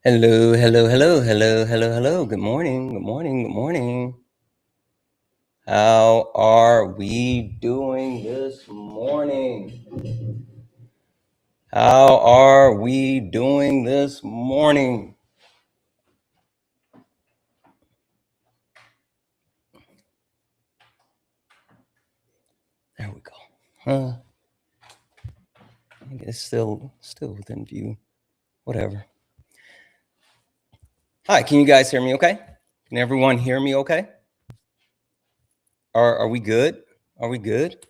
Hello, hello, hello, hello, hello, hello. Good morning, good morning, good morning. How are we doing this morning? How are we doing this morning? There we go. I guess still within view. Whatever. Hi, can you guys hear me okay? Can everyone hear me okay? Are we good? Are we good?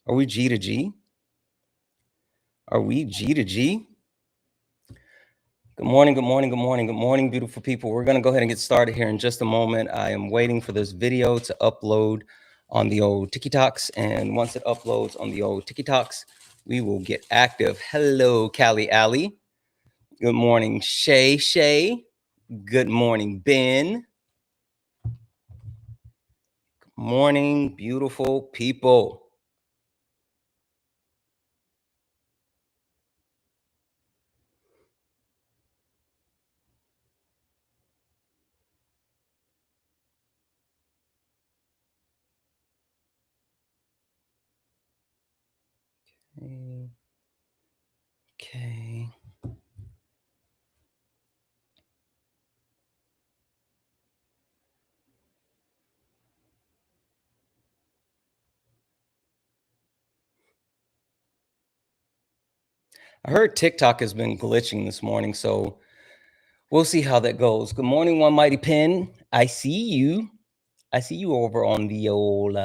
Are we G to G? Are we G to G? Good morning, good morning, good morning, good morning, beautiful people. We're going to go ahead and get started here in just a moment. I am waiting for this video to upload on the old TikToks, and once it uploads on the old TikToks, we will get active. Hello, Callie Alley. Good morning, Shay. Good morning, Ben. Good morning, beautiful people. Okay. I heard TikTok has been glitching this morning, so we'll see how that goes. Good morning, One Mighty Pen. I see you. I see you over on the old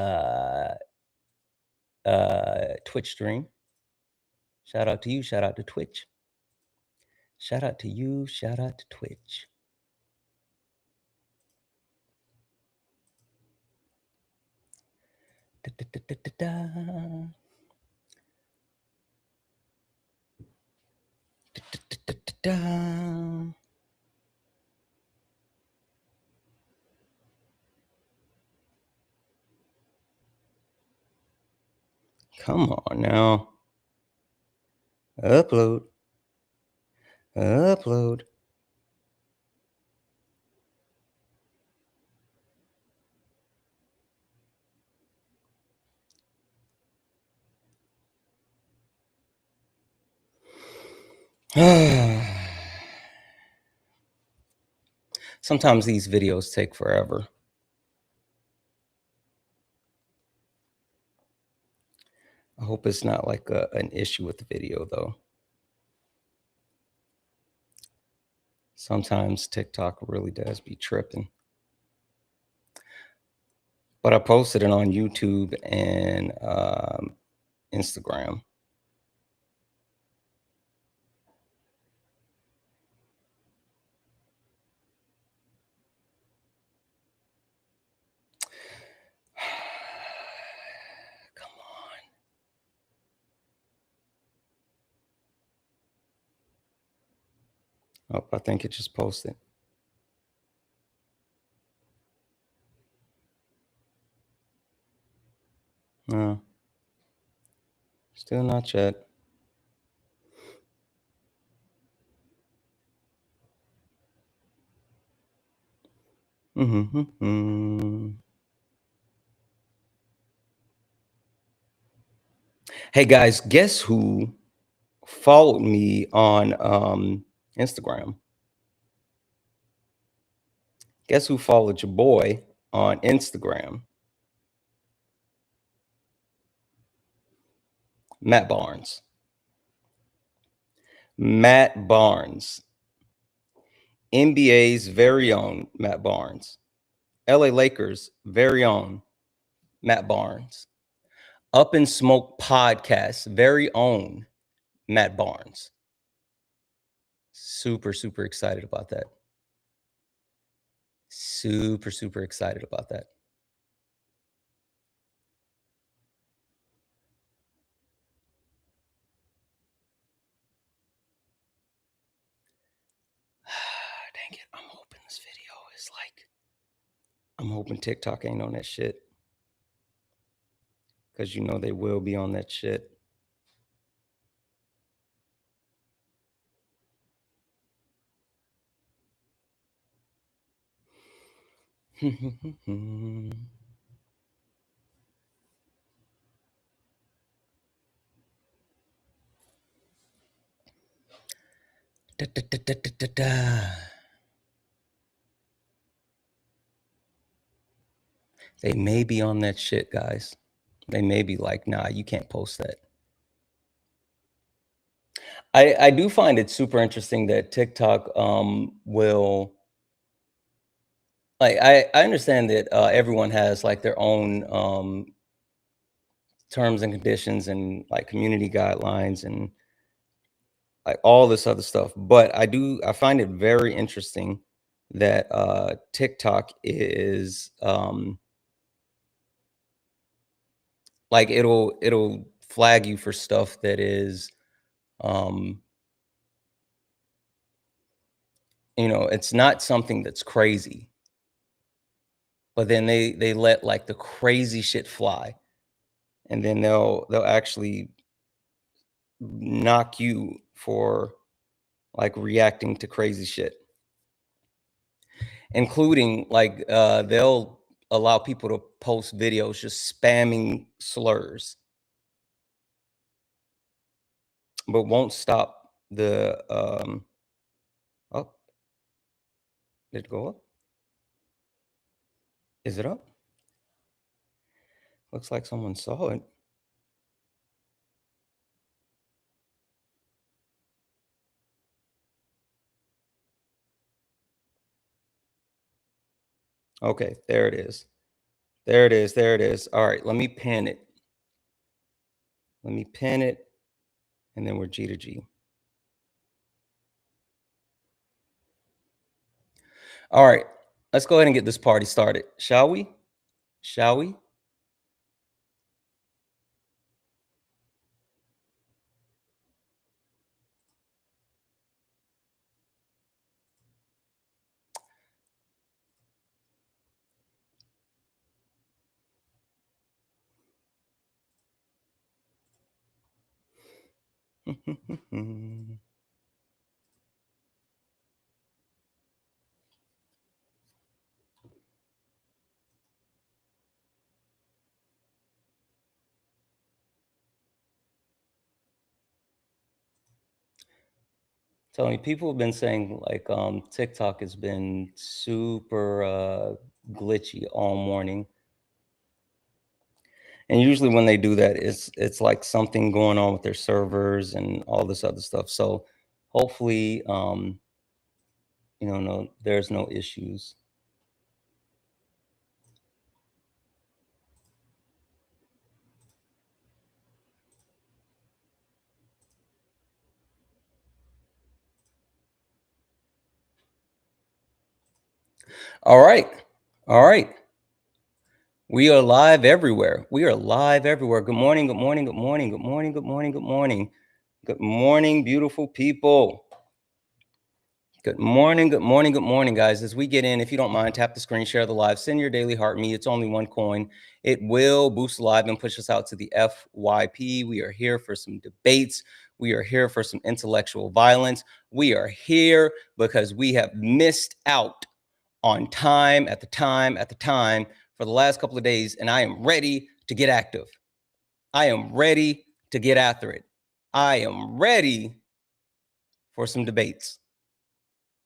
Twitch stream. Shout out to you. Shout out to Twitch. Shout out to you. Shout out to Twitch. Da, da, da, da, da, da. Da, da, da, da, da. Come on now. Upload. Upload. Sometimes these videos take forever. I hope it's not like an issue with the video, though. Sometimes TikTok really does be tripping. But I posted it on YouTube and Instagram. Come on. Oh, I think it just posted. No. Still not yet. Hey guys, guess who followed me on Instagram? Guess who followed your boy on Instagram? Matt Barnes. Matt Barnes. NBA's very own Matt Barnes. LA Lakers' very own Matt Barnes. Up in Smoke podcast, very own Matt Barnes. Super, super excited about that. Super, super excited about that. Dang it. I'm hoping this video is like, I'm hoping TikTok ain't on that shit. Because you know they will be on that shit. Da, da, da, da, da, da, da. They may be on that shit, guys. They may be like, nah, you can't post that. I do find it super interesting that TikTok will, like, I understand that everyone has like their own terms and conditions and like community guidelines and like all this other stuff. But I find it very interesting that TikTok is like it'll flag you for stuff that is um it's not something that's crazy, but then they let like the crazy shit fly, and then they'll actually knock you for like reacting to crazy shit, including like they'll allow people to post videos just spamming slurs, but won't stop the oh, did it go up? Is it up? Looks like someone saw it. Okay, there it is. There it is. There it is. All right, let me pin it. Let me pin it, and then we're G to G. All right, let's go ahead and get this party started, shall we? Shall we? Tony, people have been saying like TikTok has been super glitchy all morning. And usually when they do that, it's like something going on with their servers and all this other stuff. So hopefully no, there's no issues. All right. All right. We are live everywhere. We are live everywhere. Good morning, good morning, good morning, good morning, good morning, good morning. Good morning, beautiful people. Good morning, good morning, good morning, guys. As we get in, if you don't mind, tap the screen, share the live, send your daily heart me. It's only one coin. It will boost the live and push us out to the FYP. We are here for some debates. We are here for some intellectual violence. We are here because we have missed out on time at the time for the last couple of days, and I am ready to get active. I am ready to get after it. I am ready for some debates.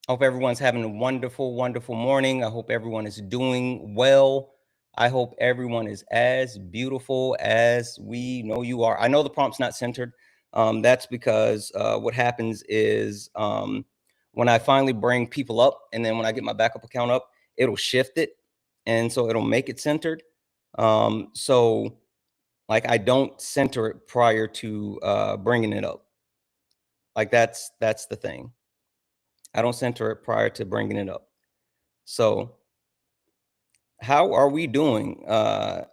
I hope everyone's having a wonderful, wonderful morning. I hope everyone is doing well. I hope everyone is as beautiful as we know you are. I know the prompt's not centered. That's because what happens is when I finally bring people up, and then when I get my backup account up, it'll shift it. And so it'll make it centered. So like I don't center it prior to bringing it up. Like that's the thing. I don't center it prior to bringing it up. So how are we doing? How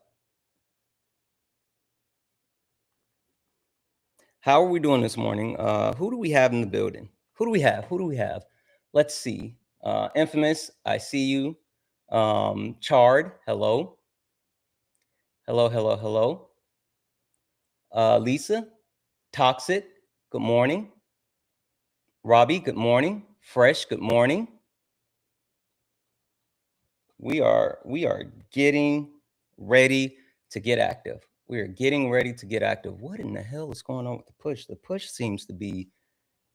are we doing this morning? Who do we have in the building? Who do we have? Who do we have? Let's see. Infamous, I see you. Chard, hello. Hello, hello, hello. Lisa, Toxic, good morning. Robbie, good morning. Fresh, good morning. We are getting ready to get active. We are getting ready to get active. What in the hell is going on with the push? The push seems to be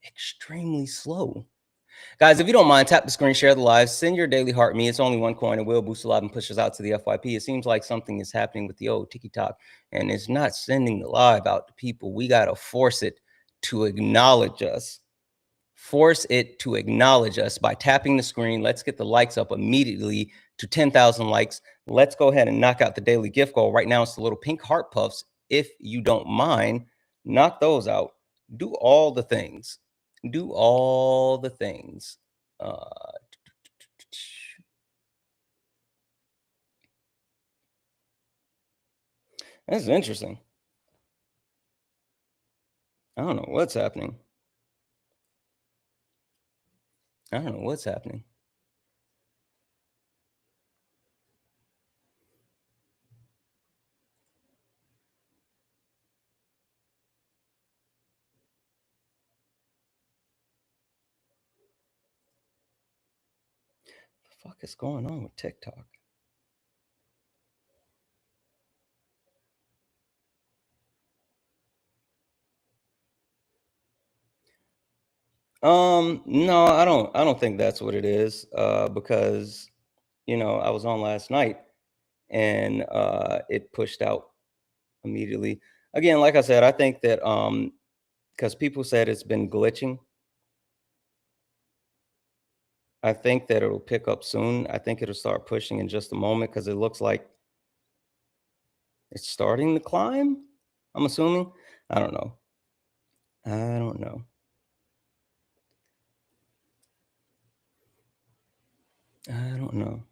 extremely slow. Guys, if you don't mind, tap the screen, share the live, send your daily heart me. It's only one coin. It will boost the live and push us out to the FYP. It seems like something is happening with the old TikTok, and it's not sending the live out to people. We got to force it to acknowledge us. Force it to acknowledge us by tapping the screen. Let's get the likes up immediately to 10,000 likes. Let's go ahead and knock out the daily gift goal. Right now, it's the little pink heart puffs. If you don't mind, knock those out. Do all the things. Do all the things. That's interesting. I don't know what's happening. I don't know what's happening. The fuck is going on with TikTok? No, I don't think that's what it is. Because I was on last night and it pushed out immediately. Again, like I said, I think that because people said it's been glitching, I think that it'll pick up soon. I think it'll start pushing in just a moment because it looks like it's starting to climb. I'm assuming. I don't know. I don't know. I don't know.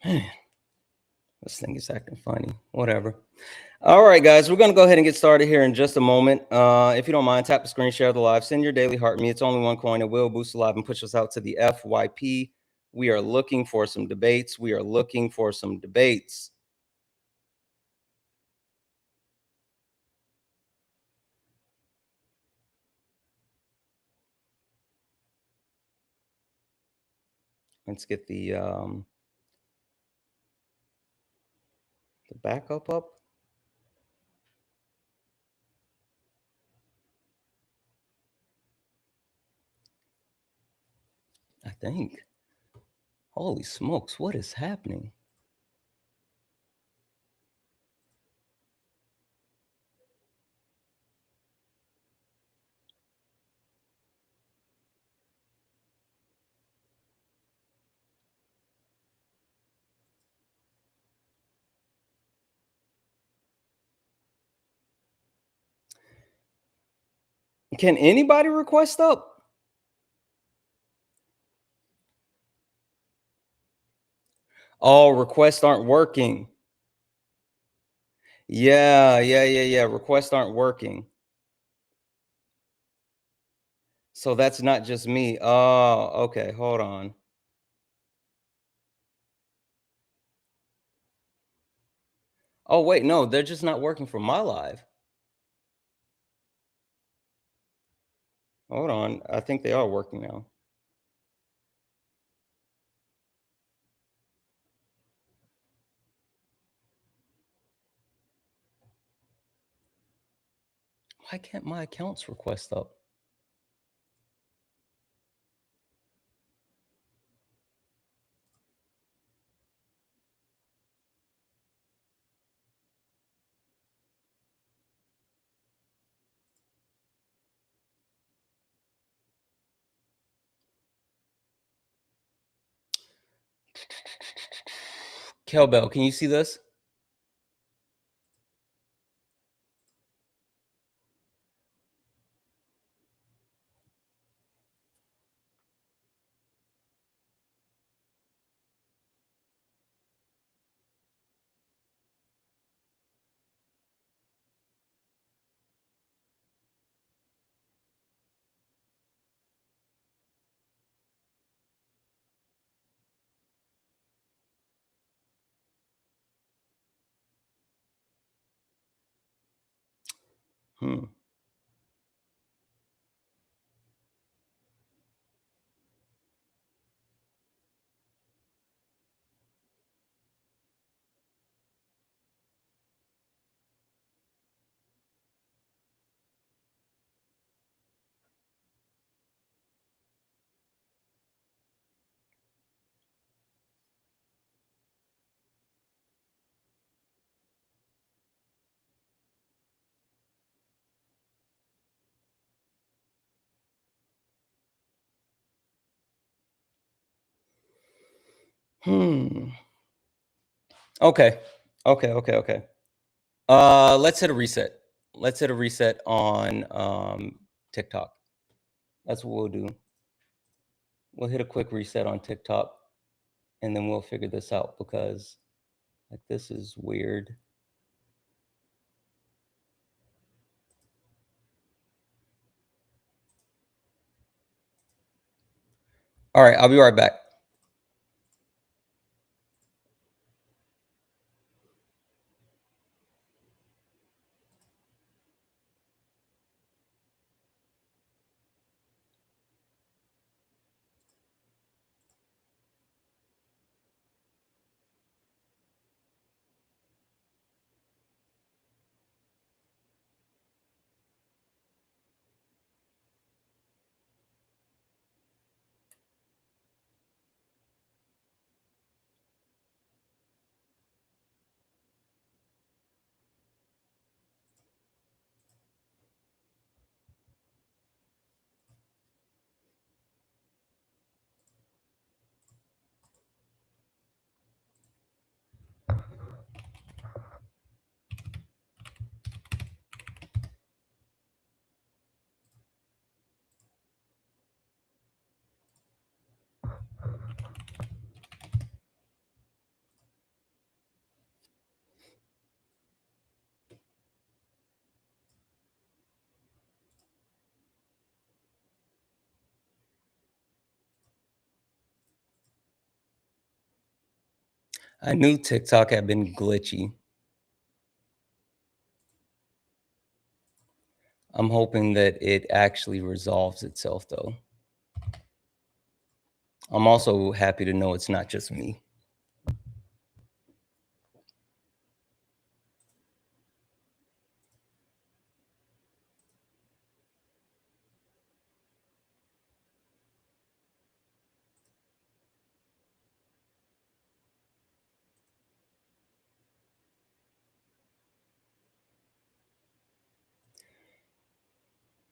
Man, this thing is acting funny. Whatever. All right, guys, we're going to go ahead and get started here in just a moment. If you don't mind, tap the screen, share the live, send your daily heart me. It's only one coin. It will boost the live and push us out to the FYP. We are looking for some debates. We are looking for some debates. Let's get the backup up. I think. Holy smokes, what is happening? Can anybody request up? Oh, requests aren't working. Yeah. Requests aren't working. So that's not just me. Oh, okay. Hold on. Oh, wait. No, they're just not working for my live. Hold on. I think they are working now. Why can't my accounts request up? Kelbell, can you see this? Okay. Let's hit a reset. Let's hit a reset on TikTok. That's what we'll do. We'll hit a quick reset on TikTok, and then we'll figure this out, because like this is weird. All right, I'll be right back. I knew TikTok had been glitchy. I'm hoping that it actually resolves itself, though. I'm also happy to know it's not just me.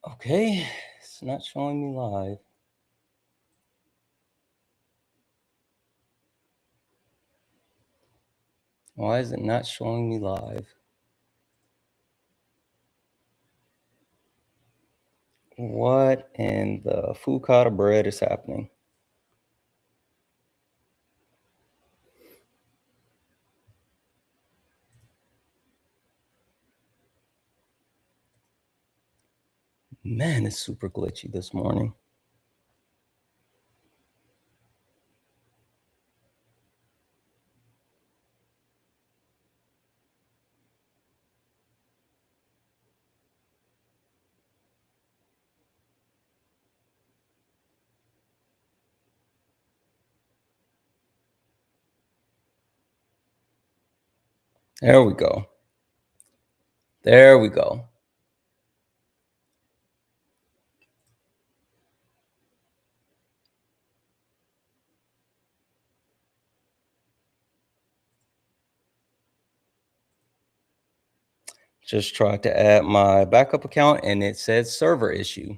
Okay, it's not showing me live. Why is it not showing me live? What in the fukata bread is happening? Man, it's super glitchy this morning. There we go. There we go. Just tried to add my backup account and it said server issue.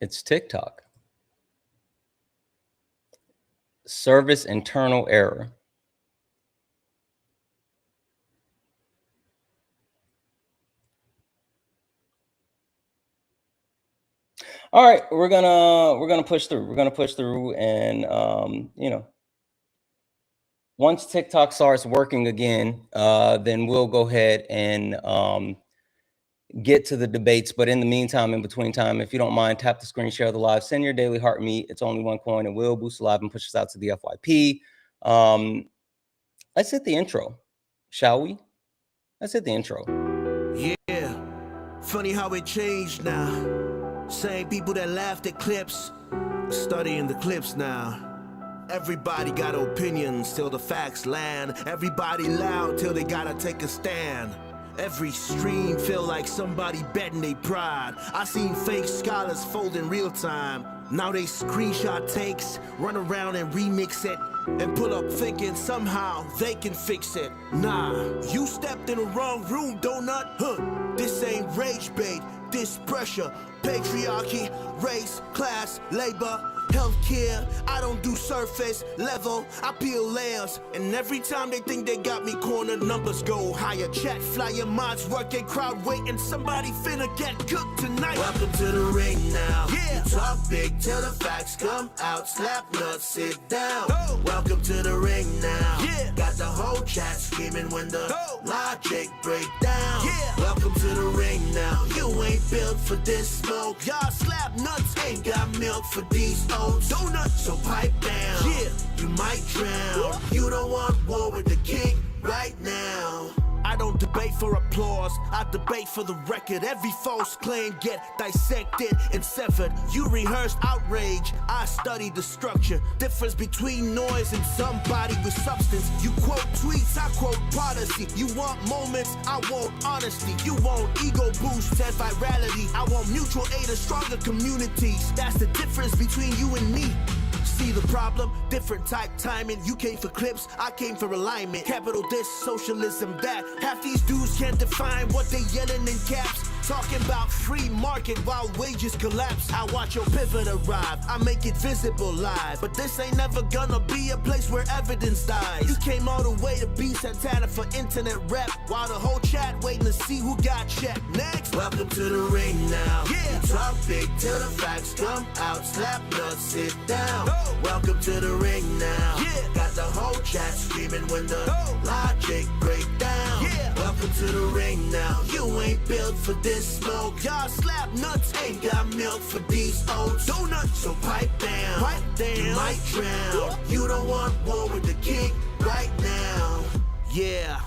It's TikTok. Service internal error. All right, we're gonna push through. We're gonna push through, and you know, once TikTok starts working again, then we'll go ahead and get to the debates. But in the meantime, in between time, if you don't mind, tap the screen, share the live, send your daily heart meat. It's only one coin. It will boost the live and push us out to the FYP. Let's hit the intro. shall we? Let's hit the intro. Yeah, funny how it changed now. Same people that laughed at clips, studying the clips now. Everybody got opinions till the facts land. Everybody loud till they gotta take a stand. Every stream feel like somebody betting they pride. I seen fake scholars fold in real time. Now they screenshot takes, run around and remix it, and pull up thinking somehow they can fix it. Nah, you stepped in the wrong room, donut. This ain't rage bait, this pressure. Patriarchy, race, class, labor, healthcare. I don't do surface level, I peel layers. And every time they think they got me cornered, numbers go higher. Chat flyer mods working, crowd waiting. Somebody finna get cooked tonight. Welcome to the ring now. Yeah. You talk big till the facts come out. Slap nuts, sit down. Oh. Welcome to the ring now. Yeah. Got the whole chat screaming when the logic break down. Yeah. Welcome to the ring now. You ain't built for this smoke. Y'all slap nuts ain't got milk for these oats. Donuts, so pipe down. Yeah, you might drown. You don't want war with the king right now. I don't debate for applause, I debate for the record. Every false claim get dissected and severed. You rehearsed outrage, I studied the structure. Difference between noise and somebody with substance. You quote tweets, I quote policy. You want moments, I want honesty. You want ego boost and virality. I want mutual aid and stronger communities. That's the difference between you and me. See the problem? Different type timing. You came for clips, I came for alignment. Capital this, socialism that. Half these dudes can't define what they yelling in caps. Talking about free market while wages collapse. I watch your pivot arrive, I make it visible live. But this ain't never gonna be a place where evidence dies. You came all the way to be Santana for internet rep, while the whole chat waiting to see who got checked. Next, welcome to the ring now. Yeah. You talk big till the facts come out. Slap nuts, sit down. Welcome to the ring now. Yeah. Got the whole chat screaming when the logic break down. Yeah. Welcome to the ring now. You ain't built for this smoke. Y'all slap nuts ain't got milk for these oats. Donuts, so pipe down. Pipe down. You might drown. You don't want war with the king right now. Yeah.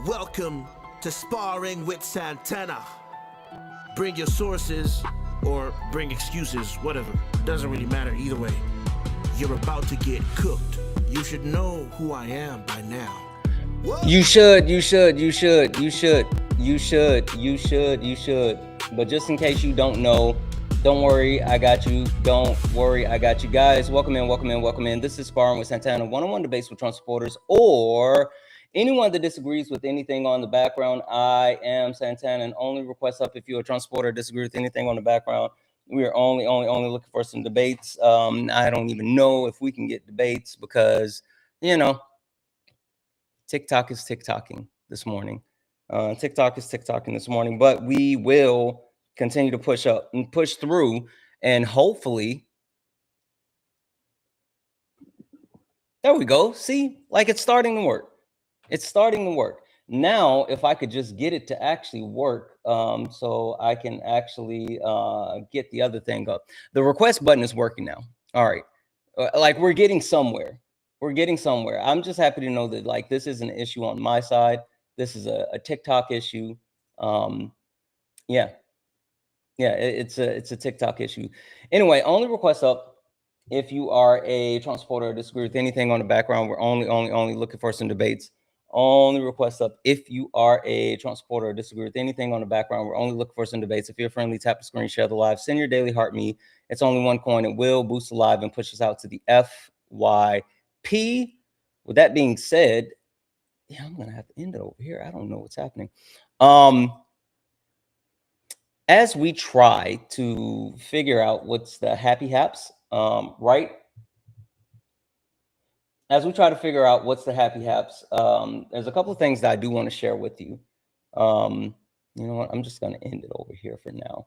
Welcome to Sparring with Santana. Bring your sources or bring excuses, whatever. Doesn't really matter either way. You're about to get cooked. You should know who I am by now. Whoa. You should. But just in case you don't know, don't worry, I got you. Don't worry, I got you. Guys, welcome in. This is Sparring with Santana, one-on-one debates with Trump supporters or anyone that disagrees with anything on the background. I am Santana, and only request up if you're a Trump supporter or disagree with anything on the background. We are only looking for some debates. I don't even know if we can get debates because, you know, TikTok is TikToking this morning. TikTok is TikToking this morning, but we will continue to push up and push through, and hopefully, there we go. See, like it's starting to work. It's starting to work. Now, if I could just get it to actually work, so I can actually get the other thing up. The request button is working now. All right. Like we're getting somewhere. I'm just happy to know that like this is an issue on my side. This is a TikTok issue. Yeah, it's a TikTok issue. Anyway, only request up if you are a Trump supporter or disagree with anything on the background. We're only looking for some debates. Only request up if you are a Trump supporter or disagree with anything on the background. We're only looking for some debates. If you're friendly, tap the screen, share the live, send your daily heart me. It's only one coin. It will boost the live and push us out to the FYP. With that being said, yeah, I'm gonna have to end it over here. I don't know what's happening. As we try to figure out what's the happy haps, right? As we try to figure out what's the happy haps, there's a couple of things that I do want to share with you. You know what? I'm just going to end it over here for now.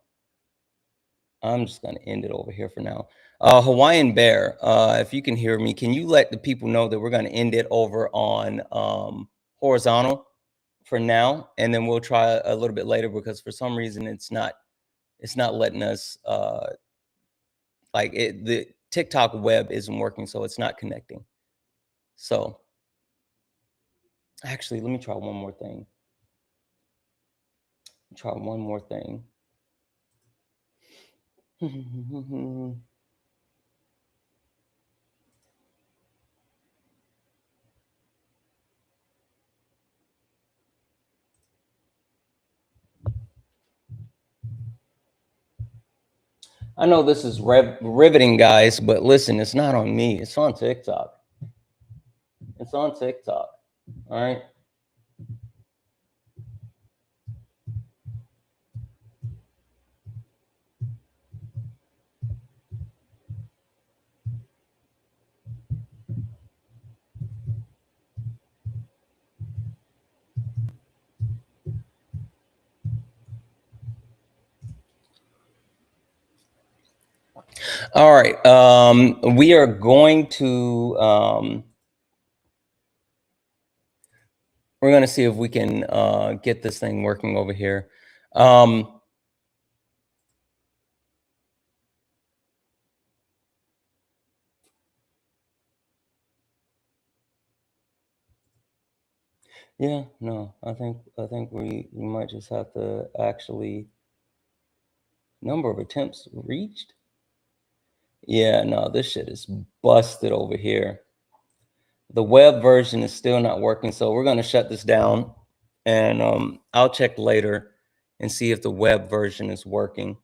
Hawaiian Bear, if you can hear me, can you let the people know that we're going to end it over on horizontal for now, and then we'll try a little bit later because for some reason it's not letting us the TikTok web isn't working, so it's not connecting. So Actually, let me try one more thing. Try one more thing. I know this is riveting, guys, but listen, it's not on me. It's on TikTok. It's on TikTok. All right. All right. We are going to we're going to see if we can get this thing working over here. Yeah, no, I think we might just have to actually number of attempts reached. Yeah, no, this shit is busted over here. The web version is still not working, so we're going to shut this down, and I'll check later and see if the web version is working,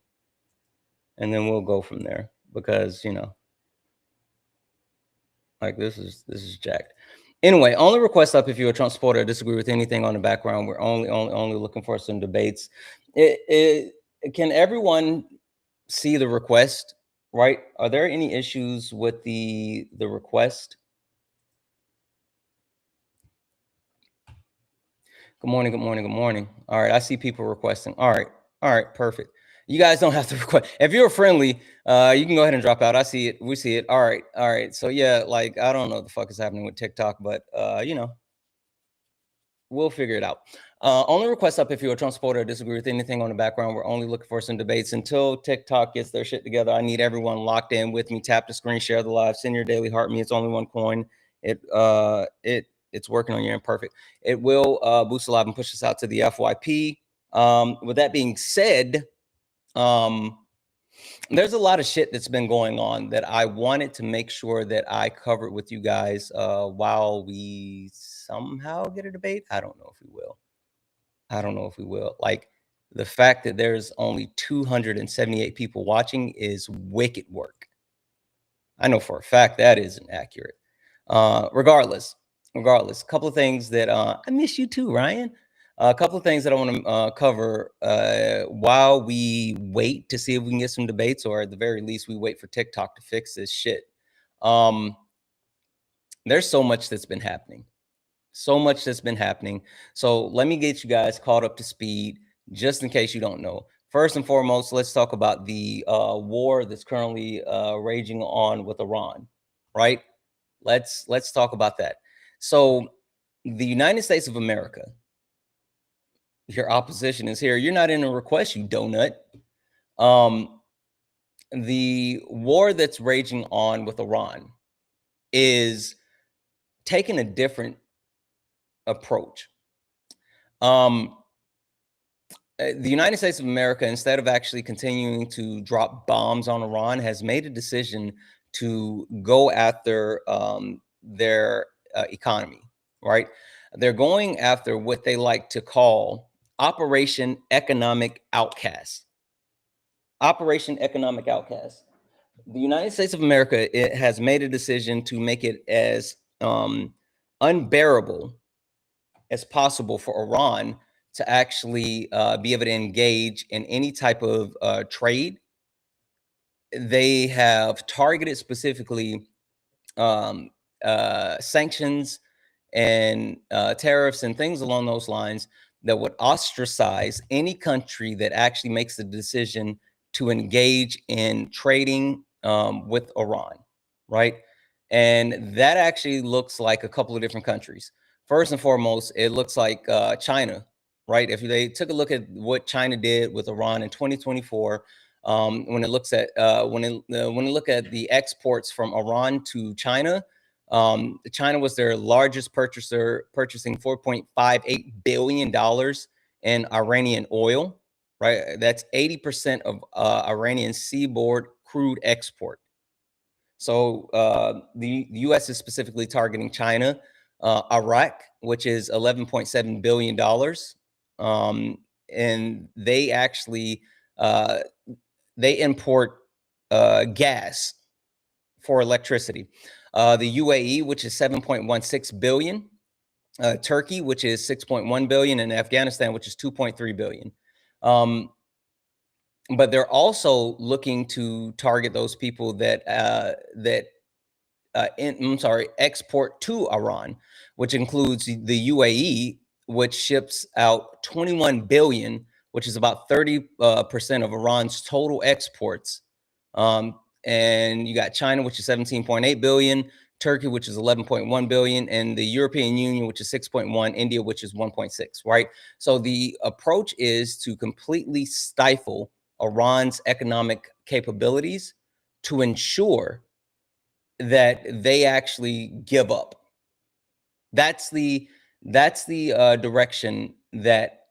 and then we'll go from there, because you know, like this is jacked. Anyway, only request up if you're a Trump supporter or disagree with anything on the background. We're only looking for some debates. Can everyone see the request? Right? Are there any issues with the request? Good morning, good morning, good morning. All right, I see people requesting. All right, perfect. You guys don't have to request. If you're friendly, you can go ahead and drop out. I see it. We see it. All right. So yeah, like I don't know what the fuck is happening with TikTok, but you know, we'll figure it out. Only request up if you're a Trump supporter or disagree with anything on the background. We're only looking for some debates until TikTok gets their shit together. I need everyone locked in with me. Tap the screen, share the live, send your daily heart me. It's only one coin. It's working on your imperfect. It will boost the live and push us out to the FYP. With that being said, there's a lot of shit that's been going on that I wanted to make sure that I covered with you guys while we somehow get a debate. I don't know if we will. Like the fact that there's only 278 people watching is wicked work. I know for a fact that isn't accurate. Regardless, a couple of things that I miss you too, Ryan. A couple of things that I want to cover while we wait to see if we can get some debates, or at the very least, we wait for TikTok to fix this shit. There's so much that's been happening. So let me get you guys caught up to speed, just in case you don't know. First and foremost, let's talk about the war that's currently raging on with Iran, right? Let's talk about that. So the United States of America, your opposition is here. You're not in a request, you donut. The war that's raging on with Iran is taking a different approach. The United States of America, instead of actually continuing to drop bombs on Iran, has made a decision to go after their economy, right? They're going after what they like to call Operation Economic Outcast. Operation Economic Outcast. The United States of America, it has made a decision to make it as unbearable as possible for Iran to actually be able to engage in any type of trade. They have targeted specifically sanctions and tariffs and things along those lines that would ostracize any country that actually makes the decision to engage in trading with Iran, right? And that actually looks like a couple of different countries. First and foremost, it looks like China, right? If they took a look at what China did with Iran in 2024, when it looks at when it look at the exports from Iran to China, China was their largest purchaser, purchasing $4.58 billion in Iranian oil, right? That's 80% of Iranian seaboard crude export. So the U.S. is specifically targeting China, Iraq, which is $11.7 billion. And they actually, they import gas for electricity. The UAE, which is 7.16 billion, Turkey, which is 6.1 billion, and Afghanistan, which is 2.3 billion. But they're also looking to target those people that export to Iran, which includes the UAE, which ships out 21 billion, which is about 30% of Iran's total exports. And you got China, which is 17.8 billion, Turkey, which is 11.1 billion, and the European Union, which is 6.1, India, which is 1.6, right? So the approach is to completely stifle Iran's economic capabilities to ensure that they actually give up. That's the direction that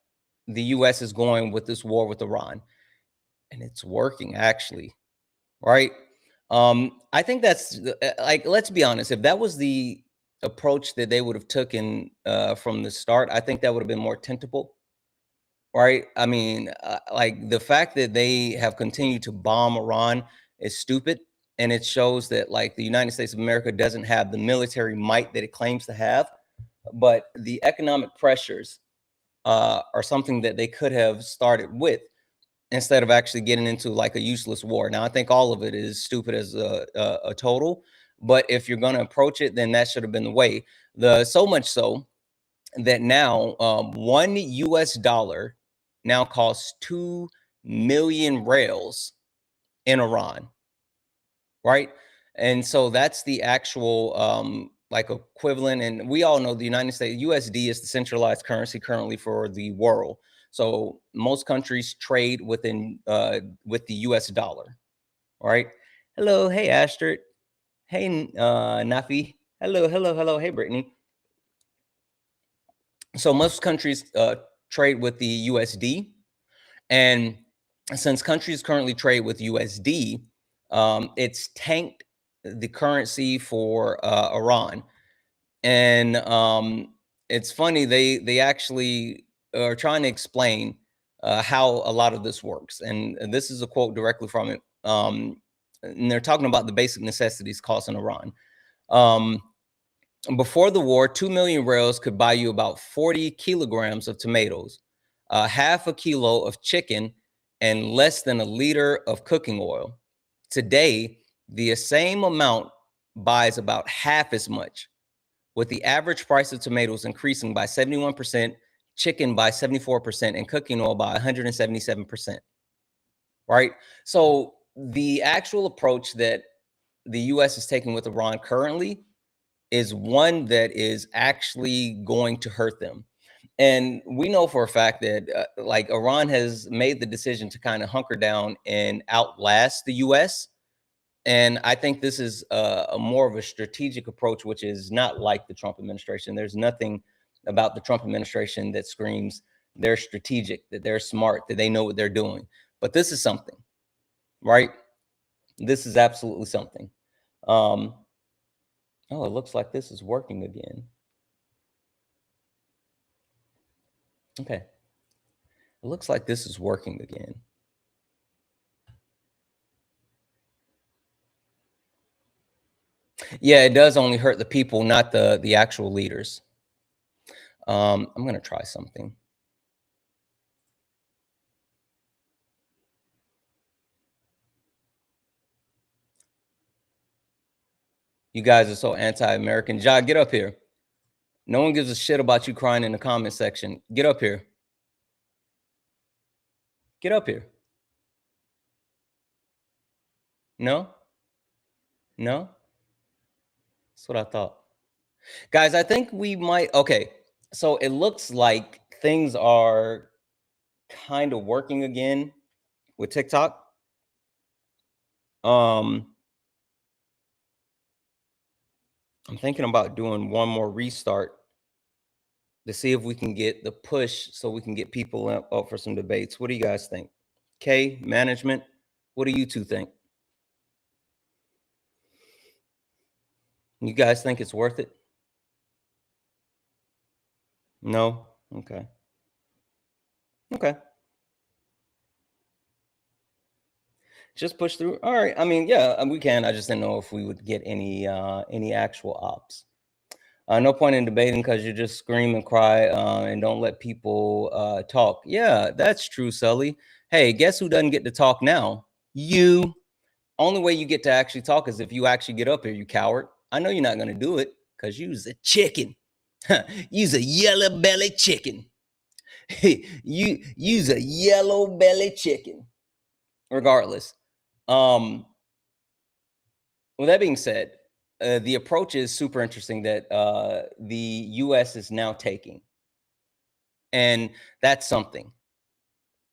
the U.S. is going with this war with Iran, and it's working actually, right? I think that's like, let's be honest. If that was the approach that they would have taken from the start, I think that would have been more tentable, right? I mean, like the fact that they have continued to bomb Iran is stupid. And it shows that like the United States of America doesn't have the military might that it claims to have, but the economic pressures are something that they could have started with instead of actually getting into like a useless war. Now, I think all of it is stupid as a total, but if you're going to approach it, then that should have been the way. So much so that now $1 now costs 2 million rails in Iran, right? And so that's the actual like equivalent. And we all know the United States USD is the centralized currency currently for the world. So most countries trade within with the US dollar. All right. Hello, hey Astrid. Hey Nafi. Hello, hello, hello. Hey Brittany. So most countries trade with the USD, and since countries currently trade with USD, it's tanked the currency for Iran. And it's funny, they actually are trying to explain how a lot of this works. And this is a quote directly from it. And they're talking about the basic necessities costs in Iran. Before the war, 2 million rails could buy you about 40 kilograms of tomatoes, half a kilo of chicken, and less than a liter of cooking oil. Today, the same amount buys about half as much, with the average price of tomatoes increasing by 71%, chicken by 74%, and cooking oil by 177%. Right? So the actual approach that the U.S. is taking with Iran currently is one that is actually going to hurt them. And we know for a fact that like Iran has made the decision to kind of hunker down and outlast the U.S. And I think this is a more of a strategic approach, which is not like the Trump administration. There's nothing about the Trump administration that screams they're strategic, that they're smart, that they know what they're doing. But this is something, right? This is absolutely something. Oh, it looks like this is working again. Okay. It looks like this is working again. Yeah, it does only hurt the people, not the actual leaders. I'm going to try something. You guys are so anti-American. Ja, get up here. No one gives a shit about you crying in the comment section. Get up here. Get up here. No? No? That's what I thought. Guys, I think we might. Okay. So it looks like things are kind of working again with TikTok. I'm thinking about doing one more restart to see if we can get the push so we can get people up for some debates. What do you guys think? K, management, what do you two think? You guys think it's worth it? No? Okay. Okay. Just push through. All right. I mean, yeah, we can. I just didn't know if we would get any actual ops. No point in debating because you just scream and cry and don't let people talk. Yeah, that's true, Sully. Hey, guess who doesn't get to talk now? You. Only way you get to actually talk is if you actually get up here, you coward. I know you're not going to do it because you's a chicken. You's a yellow belly chicken. You's a yellow belly chicken. Regardless. With that being said, the approach is super interesting that the U.S. is now taking. And that's something,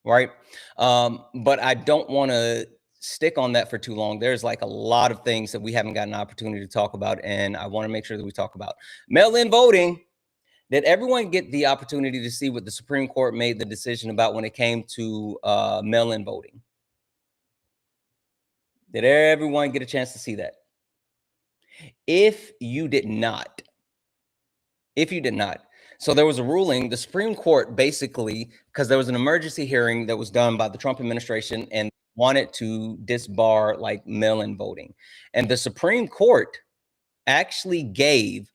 right? But I don't want to stick on that for too long. There's like a lot of things that we haven't got an opportunity to talk about, and I want to make sure that we talk about mail-in voting. Did everyone get the opportunity to see what the Supreme Court made the decision about when it came to mail-in voting? Did everyone get a chance to see that? If you did not, so there was a ruling, the Supreme Court basically, because there was an emergency hearing that was done by the Trump administration and wanted to disbar like mail-in voting. And the Supreme Court actually gave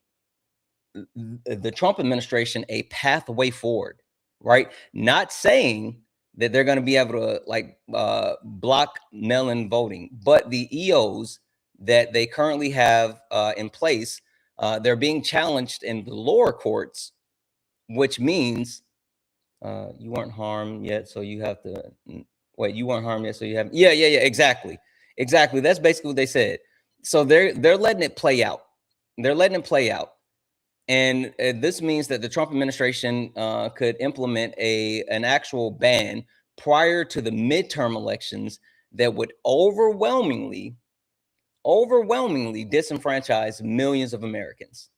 the Trump administration a pathway forward, right? Not saying that they're going to be able to like block mail-in voting, but the EOs that they currently have in place, they're being challenged in the lower courts, which means you weren't harmed yet, so you have to wait. You weren't harmed yet, so you have. Yeah. Exactly. That's basically what they said. So they're letting it play out. And this means that the Trump administration could implement an actual ban prior to the midterm elections that would overwhelmingly disenfranchise millions of Americans,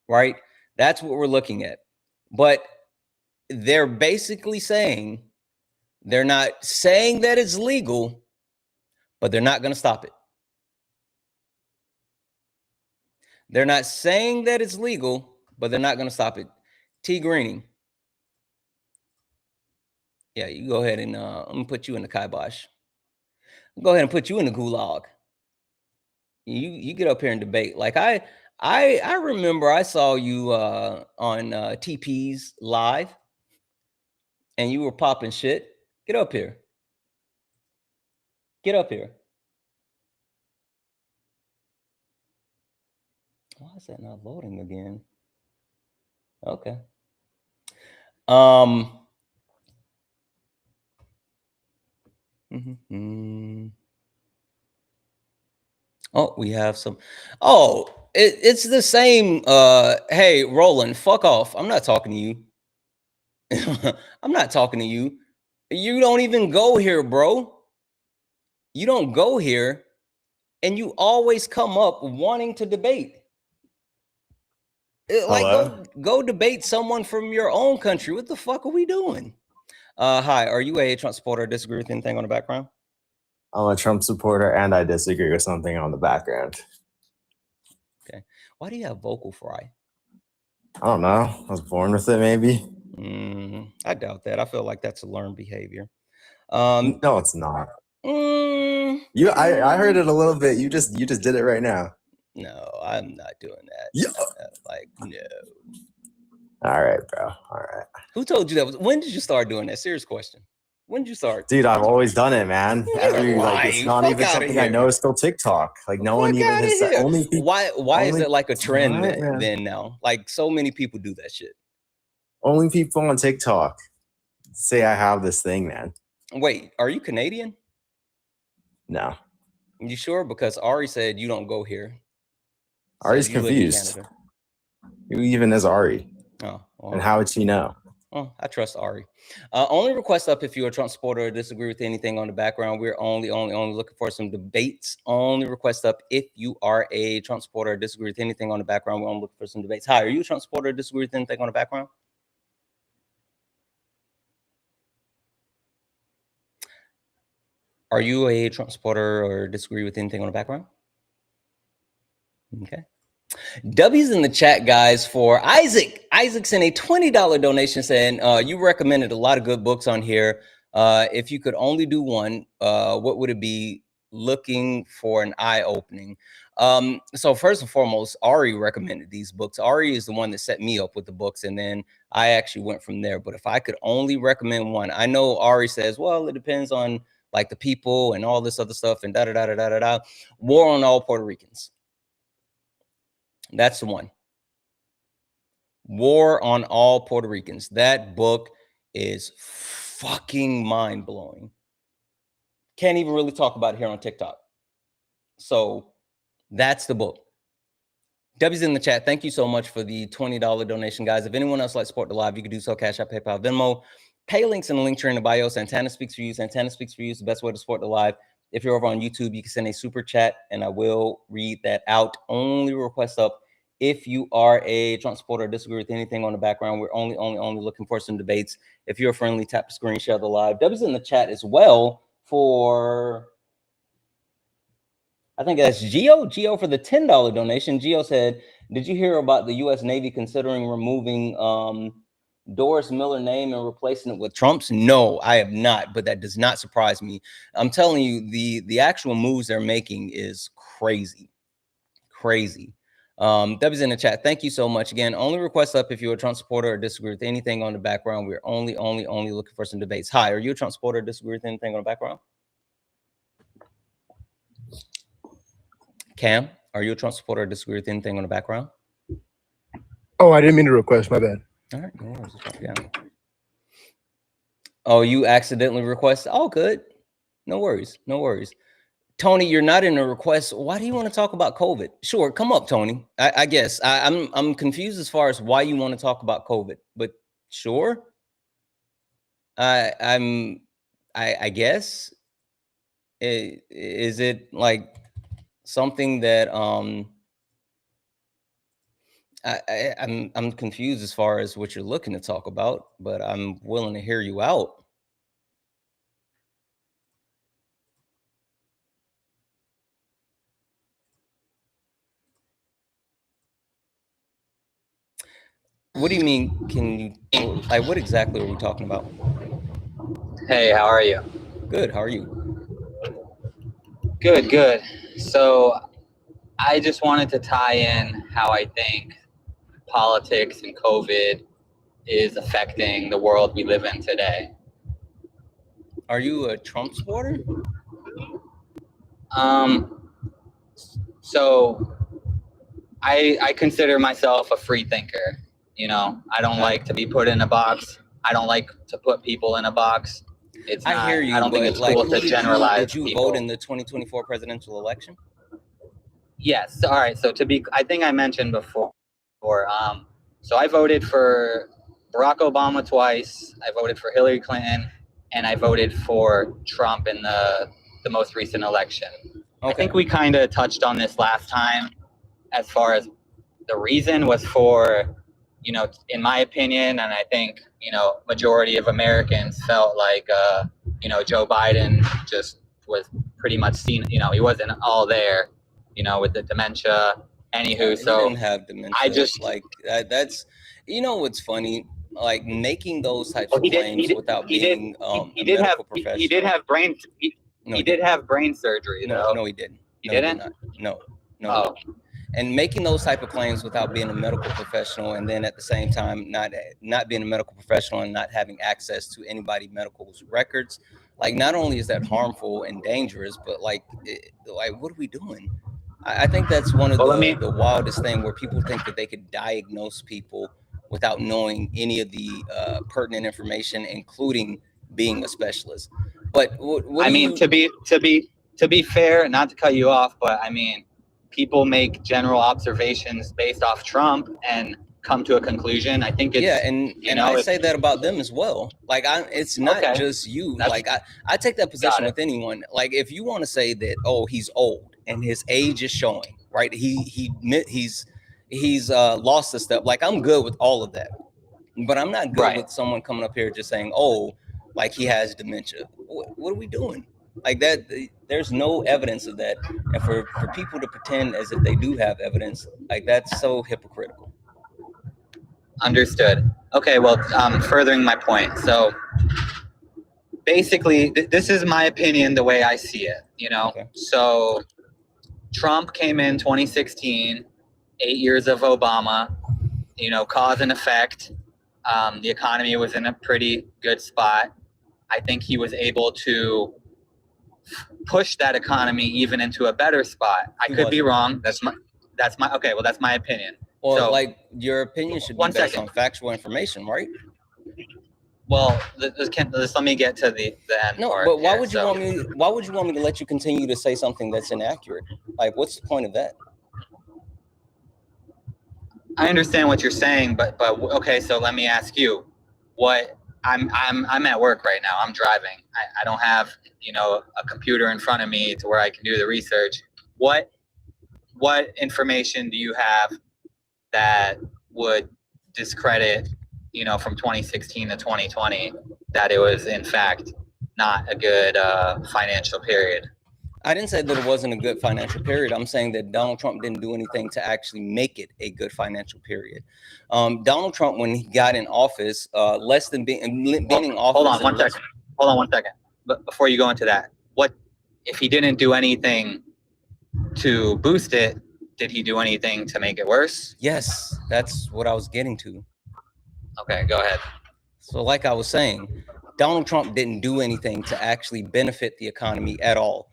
right? That's what we're looking at. But they're basically saying, they're not saying that it's legal, but they're not going to stop it. They're not saying that it's legal, but they're not going to stop it. T. Greening. Yeah, you go ahead and I'm going to put you in the kibosh. Go ahead and put you in the gulag. You get up here and debate. Like I remember I saw you on TP's live and you were popping shit. Get up here. Why is that not loading again? Okay. Oh, we have some. Oh, it's the same. Hey, Roland, fuck off. I'm not talking to you. I'm not talking to you. You don't even go here, bro. You don't go here, and you always come up wanting to debate. Like, go debate someone from your own country. What the fuck are we doing? Hi, are you a Trump supporter? Disagree with anything on the background? I'm a Trump supporter, and I disagree with something on the background. Okay. Why do you have vocal fry? I don't know. I was born with it, maybe. I doubt that. I feel like that's a learned behavior. No, it's not. I heard it a little bit. You just did it right now. No, I'm not doing that. Yeah. Like, no. All right, bro. All right. Who told you that? When did you start doing that? Serious question. When did you start? Dude, I've always done it, man. It's not even something I noticed till TikTok. Like no one even has said. Only people. Why is it like a trend then now? Like so many people do that shit. Only people on TikTok say I have this thing, man. Wait, are you Canadian? No. You sure? Because Ari said you don't go here. Ari's confused. Who even is Ari? Oh, well. And how would she know? Oh, I trust Ari. Only request up if you're a Trump supporter or disagree with anything on the background. We're only looking for some debates. Only request up if you are a Trump supporter or disagree with anything on the background. We're only looking for some debates. Hi, are you a Trump supporter or disagree with anything on the background? Are you a Trump supporter or disagree with anything on the background? Okay. W's in the chat, guys, for Isaac. Isaac's in a $20 donation saying, you recommended a lot of good books on here. If you could only do one, what would it be? Looking for an eye-opening. So first and foremost, Ari recommended these books. Ari is the one that set me up with the books, and then I actually went from there. But if I could only recommend one, I know Ari says, well, it depends on like the people and all this other stuff and da-da-da-da-da-da. War on All Puerto Ricans. That's the one. War on All Puerto Ricans. That book is fucking mind-blowing. Can't even really talk about it here on TikTok. So that's the book. W's in the chat. Thank you so much for the $20 donation, guys. If anyone else likes to support the live, you can do so. Cash App, PayPal, Venmo. Pay links in the link tree in the bio. Santana speaks for you. Santana speaks for you is the best way to support the live. If you're over on YouTube, you can send a super chat, and I will read that out. Only request up if you are a Trump supporter or disagree with anything on the background. We're only looking for some debates. If you're friendly, tap the screen, share the live. W's in the chat as well for, I think that's Geo for the $10 donation. Geo said, did you hear about the U.S. Navy considering removing Doris Miller name and replacing it with Trump's? No, I have not, but that does not surprise me. I'm telling you, the actual moves they're making is crazy. W's in the chat. Thank you so much. Again, only request up if you're a Trump supporter or disagree with anything on the background. We're only looking for some debates. Hi, are you a Trump supporter or disagree with anything on the background? Cam, are you a Trump supporter or disagree with anything on the background? Oh, I didn't mean to request. My bad. All right, no worries. Yeah. Oh, you accidentally requested? Oh, good. No worries. Tony, you're not in a request. Why do you want to talk about COVID? Sure, come up, Tony. I guess I'm confused as far as why you want to talk about COVID, but sure. I guess. Is it like something that I'm confused as far as what you're looking to talk about, but I'm willing to hear you out. What do you mean? Can you, like, what exactly are we talking about? Hey, how are you? Good. How are you? Good. So I just wanted to tie in how I think politics and COVID is affecting the world we live in today. Are you a Trump supporter? So I consider myself a free thinker. You know, I don't like to be put in a box. I don't like to put people in a box. It's not, I hear you. I don't think it's cool to generalize. Did you vote in the 2024 presidential election? Yes. All right. So I think I mentioned before. So I voted for Barack Obama twice. I voted for Hillary Clinton, and I voted for Trump in the most recent election. Okay. I think we kind of touched on this last time, as far as the reason was for, you know, in my opinion, and I think, you know, majority of Americans felt like, you know, Joe Biden just was pretty much seen, you know, he wasn't all there, you know, with the dementia. Anywho, so he didn't have dementia. I just like that's, you know, what's funny, like making those types of claims without being a medical professional. He did have brain. He did have brain surgery. No, he didn't. He didn't. No. Oh. And making those type of claims without being a medical professional, and then at the same time not being a medical professional and not having access to anybody medical's records, like not only is that harmful and dangerous, but like what are we doing? I think that's one of the wildest thing, where people think that they could diagnose people without knowing any of the pertinent information, including being a specialist. But what to be fair, not to cut you off, but I mean, people make general observations based off Trump, and come to a conclusion. I think it's, yeah, and I say that about them as well. Like, it's not Okay. just you. Like, I take that position with anyone. Like, if you want to say that, oh, he's old and his age is showing, right? He's lost a step. Like, I'm good with all of that, but I'm not good with someone coming up here just saying, oh, like he has dementia. What are we doing? Like that, there's no evidence of that. And for people to pretend as if they do have evidence, like that's so hypocritical. Understood. Okay, well, furthering my point. So basically, this is my opinion, the way I see it, you know? Okay. So Trump came in 2016, 8 years of Obama, you know, cause and effect. The economy was in a pretty good spot. I think he was able to push that economy even into a better spot. I could be wrong. That's my okay. Well, that's my opinion. Well, so, like your opinion should be based on factual information, right? Well, let me get to the end. No, but why would you want me? Why would you want me to let you continue to say something that's inaccurate? Like, what's the point of that? I understand what you're saying, but okay. So let me ask you, what? I'm at work right now. I'm driving. I don't have, you know, a computer in front of me to where I can do the research. What information do you have that would discredit, you know, from 2016 to 2020 that it was in fact not a good financial period? I didn't say that it wasn't a good financial period. I'm saying that Donald Trump didn't do anything to actually make it a good financial period. Donald Trump, when he got in office, less than being in office. Hold on one second. But before you go into that, what if he didn't do anything to boost it? Did he do anything to make it worse? Yes, that's what I was getting to. Okay, go ahead. So like I was saying, Donald Trump didn't do anything to actually benefit the economy at all.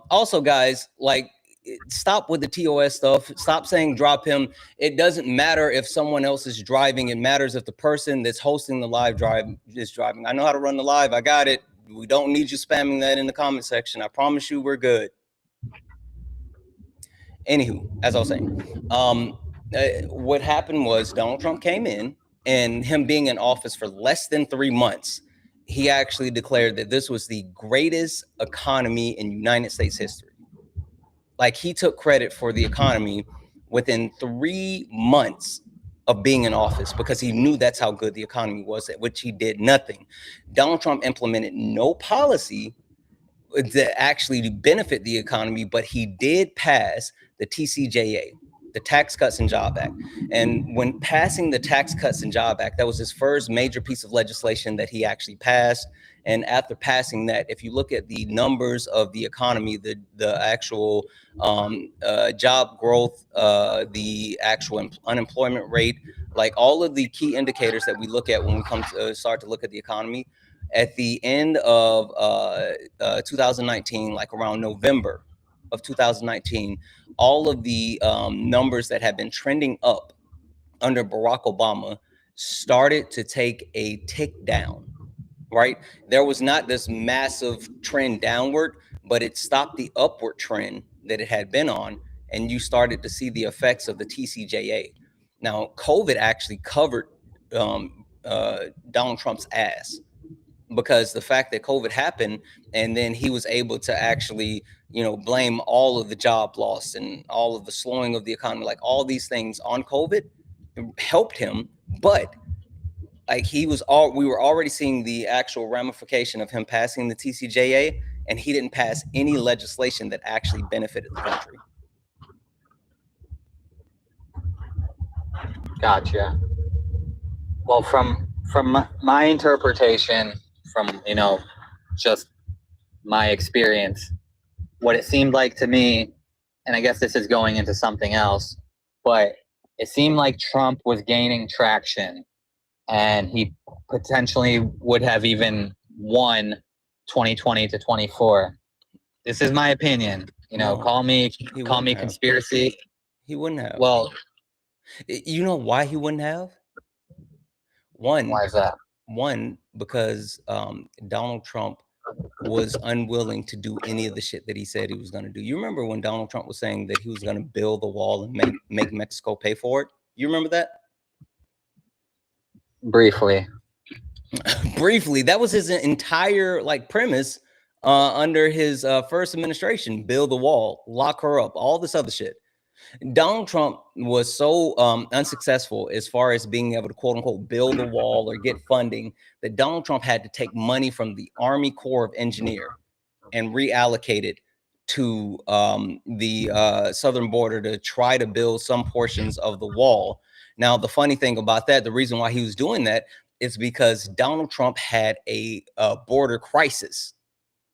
Also, guys, like, stop with the TOS stuff. Stop saying drop him. It doesn't matter if someone else is driving. It matters if the person that's hosting the live drive is driving. I know how to run the live. I got it. We don't need you spamming that in the comment section. I promise you we're good. Anywho, as I was saying, what happened was Donald Trump came in, and him being in office for less than 3 months, he actually declared that this was the greatest economy in United States history. Like, he took credit for the economy within 3 months of being in office because he knew that's how good the economy was, at which he did nothing. Donald Trump implemented no policy to actually benefit the economy, but he did pass the TCJA, the Tax Cuts and Job Act. And when passing the Tax Cuts and Job Act, that was his first major piece of legislation that he actually passed. And after passing that, if you look at the numbers of the economy, the actual job growth, the actual unemployment rate, like all of the key indicators that we look at when we come to start to look at the economy, at the end of 2019, like around November of 2019, all of the numbers that have been trending up under Barack Obama started to take a tick down, right? There was not this massive trend downward, but it stopped the upward trend that it had been on, and you started to see the effects of the TCJA. Now, COVID actually covered Donald Trump's ass, because the fact that COVID happened, and then he was able to actually, you know, blame all of the job loss and all of the slowing of the economy, like all these things on COVID helped him. But like, we were already seeing the actual ramification of him passing the TCJA, and he didn't pass any legislation that actually benefited the country. Gotcha. Well, from my interpretation, from, you know, just my experience, what it seemed like to me, and I guess this is going into something else, but it seemed like Trump was gaining traction, and he potentially would have even won 2020 to 24. This is my opinion. You know, call me conspiracy. He wouldn't have. Well, you know why he wouldn't have? Why is that? One, because Donald Trump was unwilling to do any of the shit that he said he was going to do. You remember when Donald Trump was saying that he was going to build the wall and make Mexico pay for it? You remember that? Briefly. Briefly, that was his entire like premise under his first administration. Build the wall, lock her up, all this other shit. Donald Trump was so unsuccessful as far as being able to quote unquote build a wall or get funding that Donald Trump had to take money from the Army Corps of Engineer and reallocate it to the southern border to try to build some portions of the wall. Now, the funny thing about that, the reason why he was doing that is because Donald Trump had a border crisis,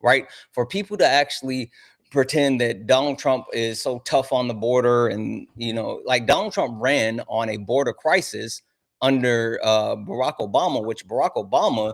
right? For people to actually pretend that Donald Trump is so tough on the border and, you know, like Donald Trump ran on a border crisis under Barack Obama, which Barack Obama,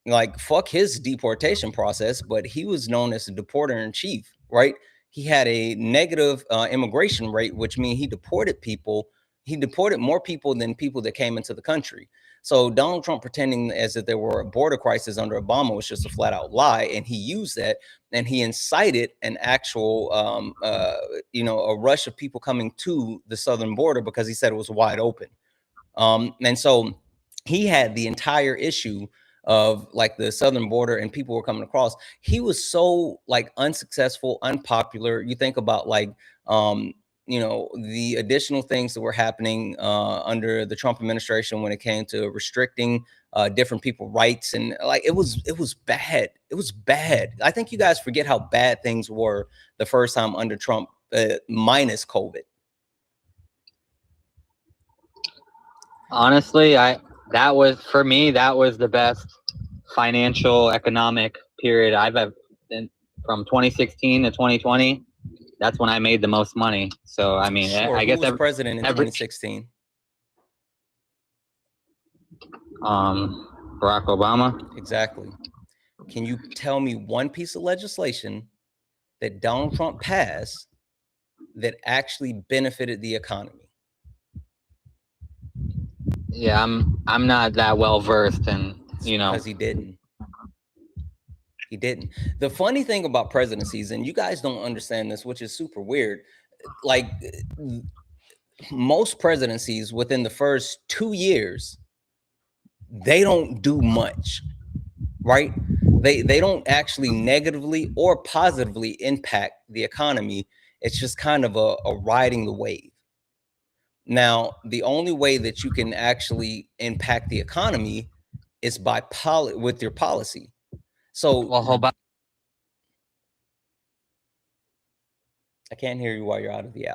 like, fuck his deportation process, but he was known as the deporter in chief, right? He had a negative immigration rate, which means he deported people. He deported more people than people that came into the country. So Donald Trump pretending as if there were a border crisis under Obama was just a flat out lie. And he used that and he incited an actual, you know, a rush of people coming to the southern border because he said it was wide open. And so he had the entire issue of like the southern border and people were coming across. He was so like unsuccessful, unpopular. You think about like, you know, the additional things that were happening under the Trump administration when it came to restricting different people's rights, and like it was bad. It was bad. I think you guys forget how bad things were the first time under Trump, minus COVID. Honestly, that was for me. That was the best financial economic period I've ever been, from 2016 to 2020. That's when I made the most money. So I mean, Sure. I guess who was president in 2016? Barack Obama. Exactly. Can you tell me one piece of legislation that Donald Trump passed that actually benefited the economy? Yeah, I'm not that well versed, and you know, because he didn't. He didn't. The funny thing about presidencies, and you guys don't understand this, which is super weird, like most presidencies within the first 2 years, they don't do much, right? They don't actually negatively or positively impact the economy. It's just kind of a riding the wave. Now, the only way that you can actually impact the economy is by with your policy. So, well, hold on. I can't hear you while you're out of the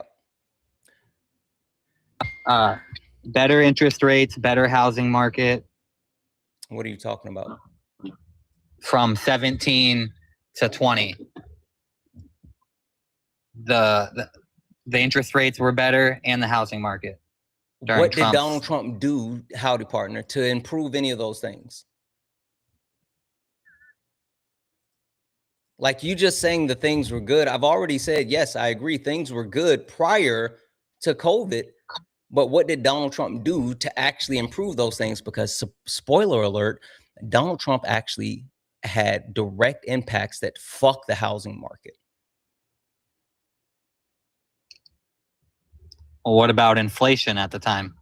app. Better interest rates, better housing market. What are you talking about? From 17 to 20. The interest rates were better and the housing market. What did Donald Trump do, howdy partner, to improve any of those things? Like you just saying the things were good. I've already said, yes, I agree. Things were good prior to COVID. But what did Donald Trump do to actually improve those things? Because spoiler alert, Donald Trump actually had direct impacts that fuck the housing market. Well, what about inflation at the time?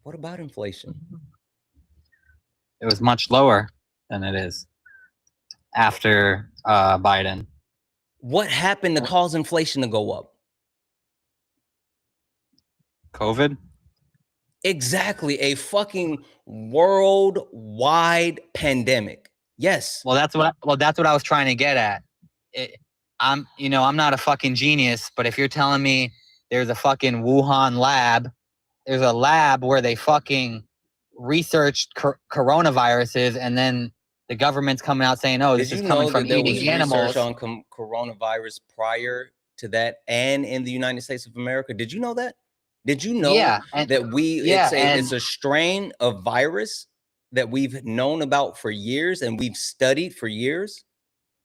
What about inflation? It was much lower than it is after Biden. What happened to cause inflation to go up? COVID? Exactly. A fucking worldwide pandemic. Yes. Well, that's what I was trying to get at. I'm not a fucking genius, but if you're telling me there's a fucking Wuhan lab, there's a lab where they fucking researched coronaviruses, and then the government's coming out saying, "Oh, this is coming from eating animals." Research on coronavirus prior to that, and in the United States of America. Did you know that? Did you know that it's a strain of virus that we've known about for years and we've studied for years?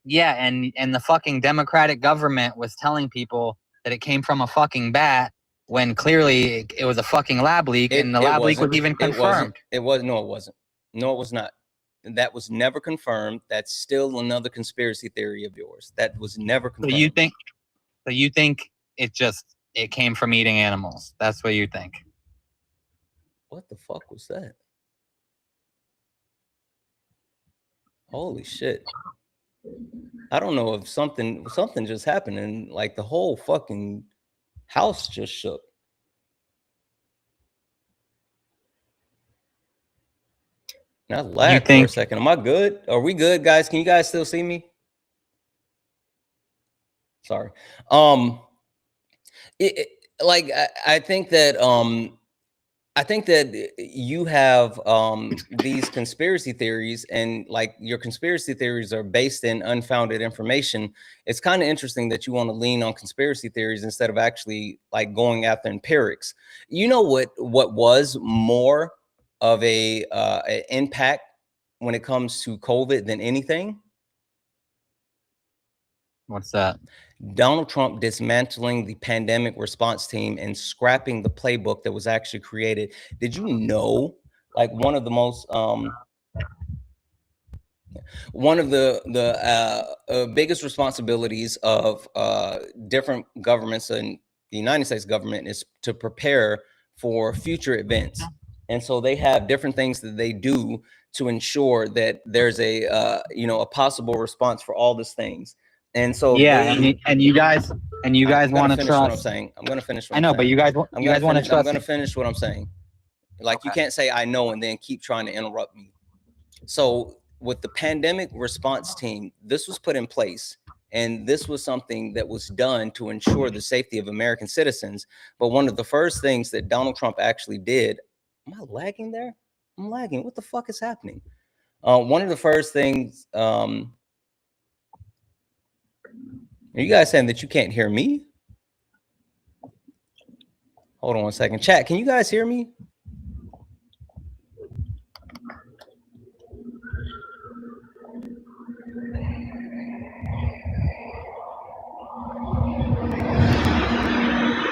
Yeah, and the fucking Democratic government was telling people that it came from a fucking bat when clearly it was a fucking lab leak, and the lab leak was even confirmed. It wasn't. No, it was not. That was never confirmed. That's still another conspiracy theory of yours. That was never confirmed. So you think it came from eating animals? That's what you think? What the fuck was that? Holy shit. I don't know if something just happened and like the whole fucking house just shook. And I lagged for a second. Am I good? Are we good, guys? Can you guys still see me? Sorry. Like I think that you have these conspiracy theories, and like your conspiracy theories are based in unfounded information. It's kind of interesting that you want to lean on conspiracy theories instead of actually like going after empirics. You know what was more of an impact when it comes to COVID than anything? What's that? Donald Trump dismantling the pandemic response team and scrapping the playbook that was actually created. Did you know, like one of the most biggest responsibilities of different governments in the United States government is to prepare for future events. And so they have different things that they do to ensure that there's a possible response for all these things. And so you guys want to trust what I'm saying. I'm going to finish what I know, I'm saying. But you guys want to trust. I'm going to finish what I'm saying. Like, okay. You can't say I know and then keep trying to interrupt me. So with the pandemic response team, this was put in place, and this was something that was done to ensure the safety of American citizens. But one of the first things that Donald Trump actually did, am I lagging there? I'm lagging. What the fuck is happening? One of the first things, are you guys saying that you can't hear me? Hold on one second. Chat, can you guys hear me?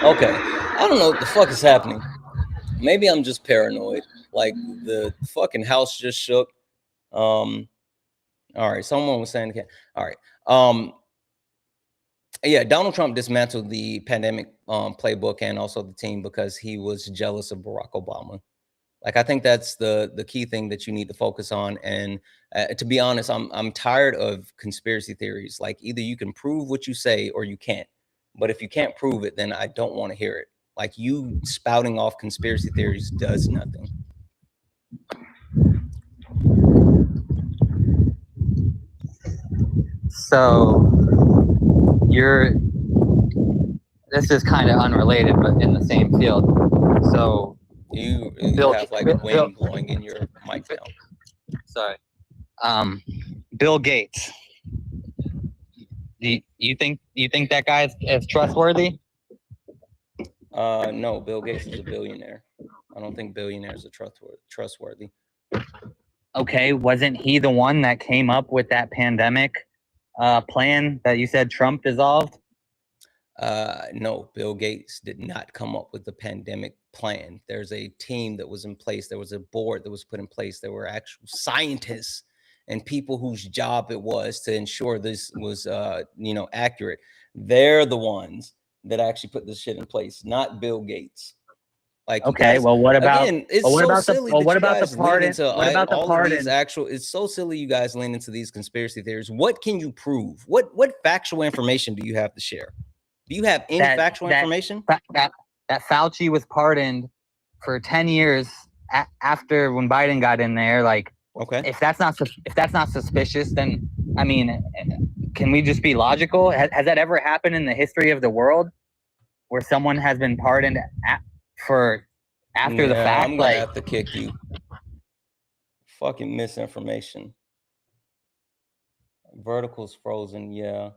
Okay. I don't know what the fuck is happening. Maybe I'm just paranoid. Like the fucking house just shook. All right. Someone was saying, okay. All right. Yeah, Donald Trump dismantled the pandemic playbook and also the team because he was jealous of Barack Obama. Like, I think that's the key thing that you need to focus on. And to be honest, I'm tired of conspiracy theories. Like, either you can prove what you say or you can't. But if you can't prove it, then I don't want to hear it. Like, you spouting off conspiracy theories does nothing. So this is kind of unrelated, but in the same field. So you have like wind blowing in your mic now. Sorry. Bill Gates. Do you think that guy is trustworthy? No, Bill Gates is a billionaire. I don't think billionaires are trustworthy. Okay, wasn't he the one that came up with that pandemic plan that you said Trump dissolved? No, Bill Gates did not come up with the pandemic plan. There's a team that was in place. There was a board that was put in place. There were actual scientists and people whose job it was to ensure this was, accurate. They're the ones that actually put this shit in place, not Bill Gates. Like, okay, well, what about again? It's so silly. What about the pardon? What about the pardon? It's so silly. You guys lean into these conspiracy theories. What can you prove? What factual information do you have to share? Do you have any factual information? That Fauci was pardoned for 10 years after when Biden got in there. Like, okay, if that's not suspicious, then I mean, can we just be logical? Has that ever happened in the history of the world where someone has been pardoned for after the fact? I'm gonna have to kick you. Fucking misinformation. Vertical's frozen. Yeah.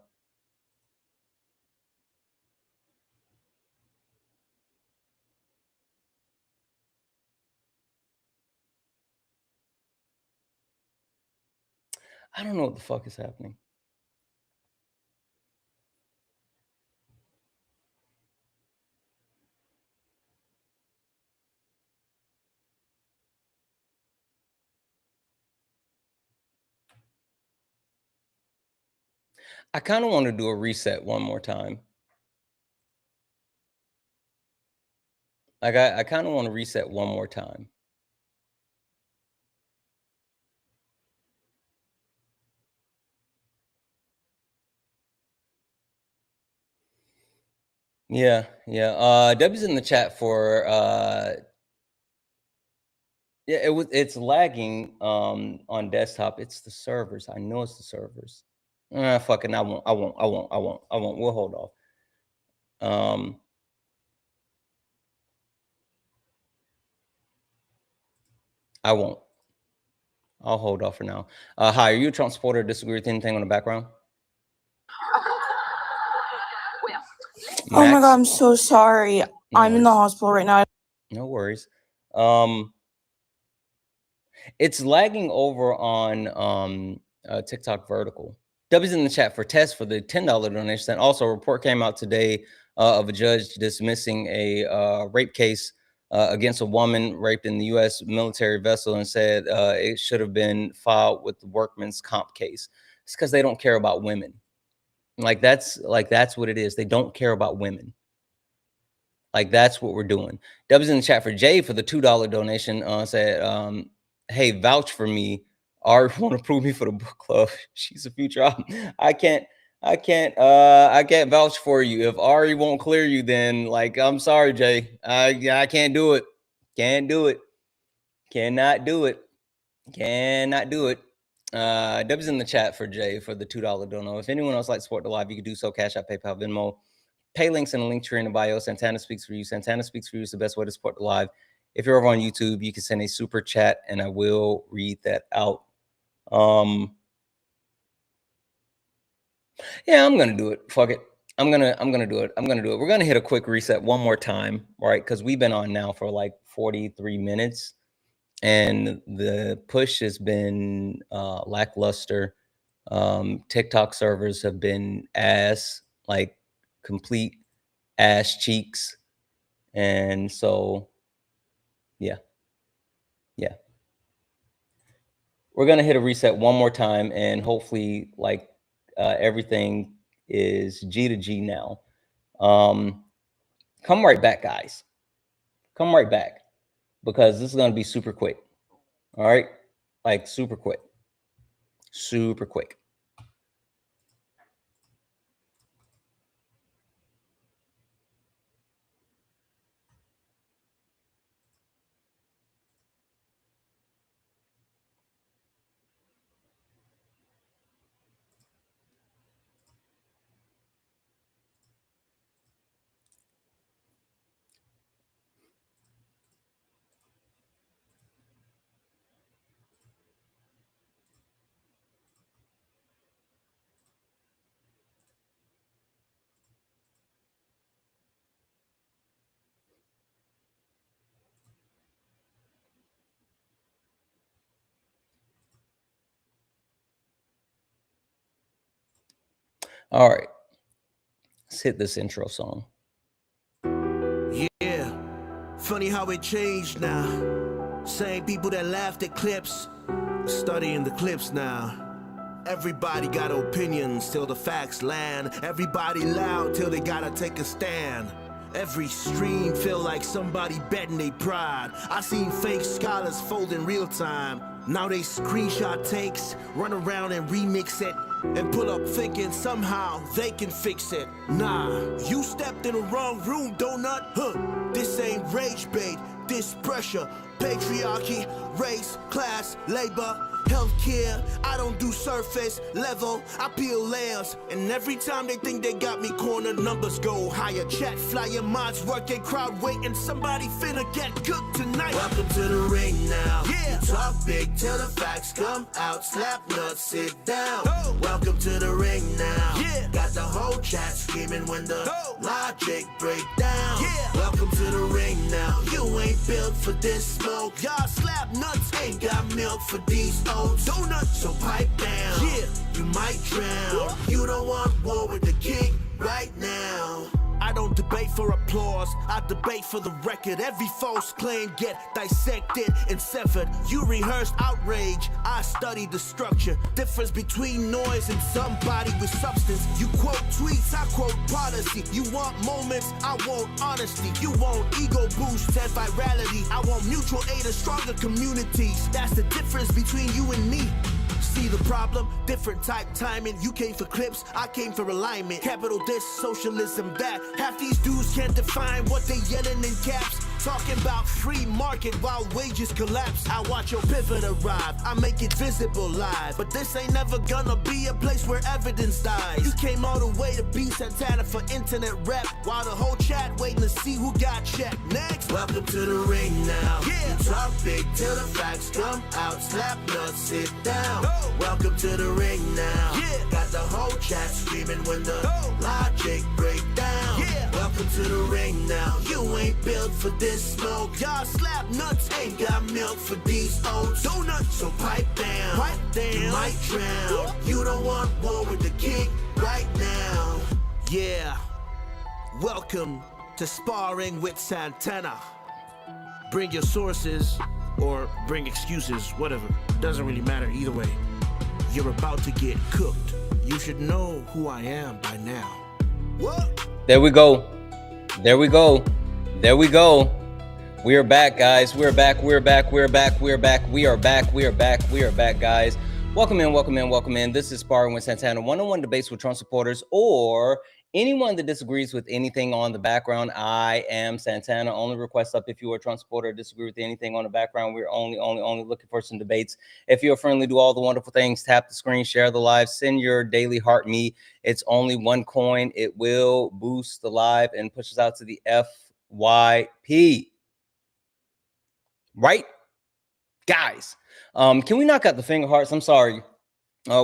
I don't know what the fuck is happening. I kind of want to do a reset one more time. Like, I kind of want to reset one more time. Yeah. W's in the chat for it's lagging on desktop. It's the servers. I know it's the servers. Fucking I won't. We'll hold off. I won't. I'll hold off for now. Hi, are you a Trump supporter? Disagree with anything on the background? Oh my God, I'm so sorry. I'm in the hospital right now. No worries. It's lagging over on TikTok vertical. W's in the chat for test for the $10 donation. Also, a report came out today of a judge dismissing a rape case against a woman raped in the U.S. military vessel and said it should have been filed with the workman's comp case. It's because they don't care about women. That's what it is. They don't care about women. That's what we're doing. W's in the chat for Jay for the $2 donation. Said, hey, vouch for me. Ari want to prove me for the book club. She's a future. I can't vouch for you. If Ari won't clear you, then I'm sorry, Jay. I can't do it. Can't do it. Cannot do it. Cannot do it. W's in the chat for Jay for the $2 dono. If anyone else likes to support the live, you can do so. Cash App, PayPal, Venmo. Pay links in the link tree in the bio. Santana speaks for you. Santana speaks for you is the best way to support the live. If you're over on YouTube, you can send a super chat and I will read that out. Yeah, I'm gonna do it. Fuck it. I'm gonna do it. We're gonna hit a quick reset one more time, right? Because we've been on now for 43 minutes, and the push has been lackluster. TikTok servers have been ass, complete ass cheeks, and so yeah. We're gonna hit a reset one more time, and hopefully, everything is G to G now. Come right back, guys. Come right back, because this is gonna be super quick. All right, super quick. Super quick. All right, let's hit this intro song. Yeah, funny how it changed now. Same people that laughed at clips, studying the clips now. Everybody got opinions till the facts land. Everybody loud till they gotta take a stand. Every stream feel like somebody betting they pride. I seen fake scholars fold in real time. Now they screenshot takes, run around and remix it, and pull up thinking somehow they can fix it. Nah, you stepped in the wrong room, donut. This ain't rage bait, this pressure. Patriarchy, race, class, labor, healthcare. I don't do surface level, I peel layers. And every time they think they got me cornered, numbers go higher. Chat flyer, mods working, crowd waiting. Somebody finna get cooked tonight. Welcome to the ring now. Yeah. You talk big till the facts come out. Slap nuts, sit down. Welcome to the ring now. Yeah. Got the whole chat screaming when the logic break down. Yeah. Welcome to the ring now. You ain't built for this smoke. Y'all slap nuts, ain't got milk for these oats. Donuts, so pipe down. Yeah. You might drown. You don't want war with the king right now. I don't debate for applause, I debate for the record. Every false claim get dissected and severed. You rehearsed outrage, I studied the structure. Difference between noise and somebody with substance. You quote tweets, I quote policy. You want moments, I want honesty. You want ego boost and virality. I want mutual aid and stronger communities. That's the difference between you and me. See the problem? Different type timing. You came for clips, I came for alignment. Capital this, socialism that. Half these dudes can't define what they yelling in caps. Talking about free market while wages collapse. I watch your pivot arrive, I make it visible live. But this ain't never gonna be a place where evidence dies. You came all the way to be Santana for internet rap, while the whole chat waiting to see who got checked. Next, welcome to the ring now. Yeah. You talk big till the facts come out. Slap nuts, sit down. Oh. Welcome to the ring now. Yeah. Got the whole chat screaming when the logic break down. Yeah. Welcome to the ring now. You ain't built for this smoke. Y'all slap nuts ain't got milk for these oats. Donuts, so pipe down. Pipe down. You might drown. You don't want war with the king right now. Yeah. Welcome to Sparring with Santana. Bring your sources or bring excuses, whatever. Doesn't really matter either way. You're about to get cooked. You should know who I am by now. What? There we go. There we go. There we go. We are back, guys. We're back. We're back. We're back. We're back. We are back. We are back. We are back, guys. Welcome in. Welcome in. Welcome in. This is Sparring with Santana. One-on-one debates with Trump supporters or anyone that disagrees with anything on the background. I am Santana. Only request up if you are a Trump supporter or disagree with anything on the background. We're only looking for some debates. If you're friendly, do all the wonderful things. Tap the screen, share the live, send your daily heart me. It's only one coin. It will boost the live and push us out to the FYP. Right? Guys, can we knock out the finger hearts? I'm sorry.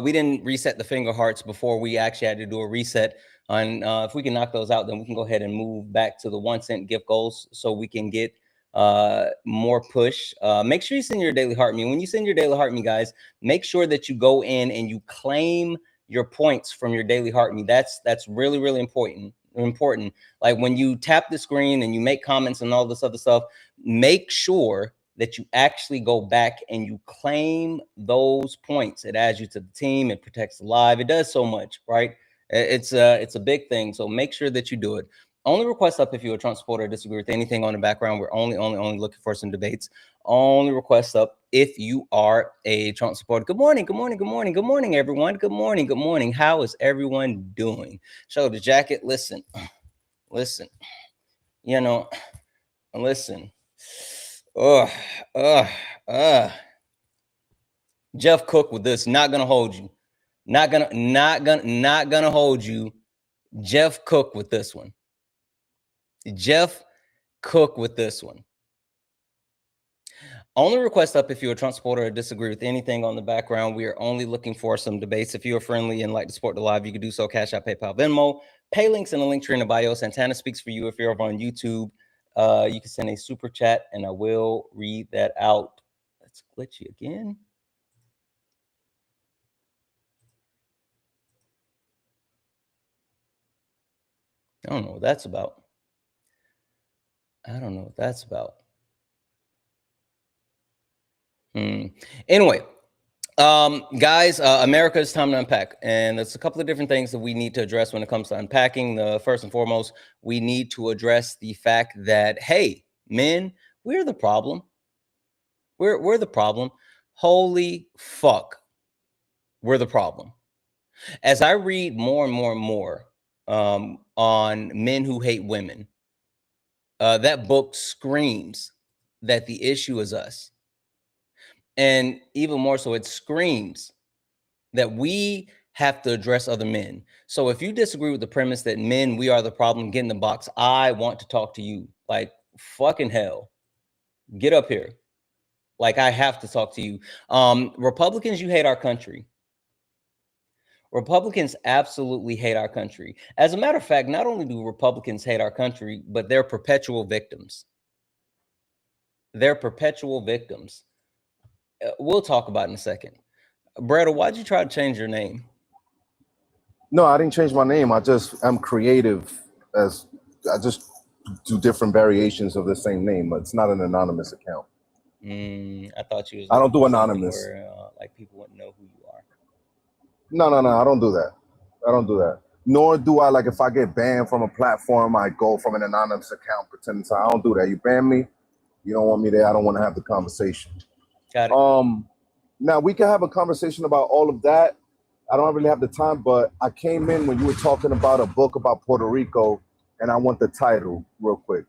We didn't reset the finger hearts before we actually had to do a reset. And if we can knock those out, then we can go ahead and move back to the 1 cent gift goals so we can get more push. Make sure you send your daily heart me. When you send your daily heart me, guys, make sure that you go in and you claim your points from your daily heart me. That's really, really important. Like when you tap the screen and you make comments and all this other stuff, make sure that you actually go back and you claim those points. It adds you to the team. It protects the live. It does so much, right? It's a big thing. So make sure that you do it. Only request up if you're a Trump supporter or disagree with anything on the background. We're only looking for some debates. Only request up if you are a Trump supporter. Good morning, good morning, good morning, good morning, everyone. Good morning, good morning. How is everyone doing? Show the jacket. Listen, you know, listen. Jeff Cook with this. Not gonna hold you. Not gonna hold you. Jeff Cook with this one. Jeff Cook with this one. Only request up if you're a Trump supporter or disagree with anything on the background. We are only looking for some debates. If you're friendly and like to support the live, you can do so. Cash App, PayPal, Venmo. Pay links in the link tree in the bio. Santana speaks for you. If you're over on YouTube, you can send a super chat and I will read that out. That's glitchy again. I don't know what that's about. Anyway, guys, America, it's time to unpack. And there's a couple of different things that we need to address when it comes to unpacking. The first and foremost, we need to address the fact that, hey, men, we're the problem. We're the problem. Holy fuck. We're the problem. As I read more and more and more on men who hate women, that book screams that the issue is us. And even more so, it screams that we have to address other men. So if you disagree with the premise that men, we are the problem, get in the box. I want to talk to you. Like, fucking hell. Get up here. Like, I have to talk to you. Republicans, you hate our country. Republicans absolutely hate our country. As a matter of fact, not only do Republicans hate our country, but they're perpetual victims. They're perpetual victims. We'll talk about it in a second. Bretta, why'd you try to change your name? No, I didn't change my name. I'm creative. As I just do different variations of the same name, but it's not an anonymous account. I thought you was. I don't do anonymous. Where, like people wouldn't know who you are. No. I don't do that. Nor do I, like, if I get banned from a platform, I go from an anonymous account pretending to. I don't do that. You ban me, you don't want me there. I don't want to have the conversation. Got it. Now we can have a conversation about all of that. I don't really have the time, but I came in when you were talking about a book about Puerto Rico, and I want the title real quick.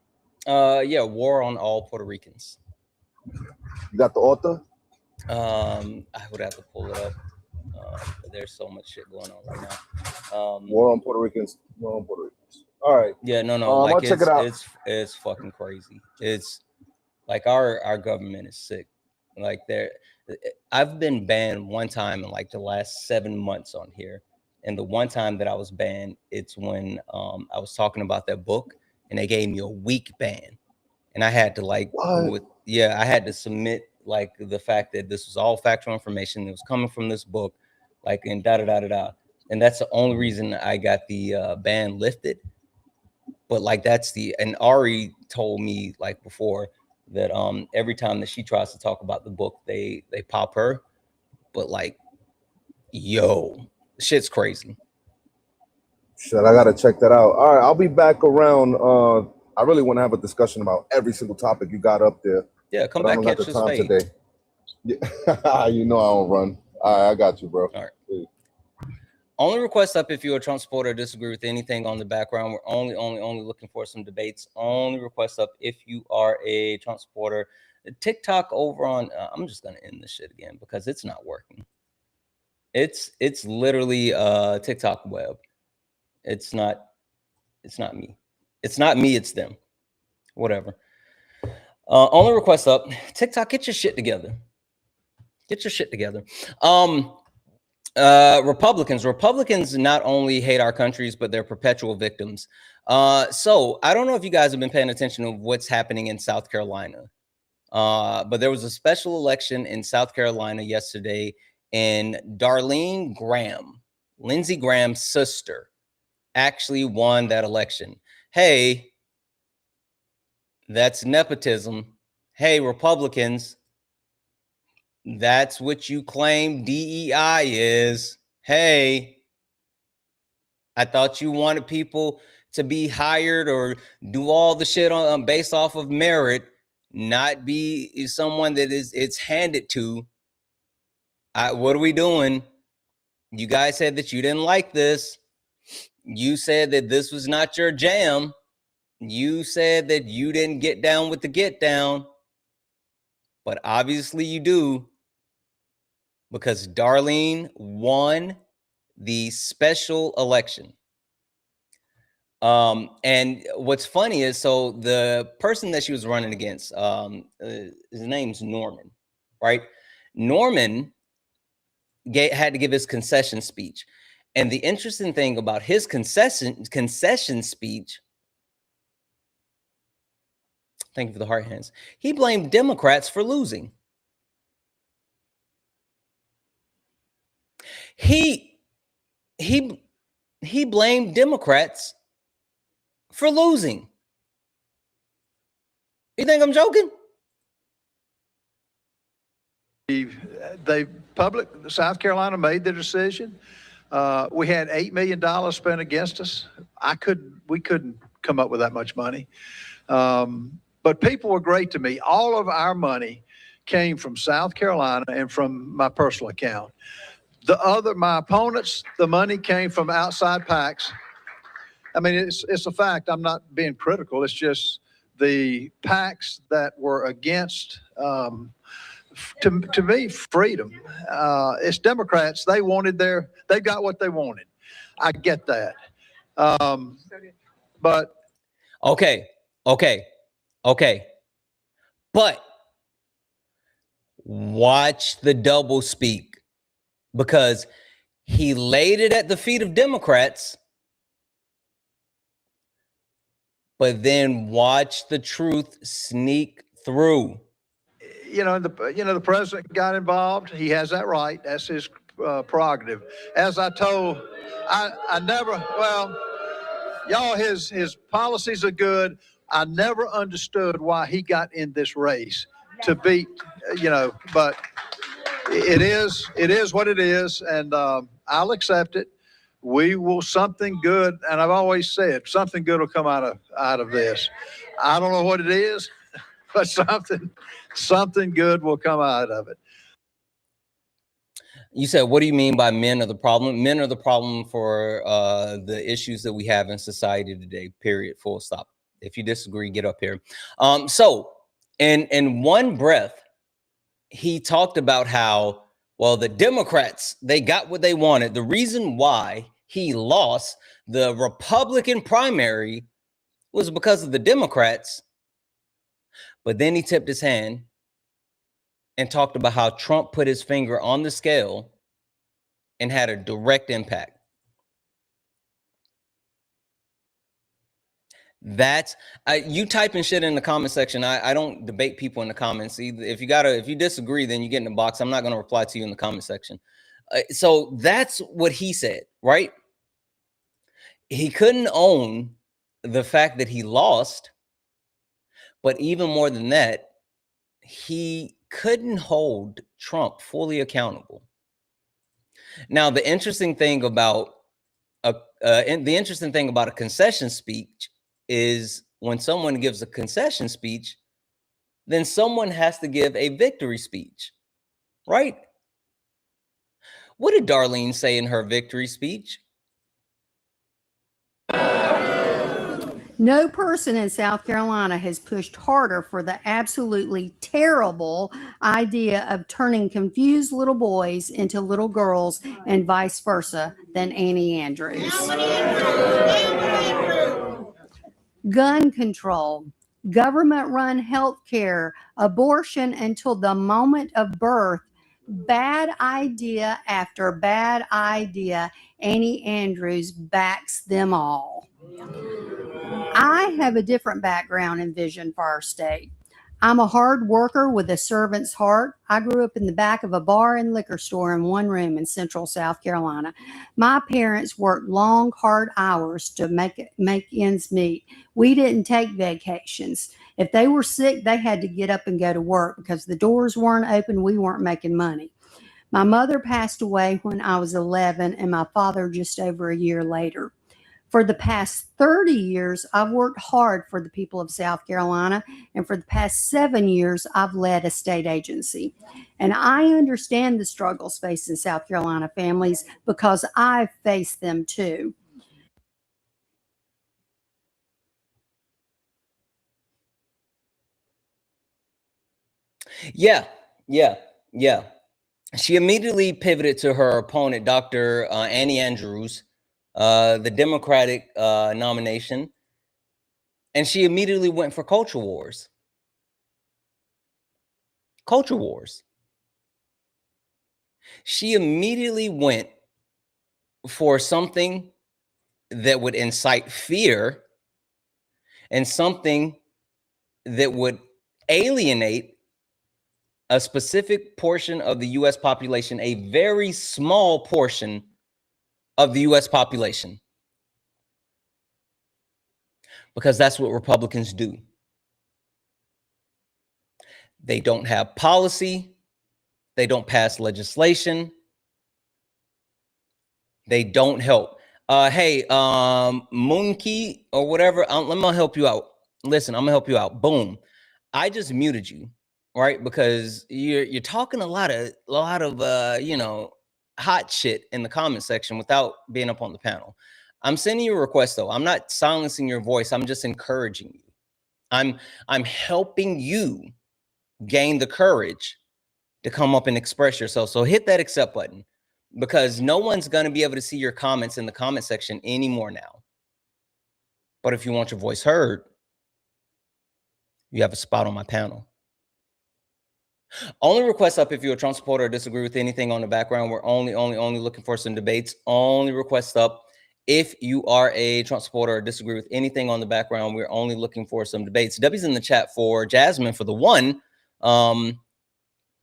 Yeah, War on All Puerto Ricans. You got the author? I would have to pull it up. There's so much shit going on right now. War on Puerto Ricans. War on Puerto Ricans. All right. Yeah, no. I'll check it out. It's fucking crazy. It's like our government is sick. Like I've been banned one time in like the last 7 months on here. And the one time that I was banned, it's when I was talking about that book and they gave me a week ban. And I had to like, I had to submit like the fact that this was all factual information that was coming from this book, like and da-da-da-da-da. And that's the only reason I got the ban lifted. But like and Ari told me like before that every time that she tries to talk about the book, they pop her. But like, yo, shit's crazy. Shit, I gotta check that out. All right, I'll be back around. I really want to have a discussion about every single topic you got up there. Yeah, come back, catch this fade. Today. Yeah. You know I don't run. All right, I got you, bro. All right. Please. Only request up if you're a Trump supporter or disagree with anything on the background. We're only looking for some debates. Only request up if you are a Trump supporter. TikTok over on. I'm just gonna end this shit again because it's not working. It's literally TikTok web. It's not me. It's not me. It's them. Whatever. Only request up. TikTok, get your shit together. Get your shit together. Republicans not only hate our countries, but they're perpetual victims. So I don't know if you guys have been paying attention to what's happening in South Carolina. But there was a special election in South Carolina yesterday, and Darlene Graham, Lindsey Graham's sister, actually won that election. Hey, that's nepotism. Hey, Republicans, that's what you claim DEI is. Hey, I thought you wanted people to be hired or do all the shit on based off of merit, not be someone that it's handed to. What are we doing? You guys said that you didn't like this. You said that this was not your jam. You said that you didn't get down with the get down. But obviously you do, because Darlene won the special election. And what's funny is, so the person that she was running against, his name's Norman, right? Norman had to give his concession speech. And the interesting thing about his concession speech, thank you for the heart hands, he blamed Democrats for losing. He blamed Democrats for losing. You think I'm joking? South Carolina made the decision. We had $8 million spent against us. We couldn't come up with that much money. But people were great to me. All of our money came from South Carolina and from my personal account. My opponents, the money came from outside PACs. I mean, it's a fact. I'm not being critical. It's just the PACs that were against, to me, freedom. It's Democrats. They got what they wanted. I get that. But. Okay. But watch the double speak, because he laid it at the feet of Democrats, but then watch the truth sneak through. The president got involved. He has that right. That's his prerogative. As I told, his policies are good. I never understood why he got in this race to beat, but it is what it is. And I'll accept it. We will, something good. And I've always said something good will come out of this. I don't know what it is, but something good will come out of it. You said, what do you mean by men are the problem? Men are the problem for the issues that we have in society today, period, full stop. If you disagree, get up here. So in one breath, he talked about how, well, the Democrats, they got what they wanted. The reason why he lost the Republican primary was because of the Democrats. But then he tipped his hand and talked about how Trump put his finger on the scale and had a direct impact. That's you typing shit in the comment section. I don't debate people in the comments. Either if you disagree, then you get in the box. I'm not going to reply to you in the comment section. So that's what he said, right? He couldn't own the fact that he lost, but even more than that, he couldn't hold Trump fully accountable. Now, the interesting thing about a concession speech is when someone gives a concession speech, then someone has to give a victory speech, right? What did Darlene say in her victory speech? No person in South Carolina has pushed harder for the absolutely terrible idea of turning confused little boys into little girls and vice versa than Annie Andrews. Gun control, government-run health care, abortion until the moment of birth, bad idea after bad idea. Annie Andrews backs them all. I have a different background and vision for our state. I'm a hard worker with a servant's heart. I grew up in the back of a bar and liquor store in one room in central South Carolina. My parents worked long, hard hours to make ends meet. We didn't take vacations. If they were sick, they had to get up and go to work because the doors weren't open. We weren't making money. My mother passed away when I was 11 and my father just over a year later. For the past 30 years, I've worked hard for the people of South Carolina, and for the past 7 years, I've led a state agency. And I understand the struggles facing South Carolina families because I've faced them too. Yeah. She immediately pivoted to her opponent, Dr. Annie Andrews, the Democratic nomination, and she immediately went for culture wars. Culture wars. She immediately went for something that would incite fear and something that would alienate a specific portion of the U.S. population, a very small portion of the U.S. population. Because that's what Republicans do. They don't have policy. They don't pass legislation. They don't help. Hey, Moonki or whatever, let me help you out. Listen, I'm gonna help you out. Boom. I just muted you, right? Because you're talking a lot of hot shit in the comment section without being up on the panel. I'm sending you a request though. I'm not silencing your voice. I'm just encouraging you. I'm helping you gain the courage to come up and express yourself. So hit that accept button because no one's going to be able to see your comments in the comment section anymore now. But if you want your voice heard, you have a spot on my panel. Only request up if you're a Trump supporter or disagree with anything on the background. We're only looking for some debates. Only request up if you are a Trump supporter or disagree with anything on the background. We're only looking for some debates. W's in the chat for Jasmine for the one.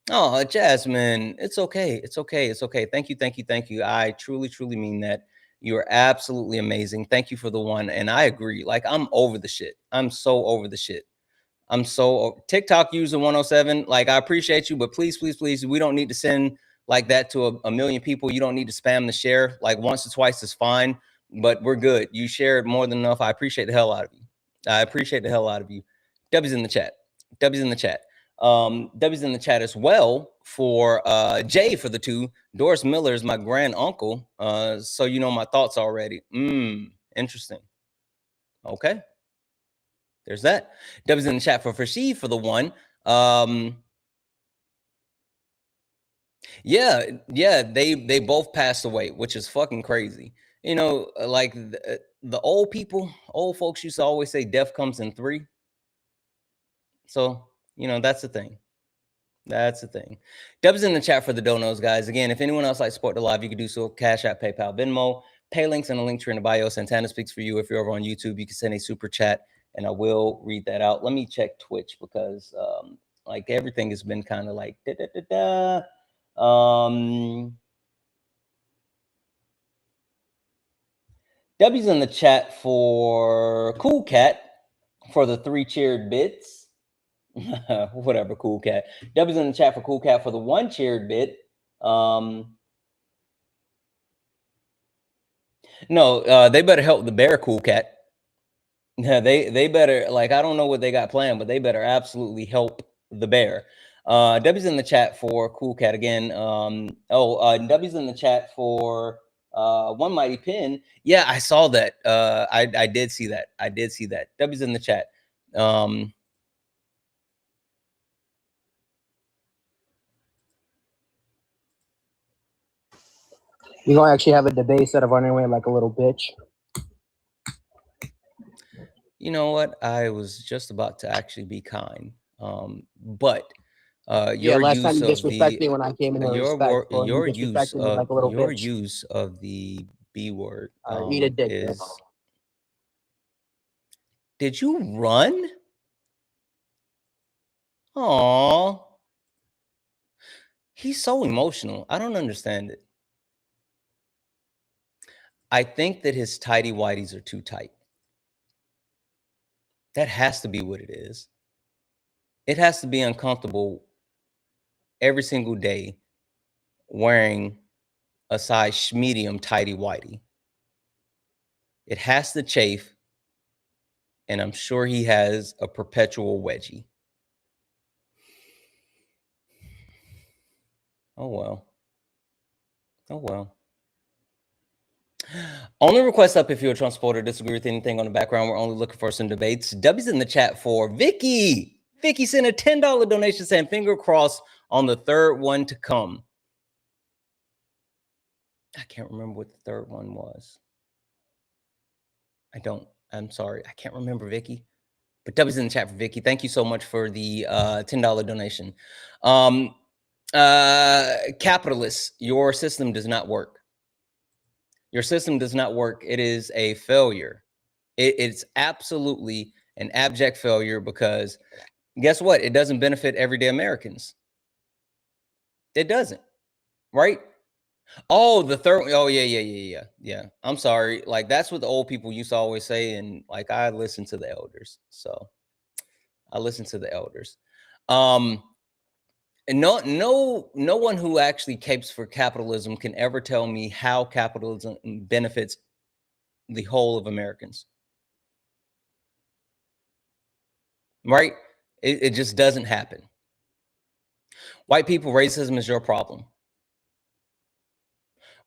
Oh, Jasmine, it's okay. It's okay. It's okay. Thank you. I truly mean that. You are absolutely amazing. Thank you for the one. And I agree. Like, I'm over the shit. I'm so over the shit. I'm so TikTok user 107. Like, I appreciate you, but please, we don't need to send like that to a million people. You don't need to spam the share. Like once or twice is fine, but we're good. You shared more than enough. I appreciate the hell out of you. W's in the chat. W's in the chat as well for Jay for the 2. Doris Miller is my grand uncle. So you know my thoughts already. Interesting. Okay. There's that. W's in the chat for Farshid for the 1. Yeah, they both passed away, which is fucking crazy. You know, like the old folks used to always say death comes in 3. So, you know, that's the thing. That's the thing. Dubs in the chat for the donos, guys. Again, if anyone else likes to support the live, you can do so. Cash App, PayPal, Venmo. Pay links and a link tree in the bio. Santana speaks for you. If you're over on YouTube, you can send a super chat and I will read that out. Let me check Twitch because like everything has been kind of like W's in the chat for Cool Cat for the 3 cheered bits. Whatever, Cool Cat. W's in the chat for Cool Cat for the 1 cheered bit. No, they better help the bear, Cool Cat. Yeah, they better, like, I don't know what they got planned, but they better absolutely help the bear. W's in the chat for Cool Cat again. W's in the chat for One Mighty Pin. Yeah, I saw that. I did see that. I did see that. W's in the chat. You're gonna actually have a debate instead of running away like a little bitch. You know what? I was just about to actually be kind. But yeah, last time you disrespected me when I came in. Your use of the B word eat a dick, is. Did you run? Aw. He's so emotional. I don't understand it. I think that his tighty whities are too tight. That has to be what it is. It has to be uncomfortable every single day wearing a size medium tighty whitey. It has to chafe, and I'm sure he has a perpetual wedgie. Oh well. Oh well. Only request up if you're a Trump supporter, disagree with anything on the background. We're only looking for some debates. W's in the chat for Vicky. Vicky sent a $10 donation saying finger crossed on the 3rd one to come. I can't remember what the 3rd one was. I'm sorry. I can't remember, Vicky. But W's in the chat for Vicky. Thank you so much for the $10 donation. Capitalists, your system does not work. Your system does not work. It is a failure. It's absolutely an abject failure because guess what? It doesn't benefit everyday Americans. It doesn't, right? Oh, the 3rd. Oh, yeah. I'm sorry. Like, that's what the old people used to always say. And like, I listen to the elders. So I listen to the elders. And no one who actually capes for capitalism can ever tell me how capitalism benefits the whole of Americans. Right? It just doesn't happen. White people, racism is your problem.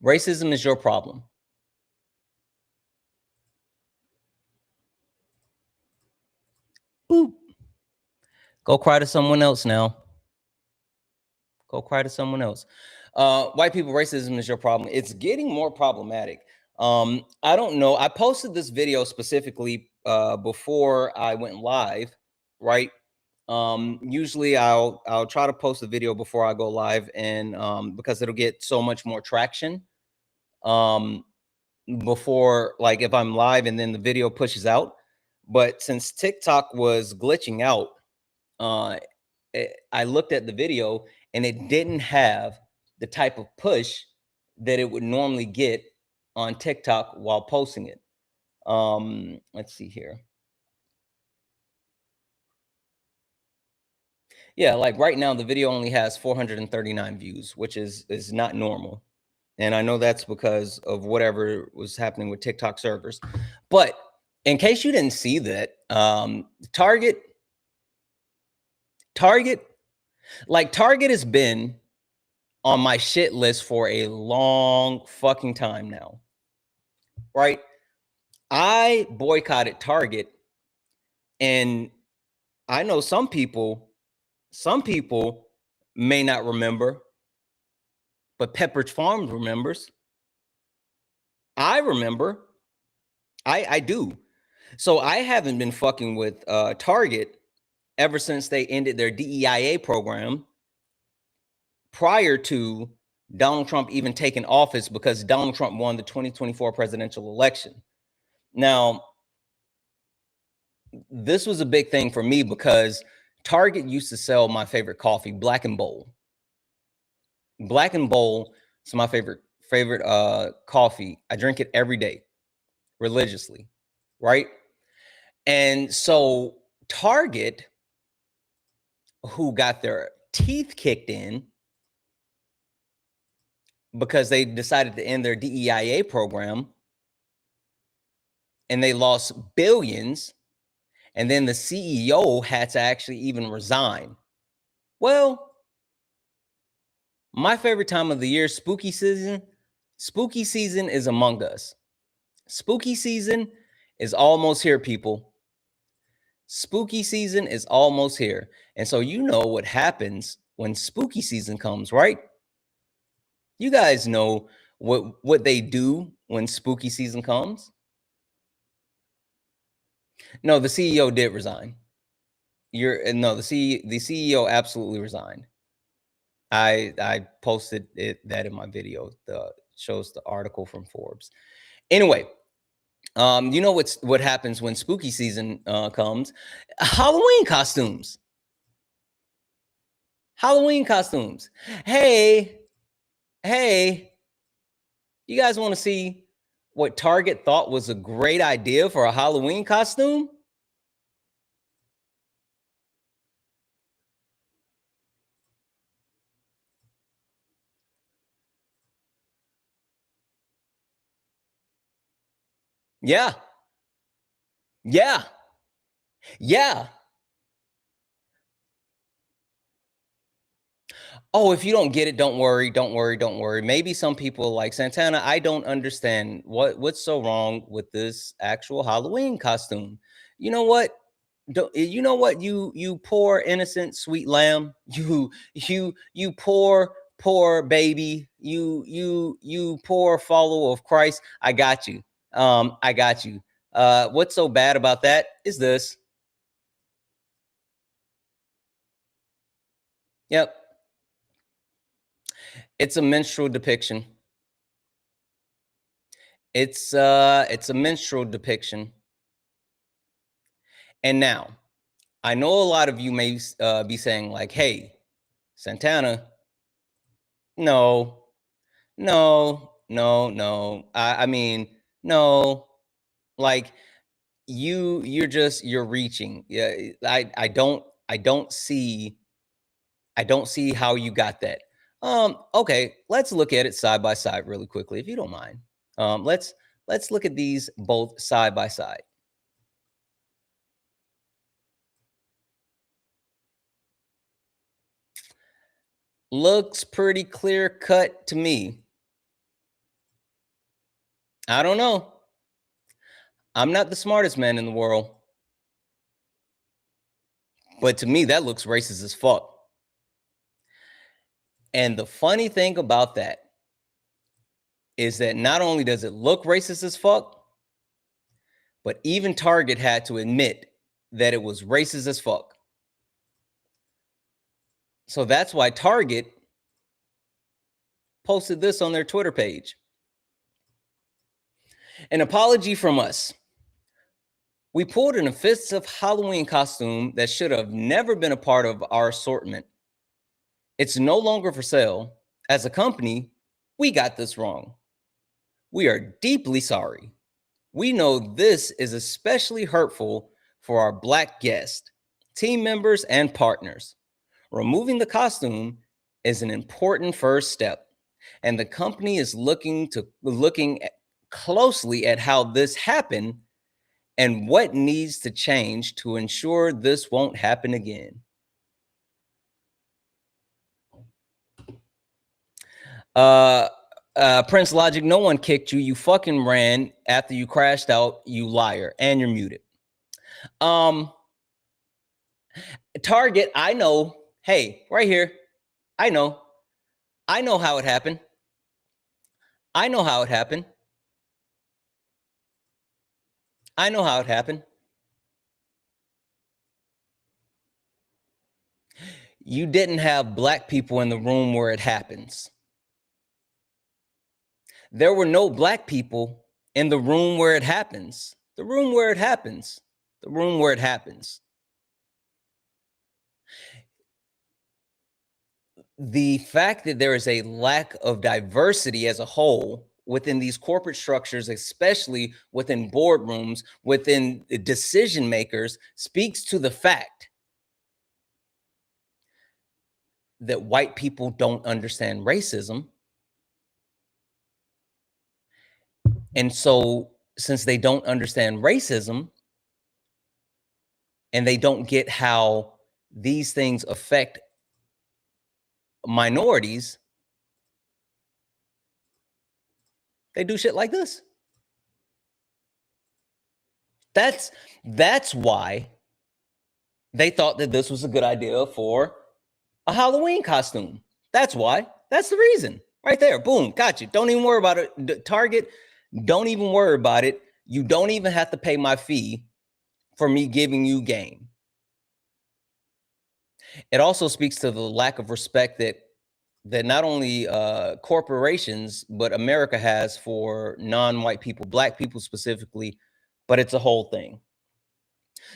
Racism is your problem. Boop. Go cry to someone else now. Go cry to someone else. White people, racism is your problem. It's getting more problematic. I don't know. I posted this video specifically before I went live, right? Usually I'll try to post a video before I go live, and because it'll get so much more traction. Before, like, if I'm live and then the video pushes out. But since TikTok was glitching out, I looked at the video and it didn't have the type of push that it would normally get on TikTok while posting it. Let's see here. Yeah, like right now, the video only has 439 views, which is not normal. And I know that's because of whatever was happening with TikTok servers. But in case you didn't see that, Target Like, Target has been on my shit list for a long fucking time now, right? I boycotted Target, and I know some people may not remember, but Pepperidge Farms remembers. I remember. I do. So I haven't been fucking with Target ever since they ended their DEIA program prior to Donald Trump even taking office, because Donald Trump won the 2024 presidential election. Now, this was a big thing for me because Target used to sell my favorite coffee, Black and Bold. Black and Bold is my favorite coffee. I drink it every day, religiously, right? And so Target, who got their teeth kicked in because they decided to end their DEIA program, and they lost billions, and then the CEO had to actually even resign. Well, my favorite time of the year, spooky season is among us. Spooky season is almost here, people. Spooky season is almost here. And so you know what happens when spooky season comes, right? You guys know what they do when spooky season comes. No, the CEO did resign. The CEO absolutely resigned. I posted that in my video. Shows the article from Forbes. Anyway, you know what happens when spooky season comes? Halloween costumes. Halloween costumes. Hey, you guys want to see what Target thought was a great idea for a Halloween costume? Yeah. Oh, if you don't get it, don't worry. Maybe some people like Santana, I don't understand what's so wrong with this actual Halloween costume. You know what? You poor innocent sweet lamb. You poor baby. You poor follower of Christ. I got you. What's so bad about that is this. Yep. It's a minstrel depiction. It's a minstrel depiction. And now, I know a lot of you may be saying like, hey, Santana, no. I mean, no, like you're reaching. Yeah, I don't see how you got that. Okay, let's look at it side by side really quickly, if you don't mind. Let's look at these both side by side. Looks pretty clear cut to me. I don't know. I'm not the smartest man in the world, but to me, that looks racist as fuck. And the funny thing about that is that not only does it look racist as fuck, but even Target had to admit that it was racist as fuck. So that's why Target posted this on their Twitter page. An apology from us. We pulled an offensive Halloween costume that should have never been a part of our assortment. It's no longer for sale. As a company, we got this wrong. We are deeply sorry. We know this is especially hurtful for our Black guests, team members, and partners. Removing the costume is an important first step, and the company is looking closely at how this happened and what needs to change to ensure this won't happen again. Prince Logic, no one kicked you. You fucking ran after you crashed out, you liar. And you're muted. Target, I know. Hey, right here. I know how it happened. I know how it happened. I know how it happened. You didn't have black people in the room where it happens. There were no black people in the room where it happens. The room where it happens. The room where it happens. The fact that there is a lack of diversity as a whole within these corporate structures, especially within boardrooms, within decision makers, speaks to the fact that white people don't understand racism. And so since they don't understand racism and they don't get how these things affect minorities, they do shit like this. That's why they thought that this was a good idea for a Halloween costume. That's why. That's the reason. Right there. Boom. Got you. Don't even worry about it. Target, don't even worry about it. You don't even have to pay my fee for me giving you game. It also speaks to the lack of respect that not only corporations, but America has for non-white people, black people specifically, but it's a whole thing.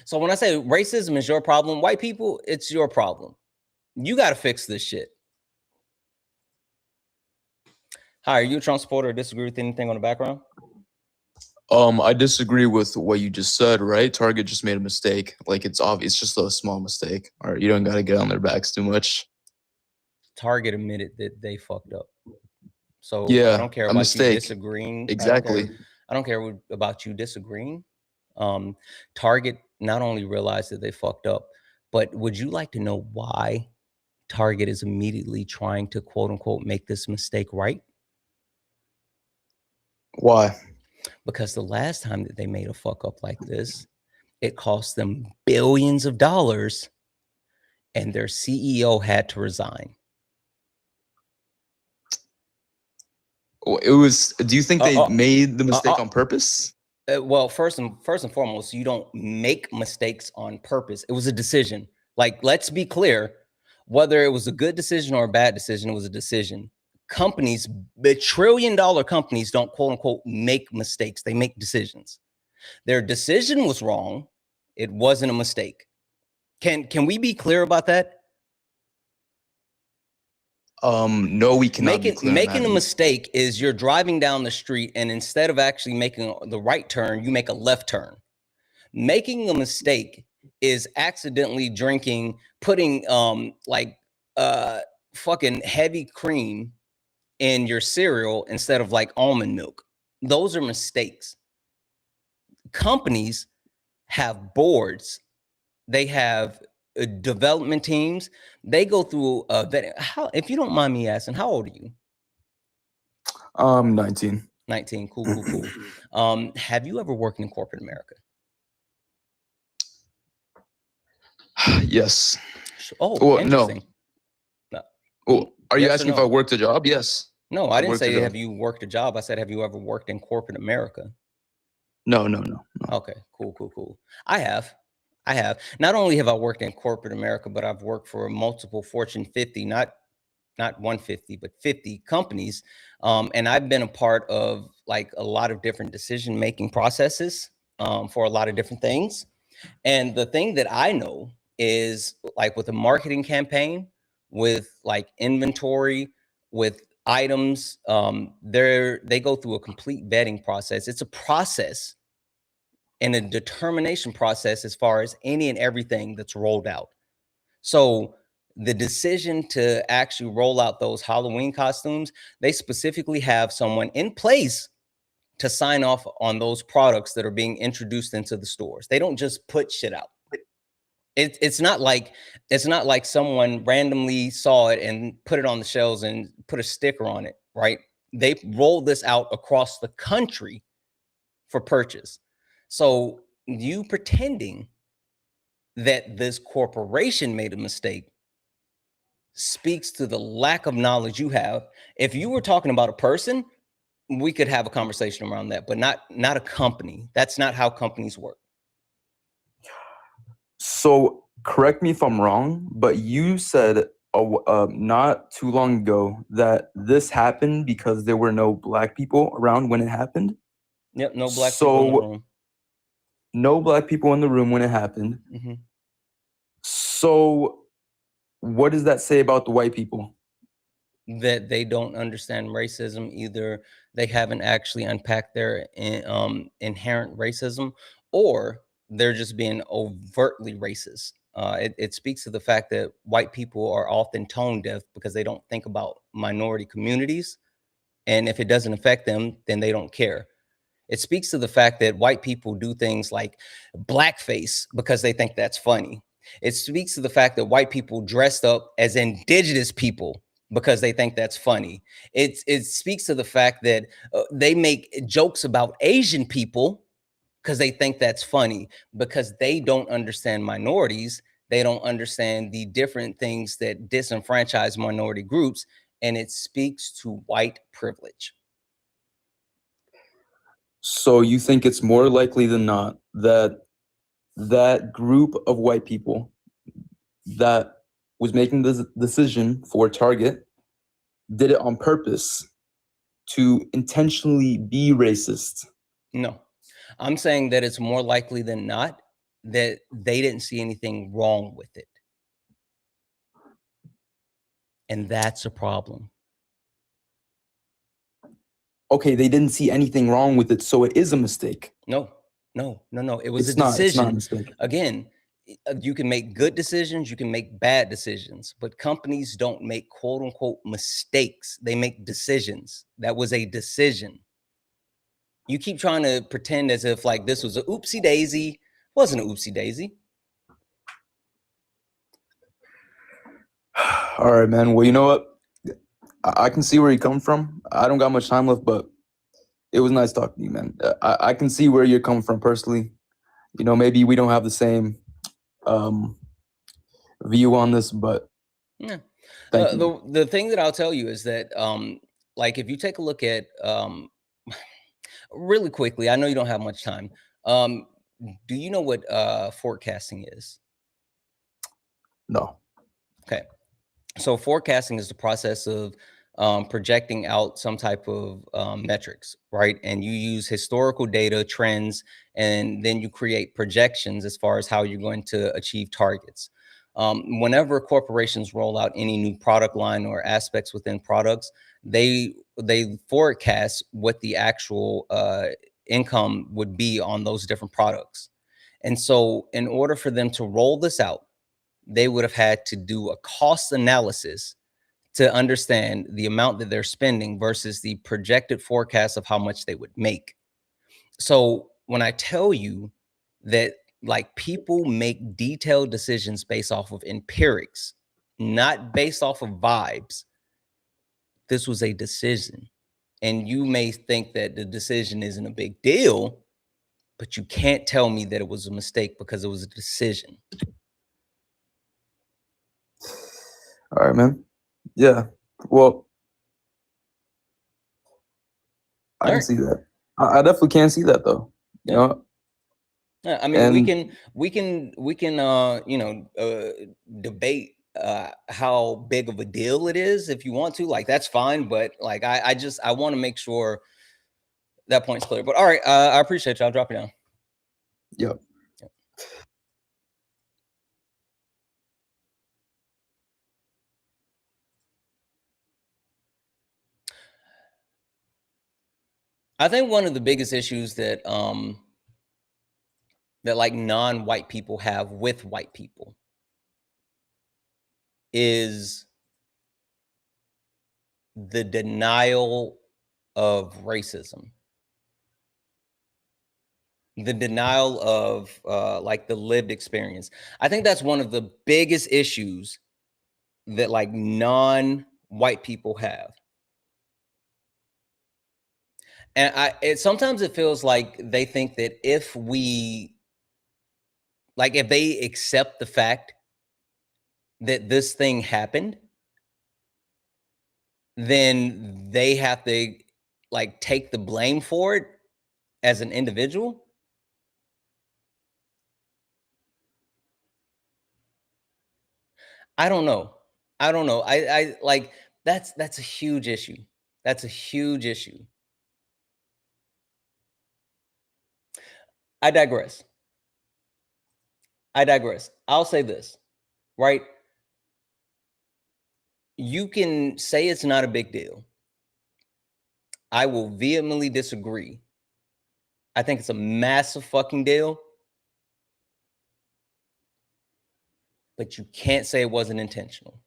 So when I say racism is your problem, white people, it's your problem. You got to fix this shit. Hi, are you a Trump supporter or disagree with anything on the background? I disagree with what you just said, right? Target just made a mistake. Like, it's obvious, it's just a small mistake. All right, you don't got to get on their backs too much. Target admitted that they fucked up. So yeah, I don't care about you disagreeing. Exactly. I don't care about you disagreeing. Target not only realized that they fucked up, but would you like to know why Target is immediately trying to quote unquote make this mistake right? Why? Because the last time that they made a fuck up like this, it cost them billions of dollars and their CEO had to resign. It was, do you think they made the mistake on purpose? Well, first and foremost, you don't make mistakes on purpose. It was a decision. Like, let's be clear, whether it was a good decision or a bad decision, it was a decision. Companies, the trillion-dollar companies don't quote unquote make mistakes. They make decisions. Their decision was wrong. It wasn't a mistake. Can we be clear about that? No, we cannot. Making a mistake is you're driving down the street and instead of actually making the right turn, you make a left turn. Making a mistake is accidentally putting fucking heavy cream in your cereal instead of like almond milk. Those are mistakes. Companies have boards. They have development teams. They go through how, if you don't mind me asking, how old are you? 19. 19. Cool. Have you ever worked in corporate America? Yes. Oh, well, interesting. No. Well, are you asking if I worked a job? Yes. No, I didn't say have you worked a job. I said, have you ever worked in corporate America? No. Okay, cool. I have. Not only have I worked in corporate America, but I've worked for multiple Fortune 50, not 150, but 50 companies. And I've been a part of like a lot of different decision-making processes for a lot of different things. And the thing that I know is like with a marketing campaign, with like inventory, with items, they go through a complete vetting process. It's a process and a determination process as far as any and everything that's rolled out. So the decision to actually roll out those Halloween costumes, they specifically have someone in place to sign off on those products that are being introduced into the stores. They don't just put shit out. It's not like someone randomly saw it and put it on the shelves and put a sticker on it, right? They rolled this out across the country for purchase. So you pretending that this corporation made a mistake speaks to the lack of knowledge you have. If you were talking about a person, we could have a conversation around that, but not a company. That's not how companies work. So correct me if I'm wrong, but you said not too long ago that this happened because there were no black people around when it happened. Yep, no black people in the room. No black people in the room when it happened. Mm-hmm. So what does that say about the white people? That they don't understand racism. Either they haven't actually unpacked their inherent racism, or they're just being overtly racist. It speaks to the fact that white people are often tone deaf because they don't think about minority communities. And if it doesn't affect them, then they don't care. It speaks to the fact that white people do things like blackface because they think that's funny. It speaks to the fact that white people dressed up as indigenous people because they think that's funny. It speaks to the fact that they make jokes about Asian people because they think that's funny, because they don't understand minorities. They don't understand the different things that disenfranchise minority groups, and it speaks to white privilege. So you think it's more likely than not that that group of white people that was making this decision for Target did it on purpose to intentionally be racist? No, I'm saying that it's more likely than not that they didn't see anything wrong with it. And that's a problem. Okay, they didn't see anything wrong with it, so it is a mistake. No. It was a decision. It's not a mistake. Again, you can make good decisions, you can make bad decisions, but companies don't make quote unquote mistakes. They make decisions. That was a decision. You keep trying to pretend as if like this was a oopsie daisy. It wasn't an oopsie daisy. All right, man. Well, you know what? I can see where you come from. I don't got much time left, but it was nice talking to you, man. I can see where you're coming from personally. You know, maybe we don't have the same view on this, but yeah. The thing that I'll tell you is that like if you take a look at really quickly, I know you don't have much time. Do you know what forecasting is? No. Okay. So forecasting is the process of projecting out some type of metrics, right? And you use historical data, trends, and then you create projections as far as how you're going to achieve targets. Whenever corporations roll out any new product line or aspects within products, they forecast what the actual income would be on those different products. And so in order for them to roll this out, they would have had to do a cost analysis to understand the amount that they're spending versus the projected forecast of how much they would make. So when I tell you that like people make detailed decisions based off of empirics, not based off of vibes, this was a decision. And you may think that the decision isn't a big deal, but you can't tell me that it was a mistake because it was a decision. All right, man. Yeah. Well, I can see that. I definitely can see that though. You know? I mean, we can you know, debate how big of a deal it is if you want to, like that's fine, but like I want to make sure that point's clear. But all right, I appreciate you. I'll drop you down. Yep. I think one of the biggest issues that that like non-white people have with white people is the denial of racism, the denial of like the lived experience. I think that's one of the biggest issues that like non-white people have. And sometimes it feels like they think that if they accept the fact that this thing happened, then they have to like take the blame for it as an individual. I don't know. I like that's a huge issue. That's a huge issue. I digress. I'll say this, right? You can say it's not a big deal. I will vehemently disagree. I think it's a massive fucking deal. But you can't say it wasn't intentional.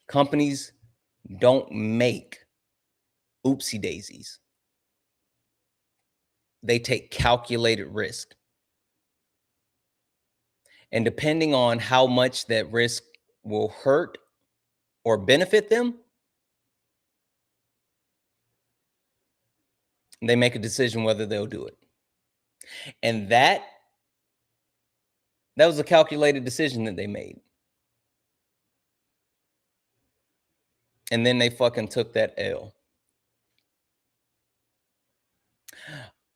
Companies don't make oopsie daisies. They take calculated risk. And depending on how much that risk will hurt or benefit them, they make a decision whether they'll do it. And that was a calculated decision that they made. And then they fucking took that L.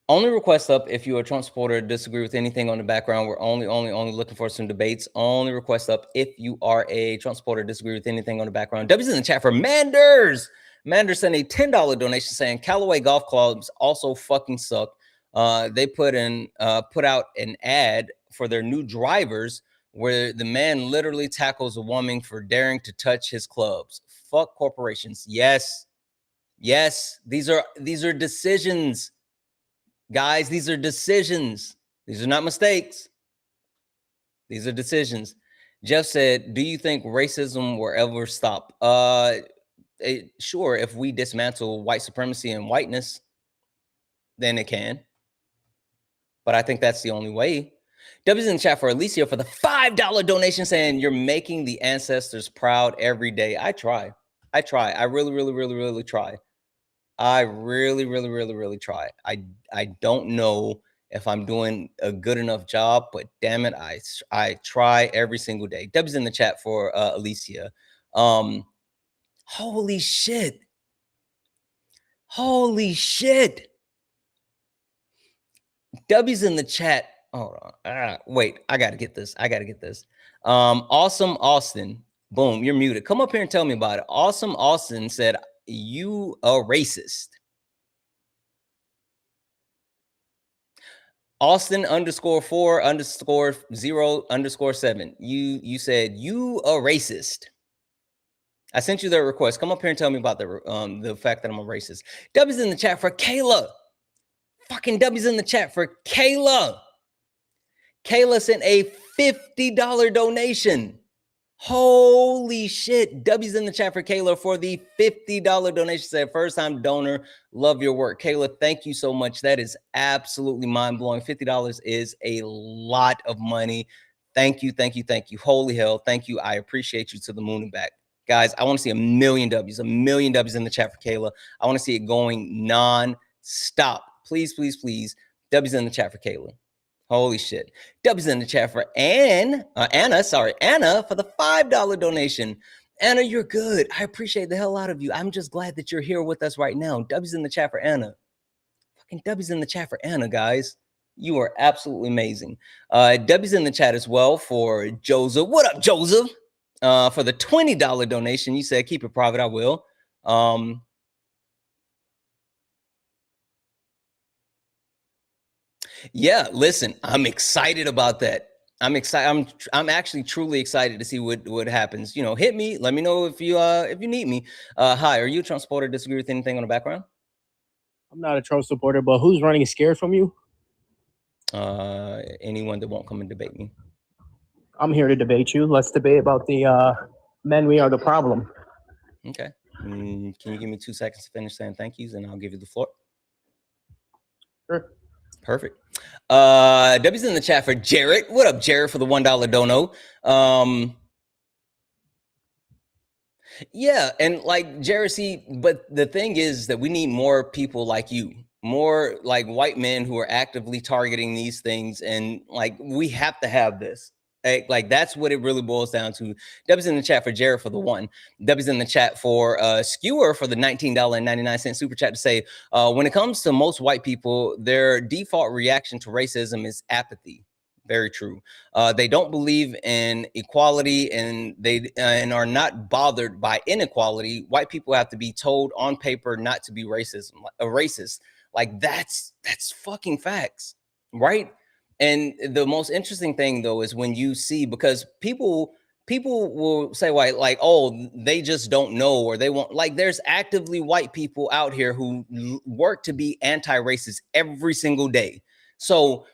Only request up if you're a Trump supporter, disagree with anything on the background. We're only looking for some debates. Only request up if you are a Trump supporter, disagree with anything on the background. W's in the chat for Manders. Manders sent a $10 donation saying Callaway golf clubs also fucking suck. They put out an ad for their new drivers where the man literally tackles a woman for daring to touch his clubs. Fuck corporations. Yes. These are decisions. Guys, these are decisions. These are not mistakes. These are decisions. Jeff said, do you think racism will ever stop? Sure, if we dismantle white supremacy and whiteness, then it can. But I think that's the only way. W's in the chat for Alicia for the $5 donation saying you're making the ancestors proud every day. I try. I really try. I really try. I don't know if I'm doing a good enough job, but damn it, I try every single day. W's in the chat for Alicia. Holy shit. W's in the chat. Hold on. Wait, I gotta get this. Awesome Austin. Boom, you're muted. Come up here and tell me about it. Awesome Austin said, you a racist. Austin _4_0_7. You said you a racist. I sent you that request. Come up here and tell me about the fact that I'm a racist. W's in the chat for Kayla. Fucking W's in the chat for Kayla. Kayla sent a $50 donation. Holy shit. W's in the chat for Kayla for the $50 donation. Said first time donor. Love your work. Kayla, thank you so much. That is absolutely mind-blowing. $50 is a lot of money. Thank you. Holy hell. Thank you. I appreciate you to the moon and back. Guys, I want to see a million W's in the chat for Kayla. I want to see it going non-stop. Please. W's in the chat for Kayla. Holy shit. W's in the chat for Anna for the $5 donation. Anna, you're good. I appreciate the hell out of you. I'm just glad that you're here with us right now. W's in the chat for Anna. Fucking W's in the chat for Anna, guys. You are absolutely amazing. W's in the chat as well for Joseph. What up, Joseph? For the $20 donation. You said keep it private. I will. Yeah, listen, I'm excited about that. I'm excited. I'm actually truly excited to see what happens. You know, hit me. Let me know if you need me. Hi, are you a Trump supporter? Disagree with anything on the background? I'm not a Trump supporter, but who's running scared from you? Anyone that won't come and debate me. I'm here to debate you. Let's debate about the men we are the problem. Okay. Can you give me 2 seconds to finish saying thank yous and I'll give you the floor? Sure. Perfect. W's in the chat for Jared. What up, Jared, for the $1 dono? Yeah, and like Jersey, but the thing is that we need more people like you, more like white men who are actively targeting these things, and like we have to have this. Like that's what it really boils down to. W's in the chat for Jared for the one. W's in the chat for Skewer for the $19.99 super chat to say, when it comes to most white people, their default reaction to racism is apathy. Very true. They don't believe in equality, and they and are not bothered by inequality. White people have to be told on paper not to be racist. Like that's fucking facts, right? And the most interesting thing though is when you see, because people will say like, oh, they just don't know, or they won't. Like there's actively white people out here who work to be anti-racist every single day. So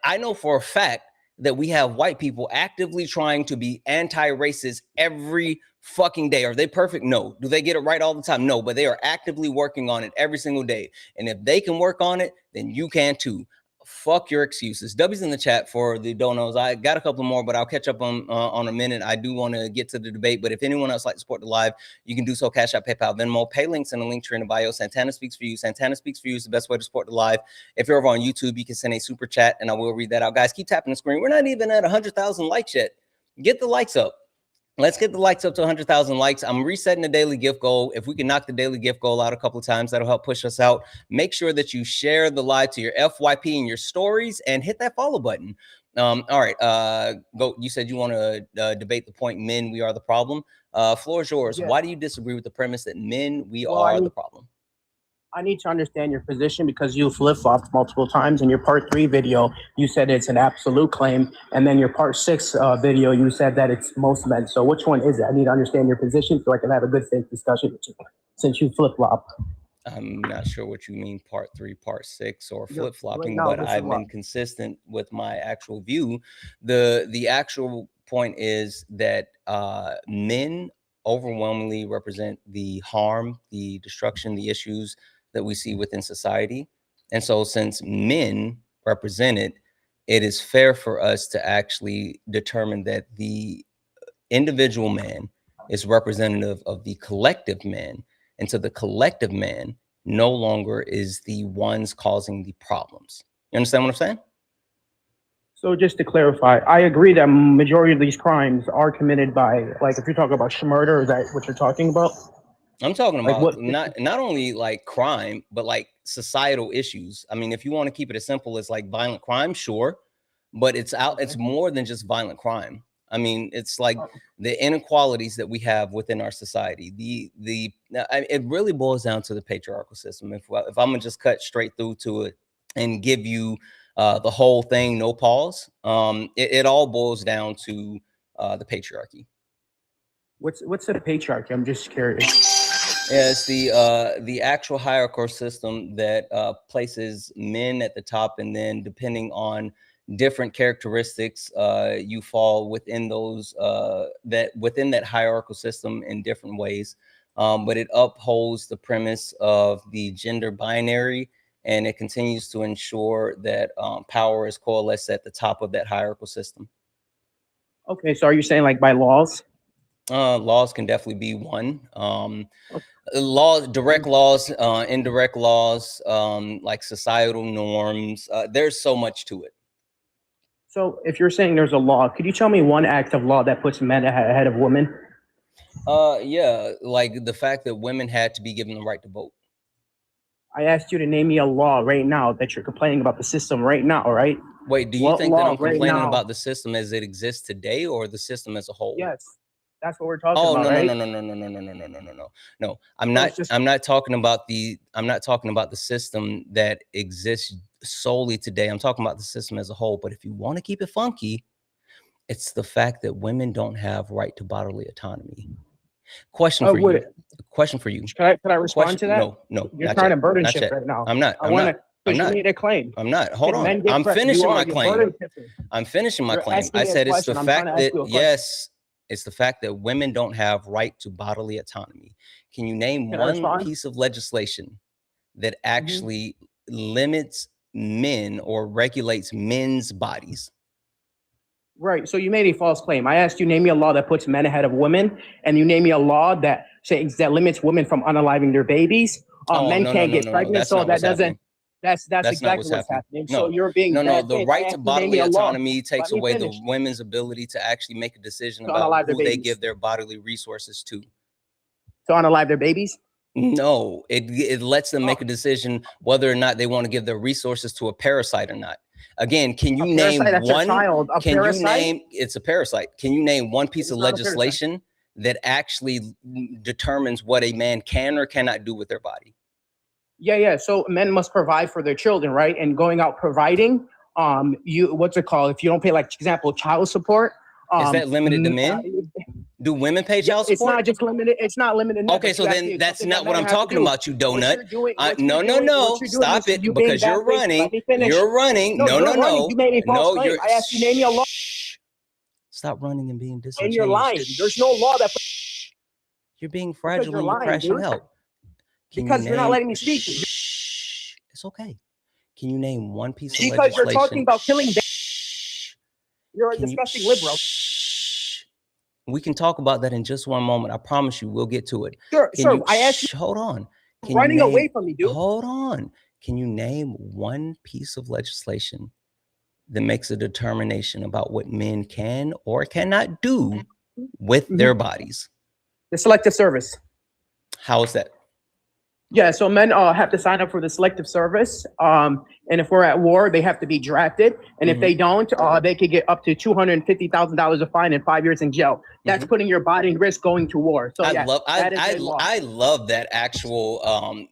I know for a fact that we have white people actively trying to be anti-racist every fucking day. Are they perfect? No. Do they get it right all the time? No, but they are actively working on it every single day. And if they can work on it, then you can too. Fuck your excuses. W's in the chat for the donos. I got a couple more, but I'll catch up on a minute. I do want to get to the debate, but if anyone else like to support the live, you can do so. Cash App, PayPal, Venmo, pay links in the link tree in the bio. Santana speaks for you. Santana speaks for you is the best way to support the live. If you're over on YouTube, you can send a super chat and I will read that out. Guys, keep tapping the screen. We're not even at 100,000 likes yet. Get the likes up. Let's get the likes up to 100,000 likes. I'm resetting the daily gift goal. If we can knock the daily gift goal out a couple of times, that'll help push us out. Make sure that you share the live to your FYP and your stories and hit that follow button. All right. Go. You said you want to debate the point, men, we are the problem. Floor is yours. Yeah. Why do you disagree with the premise that men, we are the problem? I need to understand your position because you flip-flopped multiple times. In your part 3 video, you said it's an absolute claim. And then your part 6 video, you said that it's most men. So which one is it? I need to understand your position so I can have a good faith discussion with you since you flip-flop. I'm not sure what you mean part 3, part 6, or flip-flopping, but I've been consistent with my actual view. The actual point is that men overwhelmingly represent the harm, the destruction, the issues that we see within society. And so since men represent it, it is fair for us to actually determine that the individual man is representative of the collective man. And so the collective man no longer is the ones causing the problems. You understand what I'm saying? So just to clarify, I agree that majority of these crimes are committed by, like, if you're talking about murder, is that what you're talking about? I'm talking about like not only like crime, but like societal issues. I mean, if you want to keep it as simple as like violent crime, sure, but it's more than just violent crime. I mean, it's like the inequalities that we have within our society. It really boils down to the patriarchal system. If I'm gonna just cut straight through to it and give you the whole thing, no pause, it all boils down to the patriarchy. What's the patriarchy? I'm just curious. Yeah, it's the actual hierarchical system that places men at the top, and then depending on different characteristics, you fall within those within that hierarchical system in different ways. But it upholds the premise of the gender binary, and it continues to ensure that power is coalesced at the top of that hierarchical system. Okay, so are you saying like by laws? Laws can definitely be one. Laws, direct laws, indirect laws, like societal norms. There's so much to it. So if you're saying there's a law, could you tell me one act of law that puts men ahead of women? Yeah, like the fact that women had to be given the right to vote. I asked you to name me a law right now that you're complaining about the system right now, right? Wait, do you think that I'm complaining about the system as it exists today, or the system as a whole? Yes. That's what we're talking about. Oh, right? No. I'm not talking about the system that exists solely today. I'm talking about the system as a whole. But if you want to keep it funky, it's the fact that women don't have right to bodily autonomy. Question for you. Can I respond to that? No. You're trying to burden shift right now. I'm not. You need a claim. I'm not. Hold on. I'm finishing my claim. I said it's the fact that yes. It's the fact that women don't have right to bodily autonomy. Can you name one piece of legislation that actually limits men or regulates men's bodies? Right. So you made a false claim. I asked you, name me a law that puts men ahead of women, and you name me a law that limits women from unaliving their babies. Men can't get pregnant, so that doesn't. That's exactly what's happening. So you're being the right to bodily autonomy takes away the women's ability to actually make a decision about who they give their bodily resources to. To unalive their babies? No, it lets them make a decision whether or not they want to give their resources to a parasite or not. Again, can you name one? Can you name? It's a parasite. Can you name one piece of legislation that actually determines what a man can or cannot do with their body? Yeah. So men must provide for their children, right? And going out providing, what's it called? If you don't pay, like, example, child support. Is that limited to men? Do women pay child support? It's not just limited. It's not limited. Okay, so then that's not what I'm talking about, you donut. No. Stop it, because you're running. You're running. No. You made a false claim. I asked you, name me a law. Stop running and being disingenuous. And you're lying. There's no law that. You're being fragile and you're crashing out. Because you're not letting me speak. It's okay. Can you name one piece of legislation? Because you're talking about killing babies. You're a disgusting liberal. We can talk about that in just one moment. I promise you, we'll get to it. Sure. I asked you. Hold on. Running away from me, dude. Hold on. Can you name one piece of legislation that makes a determination about what men can or cannot do with their bodies? The selective service. How is that? Yeah, so men have to sign up for the selective service. And if we're at war, they have to be drafted. And if they don't, they could get up to $250,000 a fine and 5 years in jail. That's putting your body in risk going to war. So I love that actual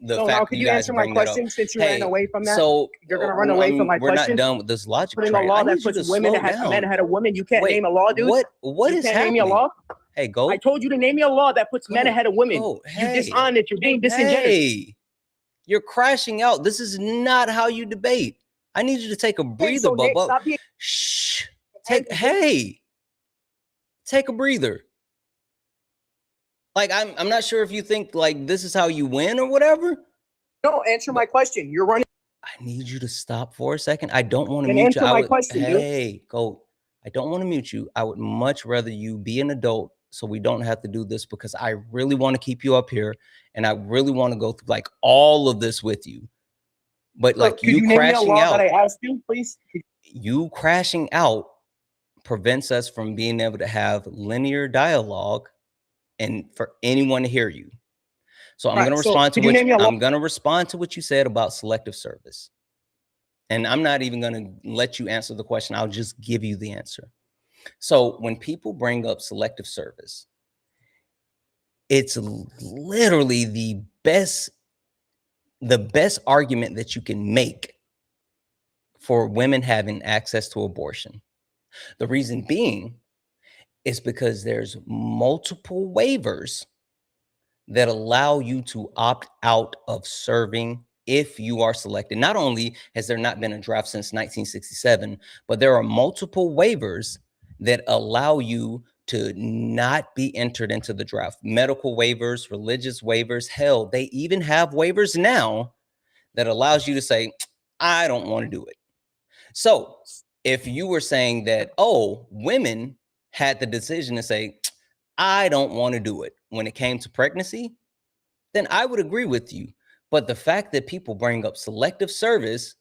so fact that you guys answer my question since you ran away from that? So you're gonna run away from my question? We're not done with this logic. Putting a law that puts men ahead of women. You can't name a law, dude. What is happening? Name me a law? Hey, go. I told you to name me a law that puts men ahead of women. You dishonor it. You're being disingenuous. Hey, you're crashing out. This is not how you debate. I need you to take a breather, Bubba. Shh. Take a breather. Like, I'm not sure if you think like this is how you win or whatever. No, answer my question. You're running. I need you to stop for a second. I don't want to mute you. Answer my question, hey, go. I don't want to mute you. I would much rather you be an adult so we don't have to do this, because I really want to keep you up here and I really want to go through like all of this with you. But like you crashing out, that I asked you, please. You crashing out prevents us from being able to have linear dialogue and for anyone to hear you. So I'm going to respond to what you said about selective service. And I'm not even going to let you answer the question. I'll just give you the answer. So when people bring up selective service, it's literally the best argument that you can make for women having access to abortion. The reason being is because there's multiple waivers that allow you to opt out of serving if you are selected. Not only has there not been a draft since 1967, but there are multiple waivers that allow you to not be entered into the draft. Medical waivers, religious waivers, hell, they even have waivers now that allows you to say, I don't want to do it. So if you were saying that, oh, women had the decision to say, I don't want to do it when it came to pregnancy, then I would agree with you. But the fact that people bring up selective service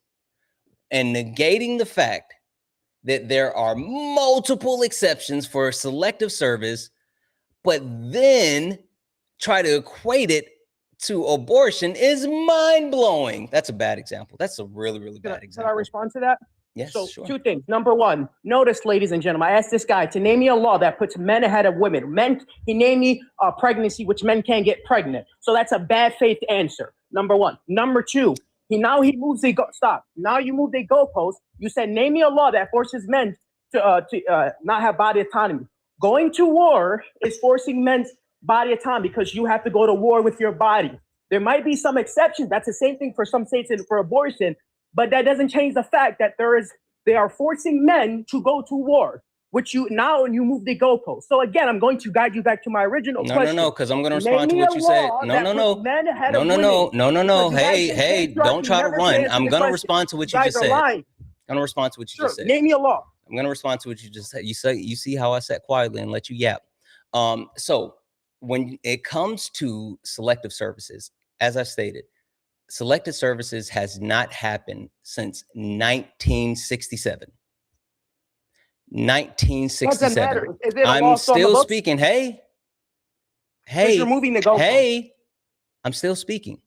and negating the fact that there are multiple exceptions for selective service, but then try to equate it to abortion is mind-blowing. That's a bad example. That's a really, really bad example. Can I respond to that? Yes, so sure. Two things. Number one, notice, ladies and gentlemen, I asked this guy to name me a law that puts men ahead of women. He named me pregnancy, which men can't get pregnant. So that's a bad faith answer. Number one. Number two, now you move the goalpost. You said, name me a law that forces men to not have body autonomy. Going to war is forcing men's body autonomy because you have to go to war with your body. There might be some exceptions. That's the same thing for some states for abortion. But that doesn't change the fact that they are forcing men to go to war, which you move the goalpost. So again, I'm going to guide you back to my original question. No, because I'm going to respond to what you said. No. Hey, don't try to run. I'm going to respond to what you just said. I'm going to respond to what you just said. Name me a law. I'm going to respond to what you just said. You see how I sat quietly and let you yap. So when it comes to selective services, as I stated, selective services has not happened since 1967. 1967. Doesn't matter. Is it a I'm law still on the still books? speaking. Hey, You're moving the goalpost. hey, I'm still speaking.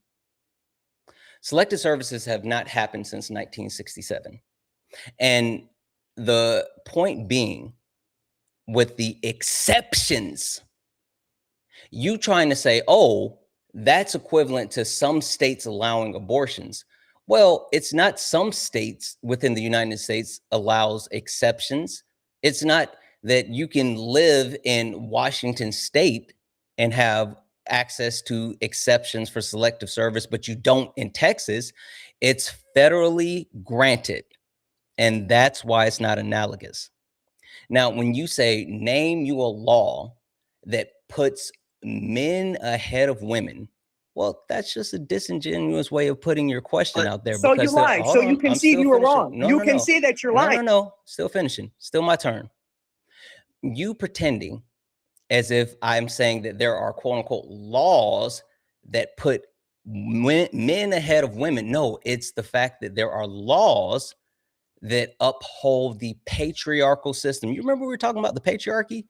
Selective services have not happened since 1967. And the point being, with the exceptions, you trying to say, oh, that's equivalent to some states allowing abortions. Well, it's not some states within the United States allows exceptions. It's not that you can live in Washington State and have access to exceptions for selective service, but you don't in Texas. It's federally granted. And that's why it's not analogous. Now, when you say name you a law that puts men ahead of women, well, that's just a disingenuous way of putting your question out there. So you lied. So you concede you were wrong. You can see that you're lying. No, still finishing. Still my turn. You pretending as if I'm saying that there are quote unquote laws that put men ahead of women. No, it's the fact that there are laws that uphold the patriarchal system. You remember we were talking about the patriarchy?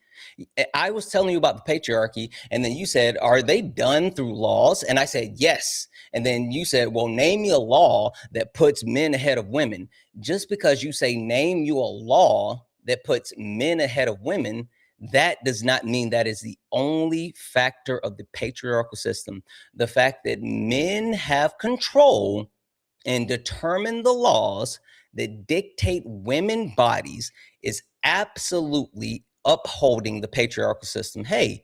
I was telling you about the patriarchy, and then you said, are they done through laws? And I said, yes. And then you said, well, name me a law that puts men ahead of women. Just because you say name you a law that puts men ahead of women, that does not mean that is the only factor of the patriarchal system. The fact that men have control and determine the laws that dictate women's bodies is absolutely upholding the patriarchal system. Hey,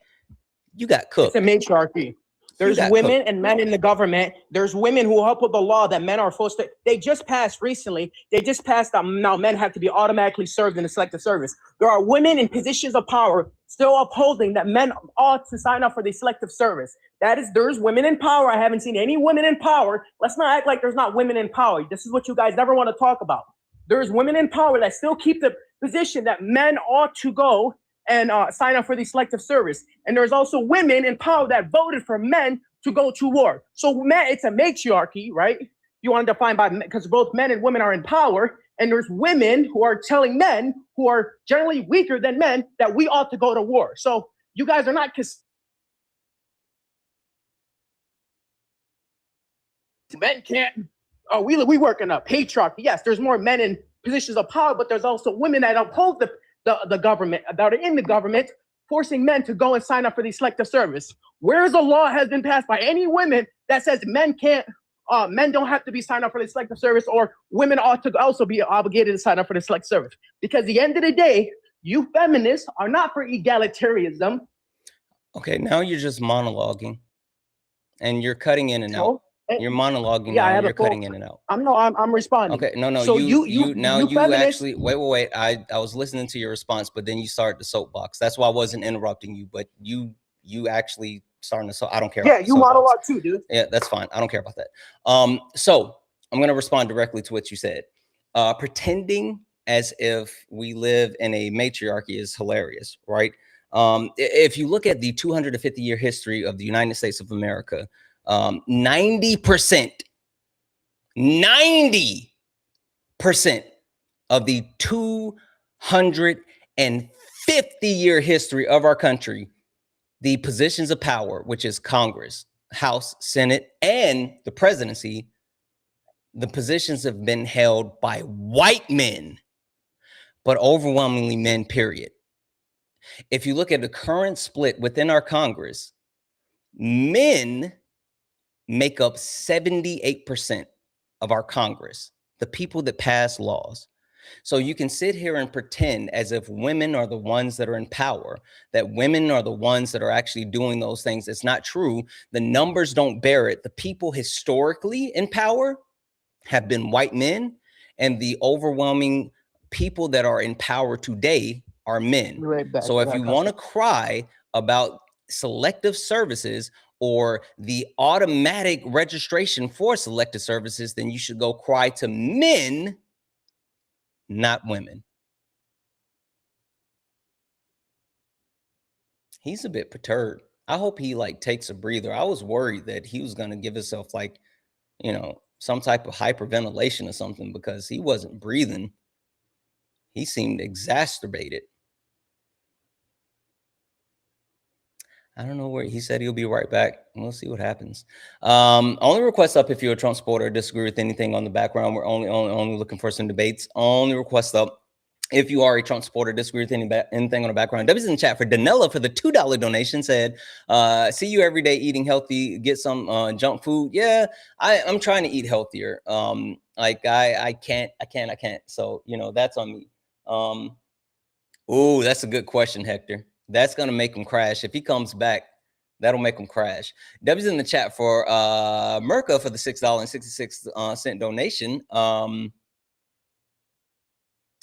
you got cooked. It's a matriarchy. There's women and men in the government. There's women who help with the law that men are supposed to. They just passed recently. They just passed now men have to be automatically served in the selective service. There are women in positions of power still upholding that men ought to sign up for the selective service. There's women in power. I haven't seen any women in power. Let's not act like there's not women in power. This is what you guys never want to talk about. There's women in power that still keep the position that men ought to go and sign up for the selective service. And there's also women in power that voted for men to go to war. So men, it's a matriarchy, right? You want to define by, because both men and women are in power. And there's women who are telling men who are generally weaker than men that we ought to go to war. So you guys are not men can't. Oh, we work in a patriarchy. Yes, there's more men in positions of power, but there's also women that uphold the government, that are in the government, forcing men to go and sign up for the selective service. Where's a law has been passed by any women that says men don't have to be signed up for the selective service, or women ought to also be obligated to sign up for the selective service? Because at the end of the day, you feminists are not for egalitarianism. Okay, now you're just monologuing, and you're cutting in and out. You're monologuing. Yeah, now, you're cutting in and out. I'm responding. Okay, no. So you actually wait. I was listening to your response, but then you started the soapbox. That's why I wasn't interrupting you, but you actually starting to. So I don't care. Yeah, you monologue too, dude. Yeah, that's fine. I don't care about that. So I'm gonna respond directly to what you said. Pretending as if we live in a matriarchy is hilarious, right? If you look at the 250-year history of the United States of America, 90% of the 250-year history of our country, the positions of power, which is Congress, House, Senate, and the presidency, the positions have been held by white men, but overwhelmingly men, period. If you look at the current split within our Congress, men make up 78% of our Congress, the people that pass laws. So you can sit here and pretend as if women are the ones that are in power, that women are the ones that are actually doing those things. It's not true. The numbers don't bear it. The people historically in power have been white men, and the overwhelming people that are in power today are men. Right back. So if you want to cry about selective services or the automatic registration for selective services, then you should go cry to men, not women. He's a bit perturbed. I hope he like takes a breather. I was worried that he was going to give himself like, you know, some type of hyperventilation or something because he wasn't breathing. He seemed exacerbated. I don't know where he said he'll be right back. We'll see what happens. Only request up if you're a Trump supporter or disagree with anything on the background. We're only looking for some debates. Only request up if you are a Trump supporter, disagree with anything on the background. W's in the chat for Danella for the $2 donation said, see you every day eating healthy, get some junk food. Yeah, I'm trying to eat healthier. Like I can't. So, you know, that's on me. Oh, that's a good question, Hector. That's going to make him crash. If he comes back, that'll make him crash. W's in the chat for Merca for the $6.66 donation.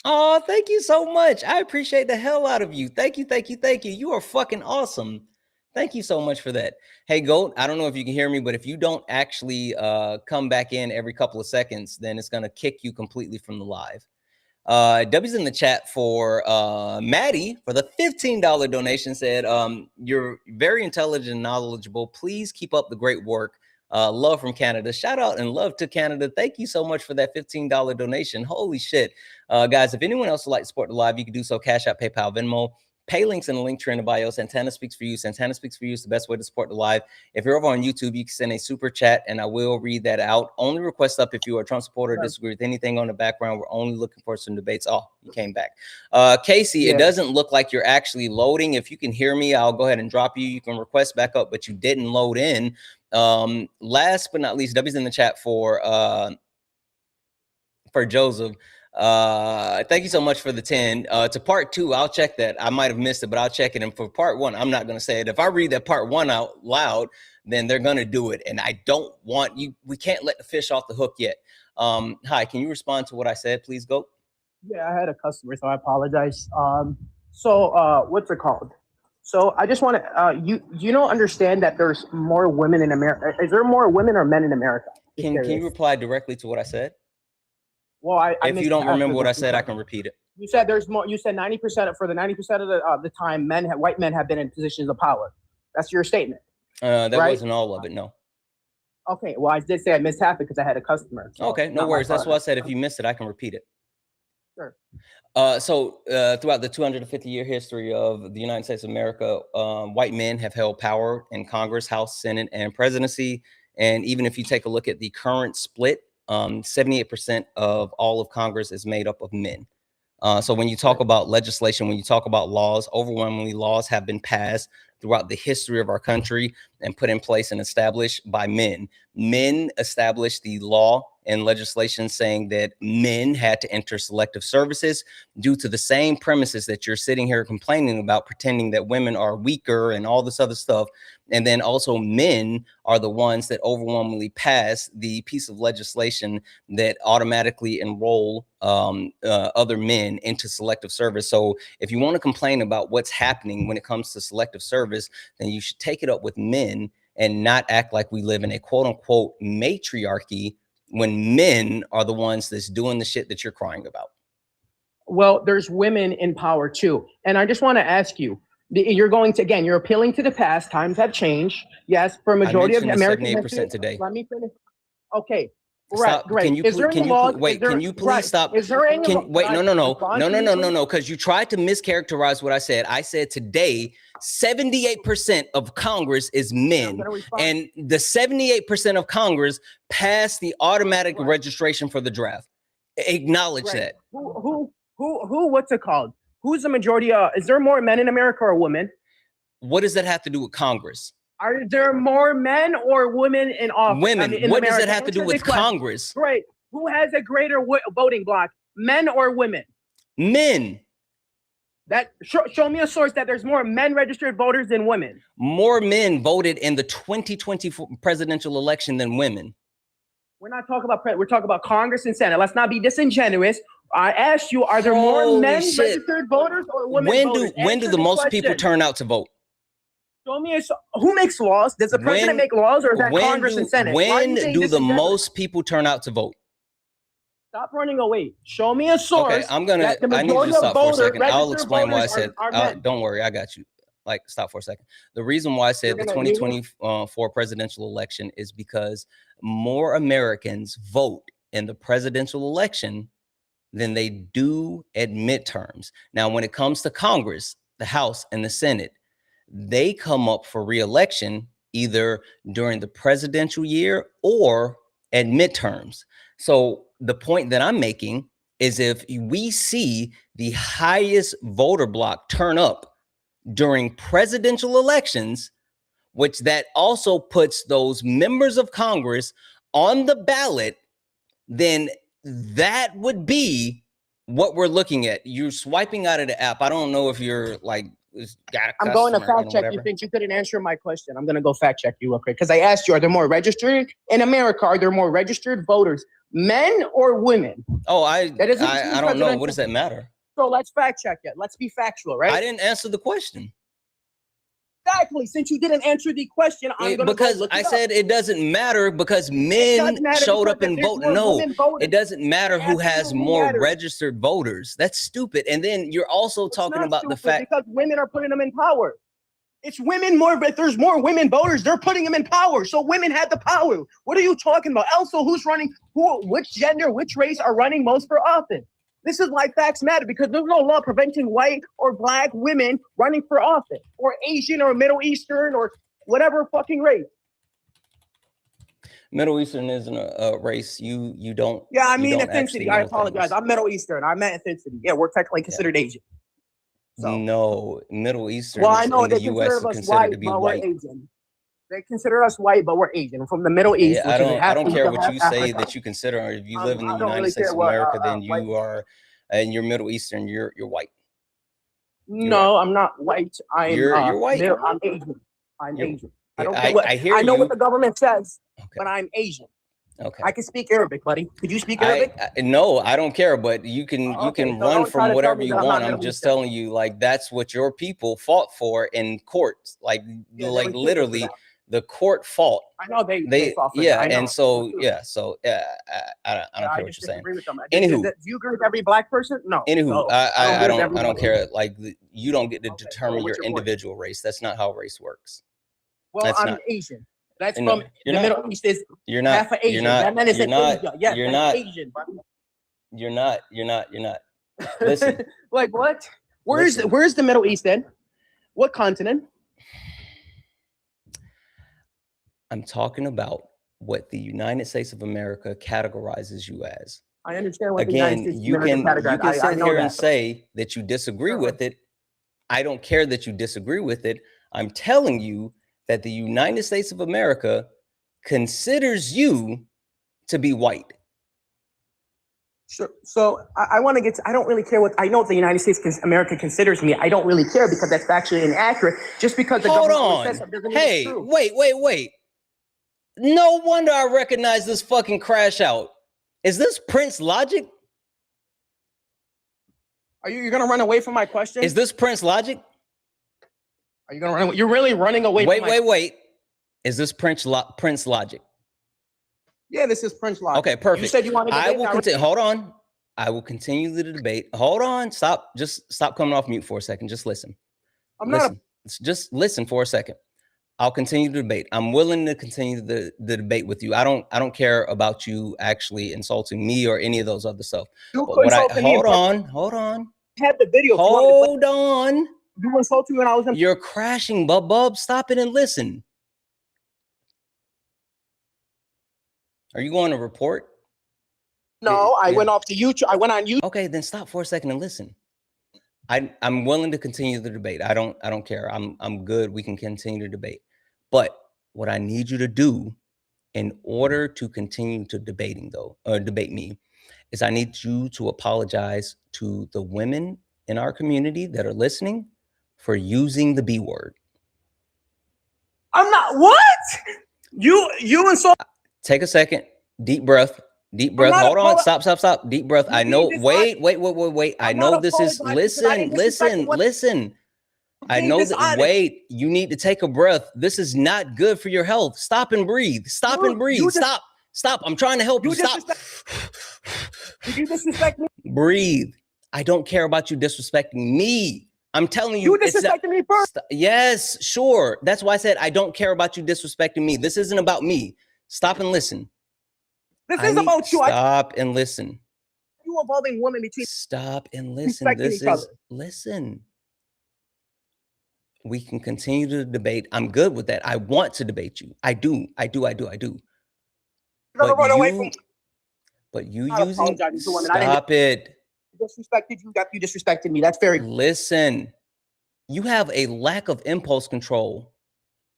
Oh, thank you so much. I appreciate the hell out of you. Thank you. You are fucking awesome. Thank you so much for that. Hey, Goat, I don't know if you can hear me, but if you don't actually come back in every couple of seconds, then it's going to kick you completely from the live. W's in the chat for Maddie for the $15 donation said, you're very intelligent and knowledgeable. Please keep up the great work. Love from Canada. Shout out and love to Canada. Thank you so much for that $15 donation. Holy shit. Guys, if anyone else would like to support the live, you can do so. Cash App, PayPal, Venmo. Pay links in the link tree in the bio. Santana speaks for you. Santana speaks for you is the best way to support the live. If you're over on YouTube, you can send a super chat and I will read that out. Only request up if you are a Trump supporter, disagree with anything on the background. We're only looking for some debates. Oh, you came back. Casey, It doesn't look like you're actually loading. If you can hear me, I'll go ahead and drop you. You can request back up, but you didn't load in. Last but not least, W's in the chat for Joseph. Thank you so much for the 10. To part 2, I'll check that. I might have missed it, but I'll check it. And for part 1, I'm not going to say it. If I read that part 1 out loud, then they're going to do it. And I don't want you. We can't let the fish off the hook yet. Hi, can you respond to what I said, please, Go? Yeah, I had a customer, so I apologize. What's it called? So I just want to, you don't understand that there's more women in America. Is there more women or men in America? Can you reply directly to what I said? Well, if you don't remember what I said, I can repeat it. You said there's more. You said 90% for the 90% of the time, white men have been in positions of power. That's your statement. That wasn't all of it. No. Okay. Well, I did say I missed half because I had a customer. So okay, no worries. That's why I said if you missed it, I can repeat it. Sure. Throughout the 250-year history of the United States of America, white men have held power in Congress, House, Senate, and presidency. And even if you take a look at the current split, 78% of all of Congress is made up of men. So when you talk about legislation, when you talk about laws, overwhelmingly laws have been passed throughout the history of our country and put in place and established by men. Men established the law and legislation saying that men had to enter selective services due to the same premises that you're sitting here complaining about, pretending that women are weaker and all this other stuff. And then also men are the ones that overwhelmingly pass the piece of legislation that automatically enroll other men into selective service. So if you want to complain about what's happening when it comes to selective service, then you should take it up with men and not act like we live in a quote unquote matriarchy when men are the ones that's doing the shit that you're crying about. Well, there's women in power too. And I just want to ask you, you're going to, again, you're appealing to the past. Times have changed. Yes, for a majority of American 78% today. Let me finish. Okay. Stop. Right, great. Can you please stop? Is there any No, because you tried to mischaracterize what I said. I said today, 78% of Congress is men, and the 78% of Congress passed the automatic registration for the draft. Acknowledge that. What's it called? Who's the majority? Is there more men in America or women? What does that have to do with Congress? Are there more men or women in office? Women. What does that have to do with Congress? Great. Who has a greater voting block, men or women? Men. That show me a source that there's more men registered voters than women. More men voted in the 2020 presidential election than women. We're not talking about we're talking about Congress and Senate. Let's not be disingenuous. I asked you, are there more men registered voters or women voters? When do the most people turn out to vote? Show me who makes laws? Does the president make laws, or is that Congress and Senate? When do the most people turn out to vote? Stop running away. Show me a source. Okay, I need you to stop for a second. I'll explain why I said. Don't worry, I got you. like, stop for a second. The reason why I said the 2024 presidential election is because more Americans vote in the presidential election than they do at midterms. Now, when it comes to Congress, the House and the Senate, they come up for re-election either during the presidential year or at midterms. So the point that I'm making is if we see the highest voter block turn up during presidential elections, which that also puts those members of Congress on the ballot, then that would be what we're looking at. You're swiping out of the app. I don't know if you're like, I'm going to fact check you since you couldn't answer my question. I'm going to go fact check you real quick because I asked you, are there more registered in America? Are there more registered voters, men or women? Oh, I don't know. What does that matter? So let's fact check it. Let's be factual, right? I didn't answer the question. Exactly. Since you didn't answer the question, I'm going to because look I said it doesn't matter because men showed up and voted. No, it doesn't matter who has more registered voters. That's stupid. And then you're also talking about the fact because women are putting them in power. It's women more, but there's more women voters. They're putting them in power. So women had the power. What are you talking about? Also, who's running? Which gender, which race are running most for office? This is why facts matter, because there's no law preventing white or black women running for office, or Asian or Middle Eastern or whatever fucking race. Middle Eastern isn't a race. You don't. Yeah, I mean ethnicity. I apologize. I'm Middle Eastern. I meant ethnicity. Yeah, we're technically considered Asian. So. No, Middle Eastern. Well, I know in the they U.S. consider us white, but we're Asian. They consider us white, but we're Asian. From the Middle East. Yeah, I don't care what you say that you consider. Or if you live in the United States of America, then you are, and you're Middle Eastern. You're white. No, I'm not white. You're white. I'm Asian. I'm Asian. I don't I know what the government says, okay. But I'm Asian. Okay. I can speak Arabic, buddy. Could you speak Arabic? No, I don't care, but you can run from whatever you want. I'm just telling you, like, that's what your people fought for in courts. Like, literally the court fought. I know they fought for that. And so I don't care what you're saying. Anywho, do you agree with every black person? No. Anywho, I don't care. Like, you don't get to determine your individual race. That's not how race works. Well, I'm Asian. That's from the Middle East. Is you're not half Asian. You're not Asian. You're not. Listen. Like what? Where's the Middle East then? What continent? I'm talking about what the United States of America categorizes you as. I understand what again, you can sit here and say that you disagree with it. I don't care that you disagree with it. I'm telling you that the United States of America considers you to be white. Sure. So I want to get to, I don't really care what, I know what the United States America considers me. I don't really care because that's factually inaccurate. Just because the government says something doesn't mean it's true. Wait. No wonder I recognize this fucking crash out. Is this Prince Logic? Are you're going to run away from my question? Is this Prince Logic? Are you going to run away? You're really running away from my Wait. Is this Prince Logic? Yeah, this is Prince Logic. Okay, perfect. You said you wanted to I will continue. Hold on. I will continue the debate. Hold on. Stop. Just stop coming off mute for a second. Just listen. Just listen for a second. I'll continue the debate. I'm willing to continue the debate with you. I don't care about you actually insulting me or any of those other stuff. Hold on. Have the video. Hold on. You insulted me when I was in. You're crashing, bub. Stop it and listen. Are you going to report? No, I went off to YouTube. I went on YouTube. Okay, then stop for a second and listen. I'm willing to continue the debate. I don't care. I'm good. We can continue the debate. But what I need you to do in order to continue to debate me is I need you to apologize to the women in our community that are listening for using the B word. I'm not what? You insult. Take a second. Deep breath. Hold on. Stop. Deep breath. I know. Wait. I know this is. Listen. I know that. Wait. You need to take a breath. This is not good for your health. Stop and breathe. Stop. I'm trying to help you. Stop. Did you disrespect me? Breathe. I don't care about you disrespecting me. I'm telling you, You disrespected me first. Yes, sure. That's why I said I don't care about you disrespecting me. This isn't about me. Stop and listen. This is about you. Stop and listen. You involving women between. Stop and listen. Respecting each other. Listen. We can continue to debate. I'm good with that. I want to debate you. I do. But you using, stop it. Disrespected you, you disrespected me. That's very. Listen, you have a lack of impulse control.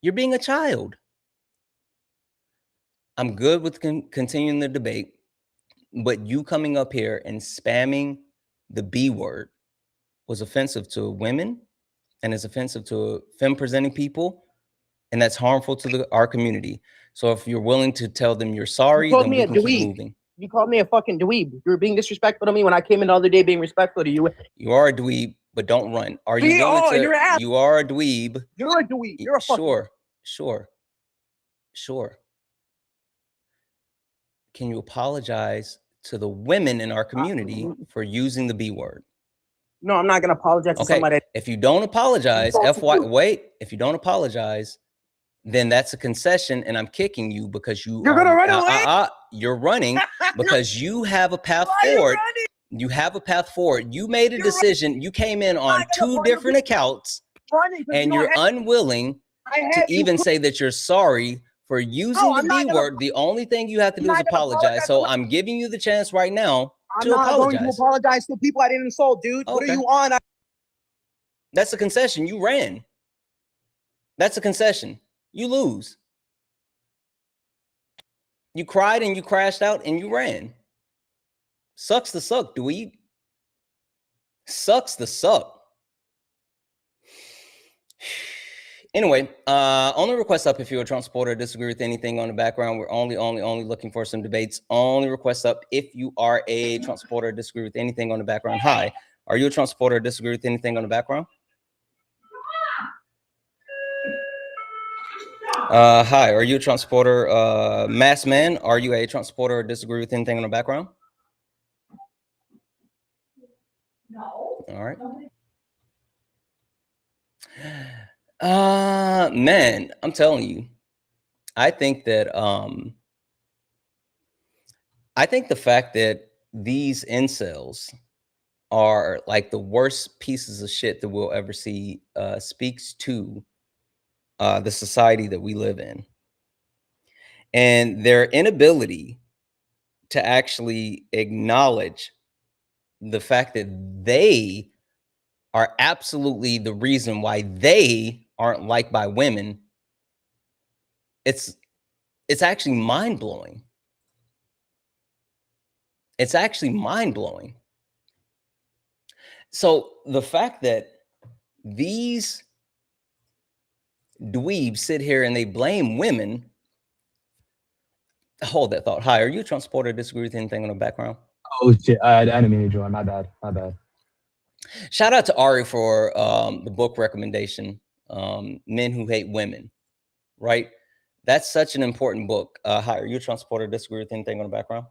You're being a child. I'm good with continuing the debate, but you coming up here and spamming the B word was offensive to women and is offensive to femme presenting people, and that's harmful to our community. So if you're willing to tell them you're sorry, then we can keep moving. You called me a fucking dweeb. You were being disrespectful to me when I came in the other day being respectful to you. You are a dweeb, but don't run. Are you willing to? You are a dweeb. You're a dweeb. You're a fucking. Sure. Can you apologize to the women in our community for using the B word? No, I'm not going to apologize to somebody. If you don't apologize, if you don't apologize, then that's a concession, and I'm kicking you because you're going to run away. You're running because you have a path forward. You have a path forward. You made a decision. You came in on 2 different accounts, and you're unwilling to even say that you're sorry for using the B word. The only thing you have to do is apologize. So I'm giving you the chance right now to apologize. I'm not going to apologize to people I didn't insult, dude. Okay. What are you on? That's a concession. You ran. That's a concession. You lose. You cried and you crashed out and you ran. Sucks to suck, dweeb. Sucks to suck. Anyway, only request up if you're a Trump supporter, disagree with anything on the background. We're only looking for some debates. Only request up if you are a Trump supporter, disagree with anything on the background. Hi, are you a Trump supporter, disagree with anything on the background? Hi, are you a Trump supporter? Mass man, are you a Trump supporter or disagree with anything on the background? No. All right. Man, I'm telling you, I think that the fact that these incels are like the worst pieces of shit that we'll ever see speaks to the society that we live in, and their inability to actually acknowledge the fact that they are absolutely the reason why they aren't liked by women. It's actually mind-blowing. It's actually mind-blowing. So the fact that these dweebs sit here and they blame women. Hold that thought. Hi, are you a Trump supporter? Disagree with anything on the background? Oh shit! I didn't mean to join. My bad. Shout out to Ari for the book recommendation, Men Who Hate Women. Right, that's such an important book. Hi, are you a Trump supporter? Disagree with anything on the background?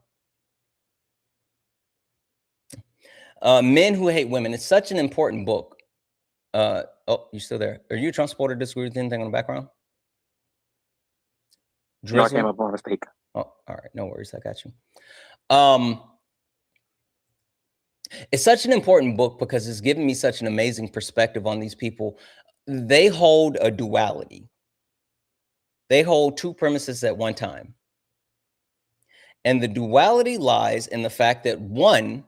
Men Who Hate Women. It's such an important book. Oh, you still there? Are you a Trump supporter? Disagree with anything on the background? No, I came up on mistake. Oh, all right. No worries. I got you. It's such an important book because it's given me such an amazing perspective on these people. They hold a duality. They hold 2 premises at one time. And the duality lies in the fact that, one,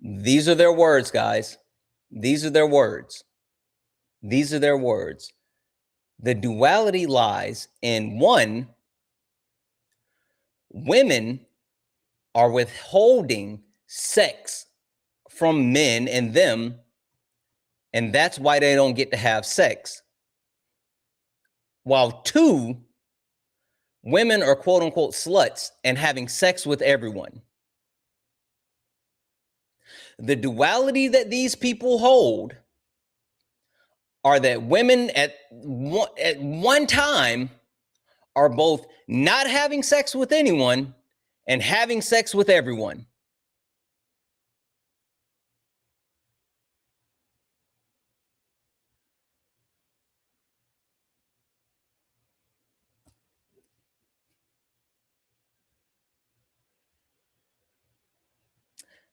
these are their words, guys. These are their words. These are their words. The duality lies in, one, women are withholding sex from men and them, and that's why they don't get to have sex. While 2, women are quote unquote sluts and having sex with everyone. The duality that these people hold are that women at one time are both not having sex with anyone and having sex with everyone.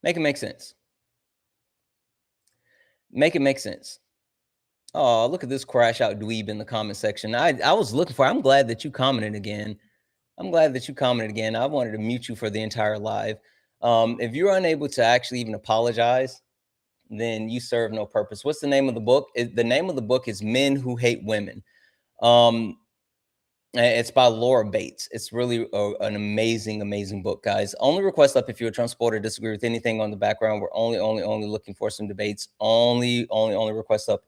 Make it make sense. Make it make sense. Oh, look at this crash out dweeb in the comment section. I was looking for, I'm glad that you commented again. I'm glad that you commented again. I wanted to mute you for the entire live. If you're unable to actually even apologize, then you serve no purpose. What's the name of the book? The name of the book is Men Who Hate Women. It's by Laura Bates. It's really an amazing book, guys. Only request up if you're a Trump supporter, disagree with anything on the background. We're only looking for some debates. Only request up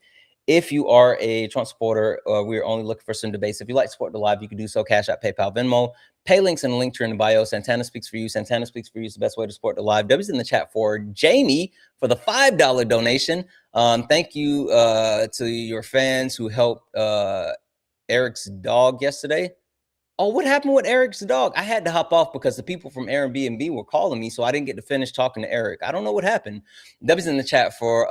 if you are a Trump supporter. We're only looking for some debates. If you like to support the live, you can do so. Cash App, PayPal, Venmo. Pay links in the link tree in the bio. Santana speaks for you. Santana speaks for you is the best way to support the live. W's in the chat for Jamie for the $5 donation. Thank you to your fans who helped Eric's dog yesterday. Oh, what happened with Eric's dog? I had to hop off because the people from Airbnb were calling me, so I didn't get to finish talking to Eric. I don't know what happened. W's in the chat for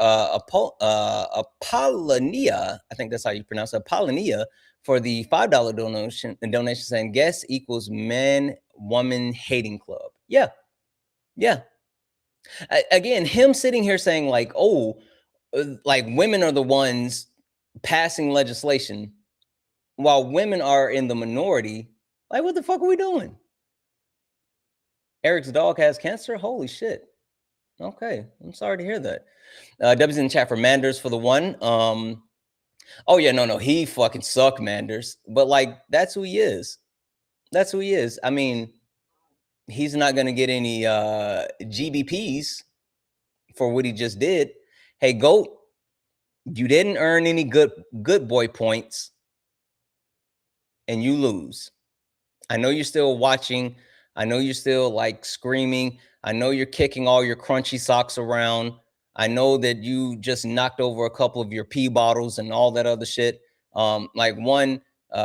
Apollonia. I think that's how you pronounce it. Apollonia for the $5 donation saying guess equals man woman hating club. Yeah. Again, him sitting here saying like, oh, like women are the ones passing legislation while women are in the minority. Like, what the fuck are we doing? Eric's dog has cancer? Holy shit. Okay, I'm sorry to hear that. W's in the chat for Manders for the one. Oh yeah, no, he fucking suck, Manders. But like, that's who he is. That's who he is. I mean, he's not gonna get any GBPs for what he just did. Hey, GOAT, you didn't earn any good boy points, and you lose. I know you're still watching. I know you're still like screaming. I know you're kicking all your crunchy socks around. I know that you just knocked over a couple of your pee bottles and all that other shit. Like one,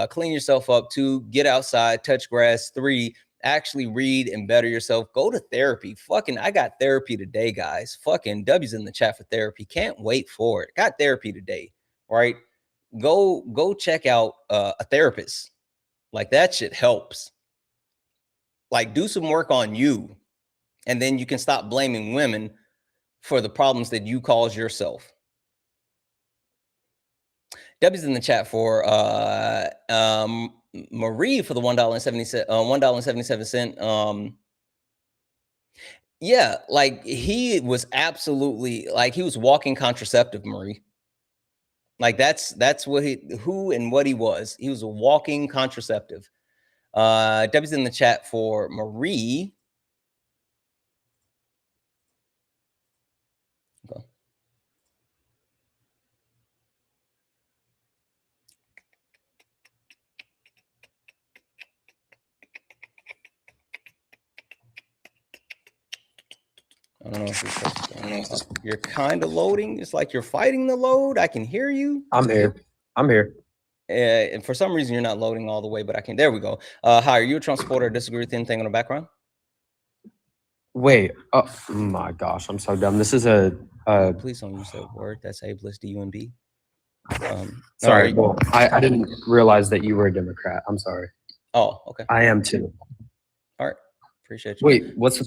clean yourself up. 2, get outside, touch grass. 3, actually read and better yourself. Go to therapy. Fucking, I got therapy today, guys. Fucking W's in the chat for therapy. Can't wait for it. Got therapy today, right? Go check out a therapist. Like that shit helps. Like do some work on you, and then you can stop blaming women for the problems that you cause yourself. W's in the chat for Marie for the $1.77. Yeah, like he was absolutely like he was walking contraceptive, Marie. Like that's what who and what he was. He was a walking contraceptive. W's in the chat for Marie. Okay. I don't know if you're kind of loading. It's like you're fighting the load. I can hear you. I'm here. And for some reason, you're not loading all the way, but I can. There we go. Hi, are you a Trump supporter or disagree with anything on the background? Wait. Oh my gosh, I'm so dumb. This is a. Please don't use that word. That's ableist DUNB. Sorry. Well, I didn't realize that you were a Democrat. I'm sorry. Oh, okay. I am too. All right. Appreciate you. Wait, what's the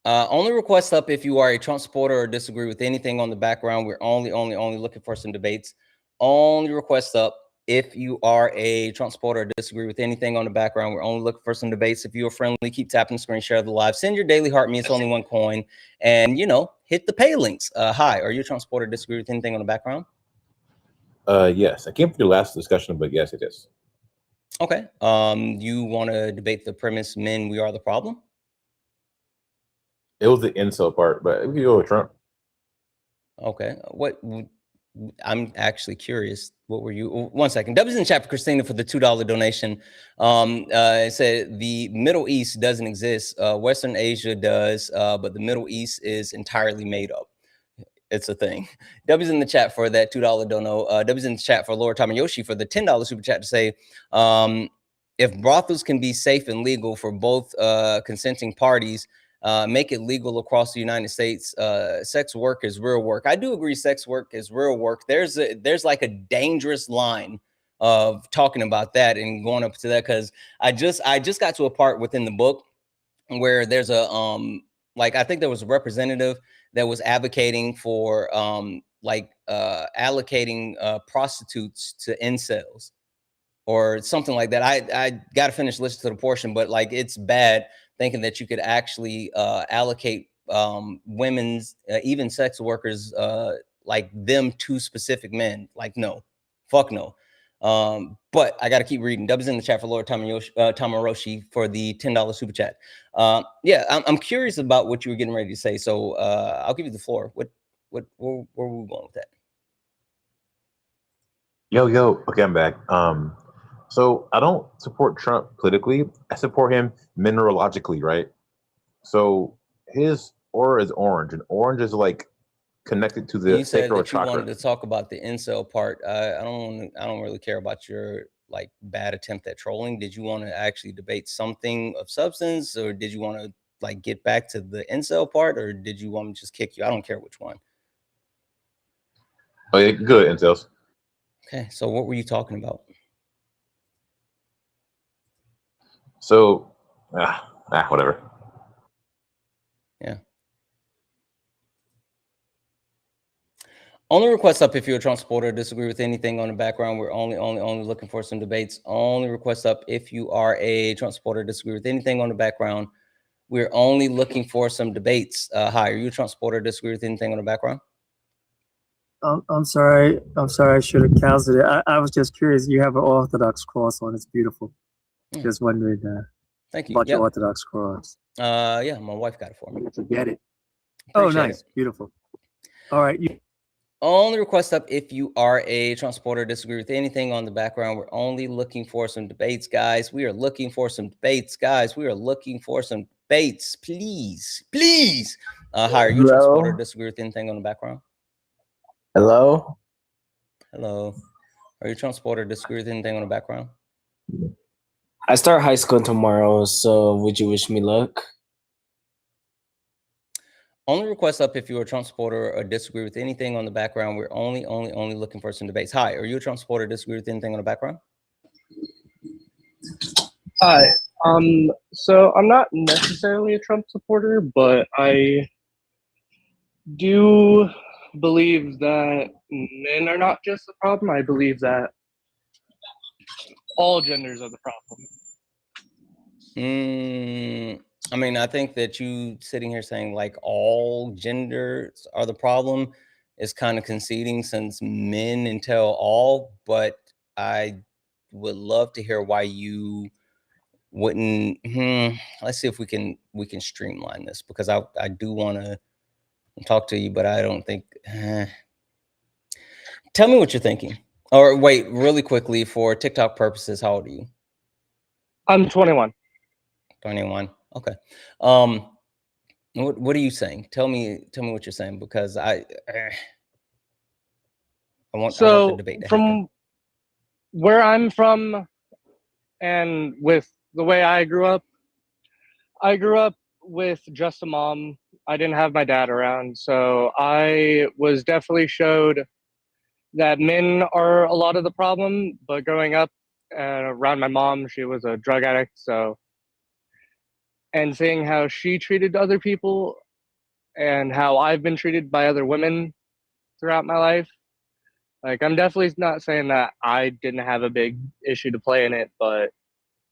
only request up if you are a Trump supporter or disagree with anything on the background. We're only looking for some debates. Only request up if you are a Trump supporter or disagree with anything on the background. We're only looking for some debates. If you're friendly, keep tapping the screen, share the live, send your daily heart me. It's only one coin, and hit the pay links. Hi, are you a Trump supporter or disagree with anything on the background? Yes, I came for your last discussion, but yes, it is. Okay. You want to debate the premise, men, we are the problem? It was the incel part, but we go with Trump. Okay. I'm actually curious. What were you? 1 second. W's in the chat for Christina for the $2 donation. It said the Middle East doesn't exist. Western Asia does, but the Middle East is entirely made up. It's a thing. W's in the chat for that $2 dono. W's in the chat for Laura Tamayoshi for the $10 super chat to say, if brothels can be safe and legal for both consenting parties, make it legal across the United States. Sex work is real work. I do agree sex work is real work. There's like a dangerous line of talking about that and going up to that, because I just got to a part within the book where there's a Like, I think there was a representative that was advocating for allocating prostitutes to incels or something like that. I got to finish listening to the portion, but like, it's bad thinking that you could actually allocate women's, even sex workers, like them to specific men. Like, no, fuck no. But I got to keep reading. Dubs in the chat for Lord Tamaroshi for the $10 super chat. Yeah, I'm curious about what you were getting ready to say. So I'll give you the floor. Where were we going with that? Yo. Okay, I'm back. So I don't support Trump politically. I support him mineralogically, right? So his aura is orange, and orange is like connected to the You said sacral that you chakra. wanted to talk about the incel part. I don't really care about your like bad attempt at trolling. Did you want to actually debate something of substance, or did you want to like get back to the incel part, or did you want me to just kick you? I don't care which one. Oh yeah, good incels. Okay, so what were you talking about? So, whatever. Yeah. Only request up if you're a Trump supporter. Disagree with anything on the background. We're only looking for some debates. Only request up if you are a Trump supporter. Disagree with anything on the background. We're only looking for some debates. Hi, are you a Trump supporter? Disagree with anything on the background? I'm sorry. I should have canceled it. I was just curious. You have an Orthodox cross on. It's beautiful. Just wondering Thank you. about your Orthodox cross. Yeah, my wife got it for me. Forget it. Appreciate nice. Beautiful. All right. Only request up if you are a Trump supporter. Disagree with anything on the background. We're only looking for some debates, guys. We are looking for some debates, guys. We are looking for some debates. Please. Hi, are you a Trump supporter? Disagree with anything on the background? Hello? Hello. Are you a Trump supporter? Disagree with anything on the background? I start high school tomorrow, so would you wish me luck? Only request up if you're a Trump supporter or disagree with anything on the background. We're only looking for some debates. Hi, are you a Trump supporter? Disagree with anything on the background? Hi. So I'm not necessarily a Trump supporter, but I do believe that men are not just the problem. I believe that all genders are the problem. I mean, I think that you sitting here saying like all genders are the problem is kind of conceding, since men entail all, but I would love to hear why you wouldn't. Let's see if we can streamline this, because I do want to talk to you, but I don't think. Tell me what you're thinking. Or wait, really quickly, for TikTok purposes, how old are you? I'm 21. 21. Okay. What are you saying? Tell me what you're saying, because I want the debate to happen. From where I'm from and with the way I grew up with just a mom. I didn't have my dad around, so I was definitely showed that men are a lot of the problem. But growing up around my mom, she was a drug addict, and seeing how she treated other people and how I've been treated by other women throughout my life. Like, I'm definitely not saying that I didn't have a big issue to play in it, but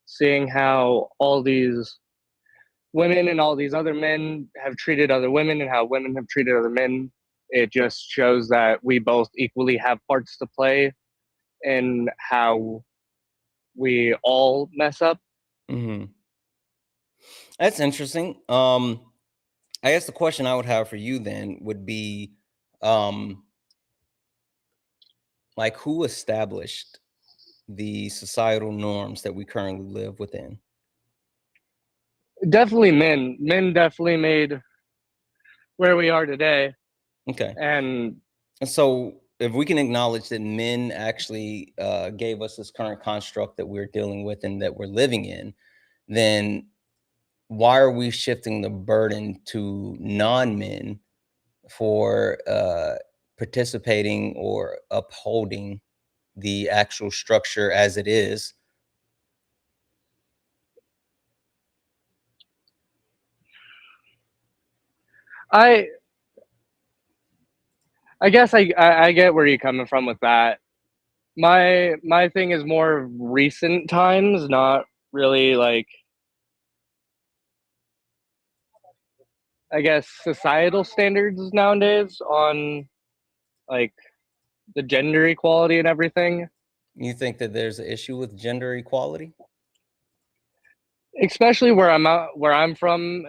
seeing how all these women and all these other men have treated other women and how women have treated other men, it just shows that we both equally have parts to play in how we all mess up. That's interesting. I guess the question I would have for you then would be, like, who established the societal norms that we currently live within? Definitely men. Men definitely made where we are today. Okay. And so if we can acknowledge that men actually gave us this current construct that we're dealing with and that we're living in, then why are we shifting the burden to non-men for participating or upholding the actual structure as it is? I guess I get where you're coming from with that. My thing is more recent times, not really like, I guess, societal standards nowadays on like the gender equality and everything. You think that there's an issue with gender equality? Especially where I'm from,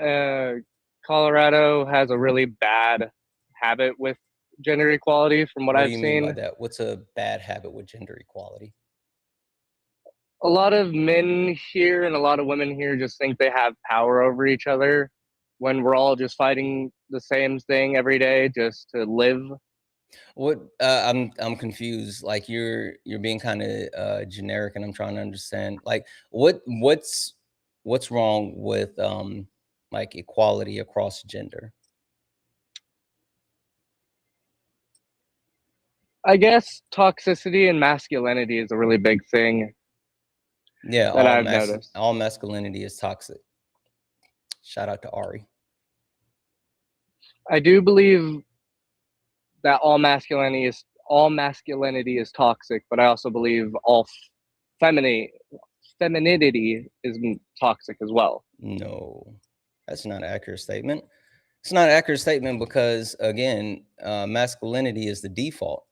Colorado has a really bad habit with gender equality from what I've do you seen. mean by that? What's a bad habit with gender equality? A lot of men here and a lot of women here just think they have power over each other when we're all just fighting the same thing every day just to live. What I'm confused. Like you're being kind of generic, and I'm trying to understand. Like what's wrong with like equality across gender? I guess toxicity and masculinity is a really big thing. Yeah, that I've noticed. All masculinity is toxic. Shout out to Ari. I do believe that all masculinity is toxic, but I also believe all femininity is toxic as well. No, that's not an accurate statement. It's not an accurate statement because, again, masculinity is the default,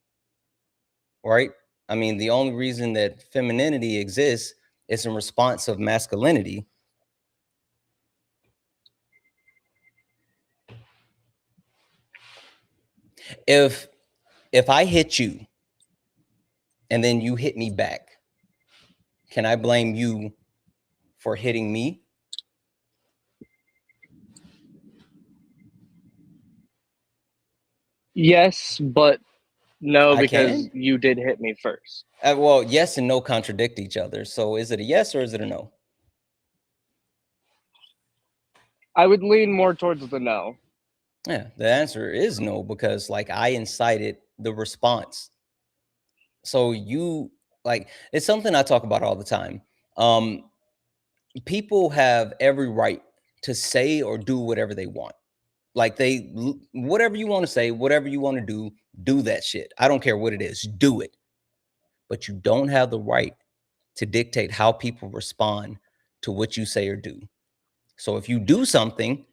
right? I mean, the only reason that femininity exists is in response of masculinity. If I hit you and then you hit me back, can I blame you for hitting me? Yes, but no, because you did hit me first. Well, yes and no contradict each other. So is it a yes or is it a no? I would lean more towards the no. Yeah, the answer is no, because like I incited the response. So you like, it's something I talk about all the time. People have every right to say or do whatever they want. Like whatever you want to say, whatever you want to do that shit. I don't care what it is, do it. But you don't have the right to dictate how people respond to what you say or do. So if you do something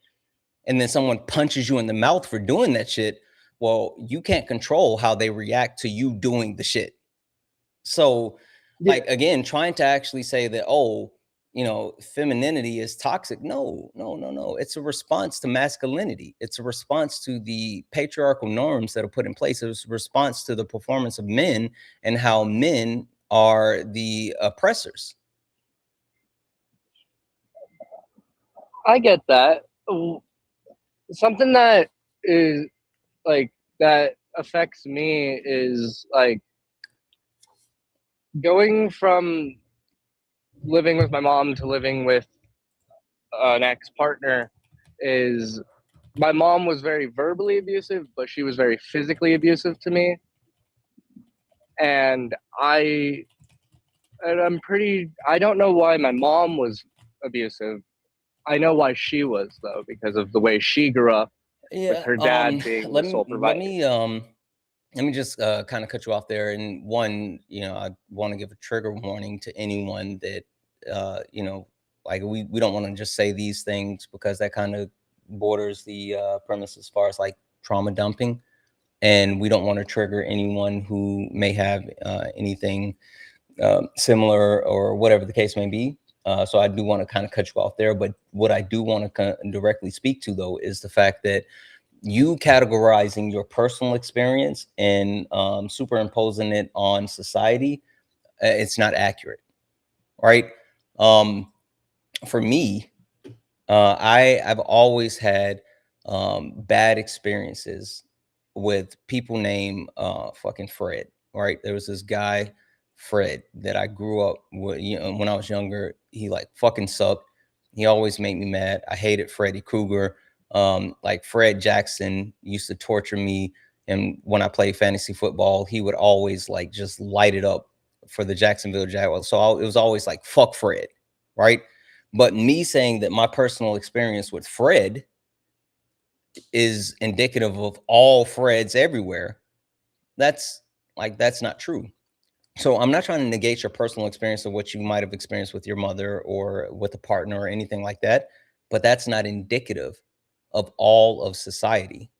and then someone punches you in the mouth for doing that shit, well, you can't control how they react to you doing the shit. So like, again, trying to actually say that, oh, you know, femininity is toxic. No. It's a response to masculinity. It's a response to the patriarchal norms that are put in place. It's a response to the performance of men and how men are the oppressors. I get that. Something that is like that affects me is like going from living with my mom to living with an ex-partner. Is my mom was very verbally abusive, but she was very physically abusive to me. And I don't know why my mom was abusive. I know why she was, though, because of the way she grew up with her dad being the sole provider. Let me just kind of cut you off there. And one, you know, I want to give a trigger warning to anyone that, you know, like we don't want to just say these things because that kind of borders the premise as far as like trauma dumping. And we don't want to trigger anyone who may have anything similar or whatever the case may be. So I do want to kind of cut you off there. But what I do want to directly speak to, though, is the fact that you categorizing your personal experience and superimposing it on society, it's not accurate, right? For me, I've always had bad experiences with people named fucking Fred, right? There was this guy, Fred, that I grew up with, you know, when I was younger. He like fucking sucked. He always made me mad. I hated Freddy Krueger. Like Fred Jackson used to torture me. And when I played fantasy football, he would always like just light it up for the Jacksonville Jaguars. So it was always like, fuck Fred, right? But me saying that my personal experience with Fred is indicative of all Freds everywhere, that's not true. So I'm not trying to negate your personal experience of what you might have experienced with your mother or with a partner or anything like that, but that's not indicative of all of society.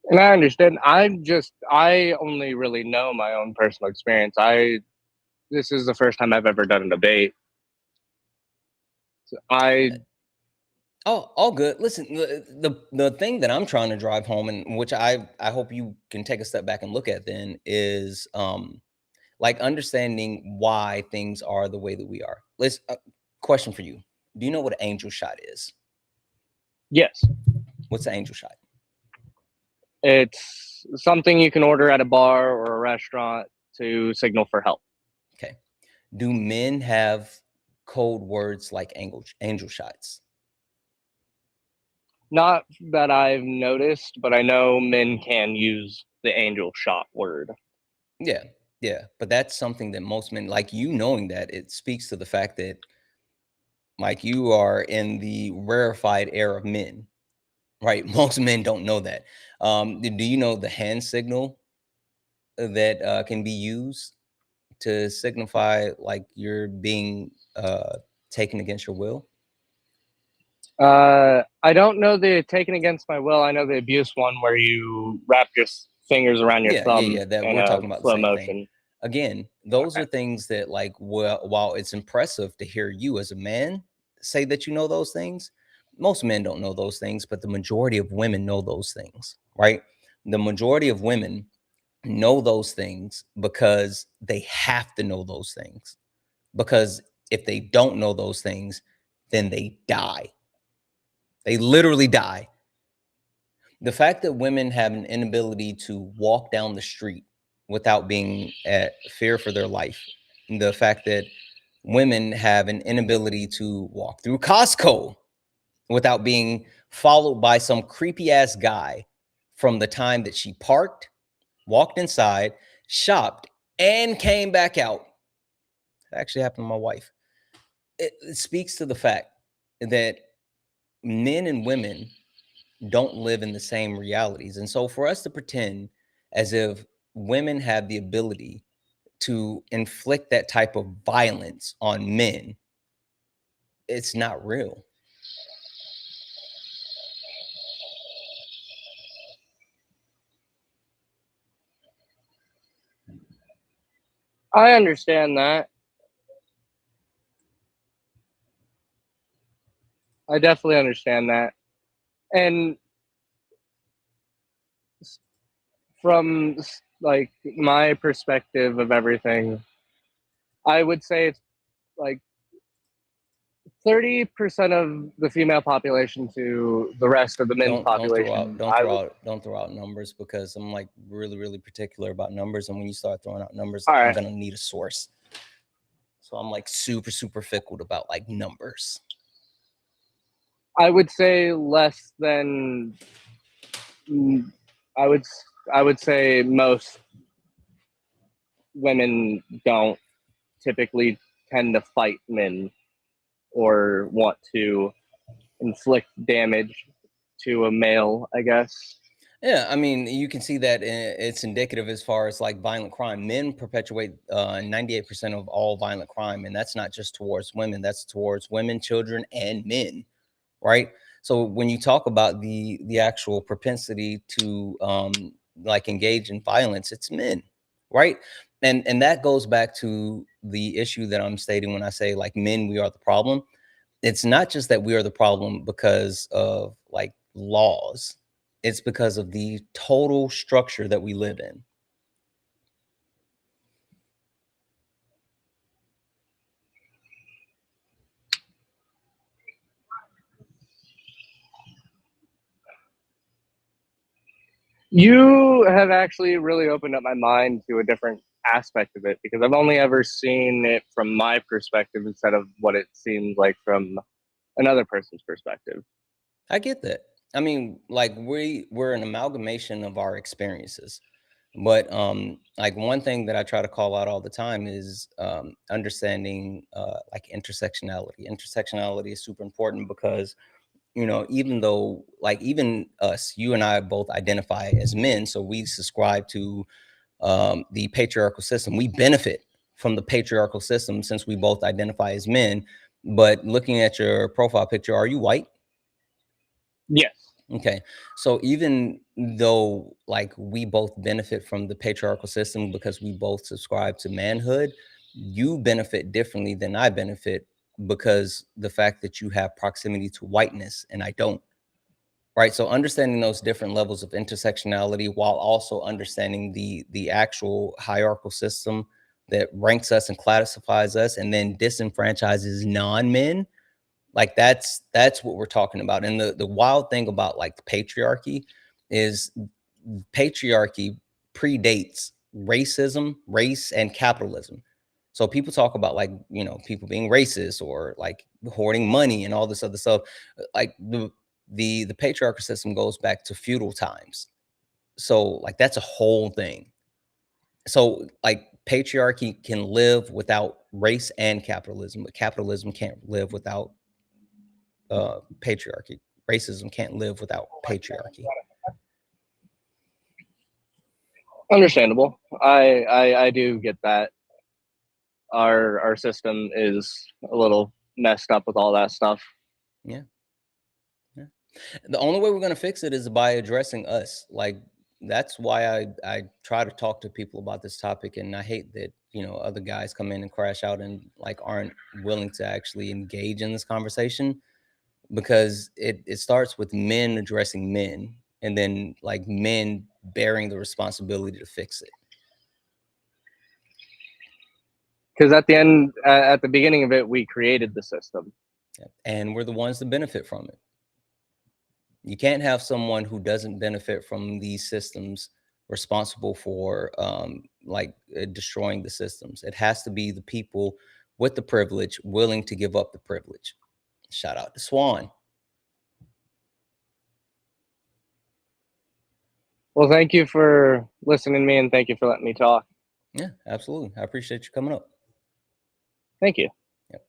And I understand. I only really know my own personal experience. This is the first time I've ever done a debate. So all good. Listen, the thing that I'm trying to drive home, and which I hope you can take a step back and look at then, is like understanding why things are the way that we are. Let's question for you. Do you know what an angel shot is? Yes. What's an angel shot? It's something you can order at a bar or a restaurant to signal for help. Okay. Do men have code words like angel shots? Not that I've noticed, but I know men can use the angel shot word. Yeah. Yeah. But that's something that most men, like you knowing that, it speaks to the fact that like you are in the rarefied air of men, right? Most men don't know that. Do you know the hand signal that can be used to signify like you're being taken against your will? I don't know the taken against my will. I know the abuse one where you wrap your fingers around your thumb. That in we're talking about slow the same motion. thing. Again, those are things that like, while it's impressive to hear you as a man say that you know those things, most men don't know those things, but the majority of women know those things, right? The majority of women know those things because they have to know those things, because if they don't know those things, then they die. They literally die. The fact that women have an inability to walk down the street without being at fear for their life, the fact that women have an inability to walk through Costco without being followed by some creepy ass guy from the time that she parked, walked inside, shopped, and came back out. It actually happened to my wife. It speaks to the fact that men and women don't live in the same realities. And so for us to pretend as if women have the ability to inflict that type of violence on men, it's not real. I understand that. I definitely understand that. And from like my perspective of everything, I would say it's like 30% of the female population to the rest of the men's population. Don't throw out numbers, because I'm like really particular about numbers, and when you start throwing out numbers, All right. I'm gonna need a source. So I'm like super fickle about like numbers. I would say less than. I would say most women don't typically tend to fight men or want to inflict damage to a male, I guess. Yeah, I mean, you can see that it's indicative as far as like violent crime. Men perpetuate 98% of all violent crime, and that's not just towards women. That's towards women, children, and men, right? So when you talk about the actual propensity to like engage in violence, it's men, right? And that goes back to the issue that I'm stating when I say like men, we are the problem. It's not just that we are the problem because of like laws. It's because of the total structure that we live in. You have actually really opened up my mind to a different aspect of it, because I've only ever seen it from my perspective instead of what it seems like from another person's perspective. I get that. I mean, like we're an amalgamation of our experiences. But like one thing that I try to call out all the time is understanding like intersectionality. Intersectionality is super important because, you know, even though like even us, you and I both identify as men, so we subscribe to the patriarchal system. We benefit from the patriarchal system since we both identify as men. But looking at your profile picture, are you white? Yes. Okay. So even though like we both benefit from the patriarchal system because we both subscribe to manhood, you benefit differently than I benefit because the fact that you have proximity to whiteness and I don't. Right. So understanding those different levels of intersectionality while also understanding the actual hierarchical system that ranks us and classifies us and then disenfranchises non-men, like that's what we're talking about. And the wild thing about like the patriarchy is patriarchy predates racism, race, and capitalism. So people talk about like, you know, people being racist or like hoarding money and all this other stuff. Like the patriarchal system goes back to feudal times. So like that's a whole thing. So like patriarchy can live without race and capitalism, but capitalism can't live without patriarchy. Racism can't live without patriarchy. Understandable. I do get that. Our system is a little messed up with all that stuff. Yeah. Yeah. The only way we're going to fix it is by addressing us. Like that's why I try to talk to people about this topic, and I hate that, you know, other guys come in and crash out and like aren't willing to actually engage in this conversation, because it starts with men addressing men and then like men bearing the responsibility to fix it. Because at the beginning of it, we created the system. And we're the ones that benefit from it. You can't have someone who doesn't benefit from these systems responsible for destroying the systems. It has to be the people with the privilege willing to give up the privilege. Shout out to Swan. Well, thank you for listening to me, and thank you for letting me talk. Yeah, absolutely. I appreciate you coming up. Thank you. Yep.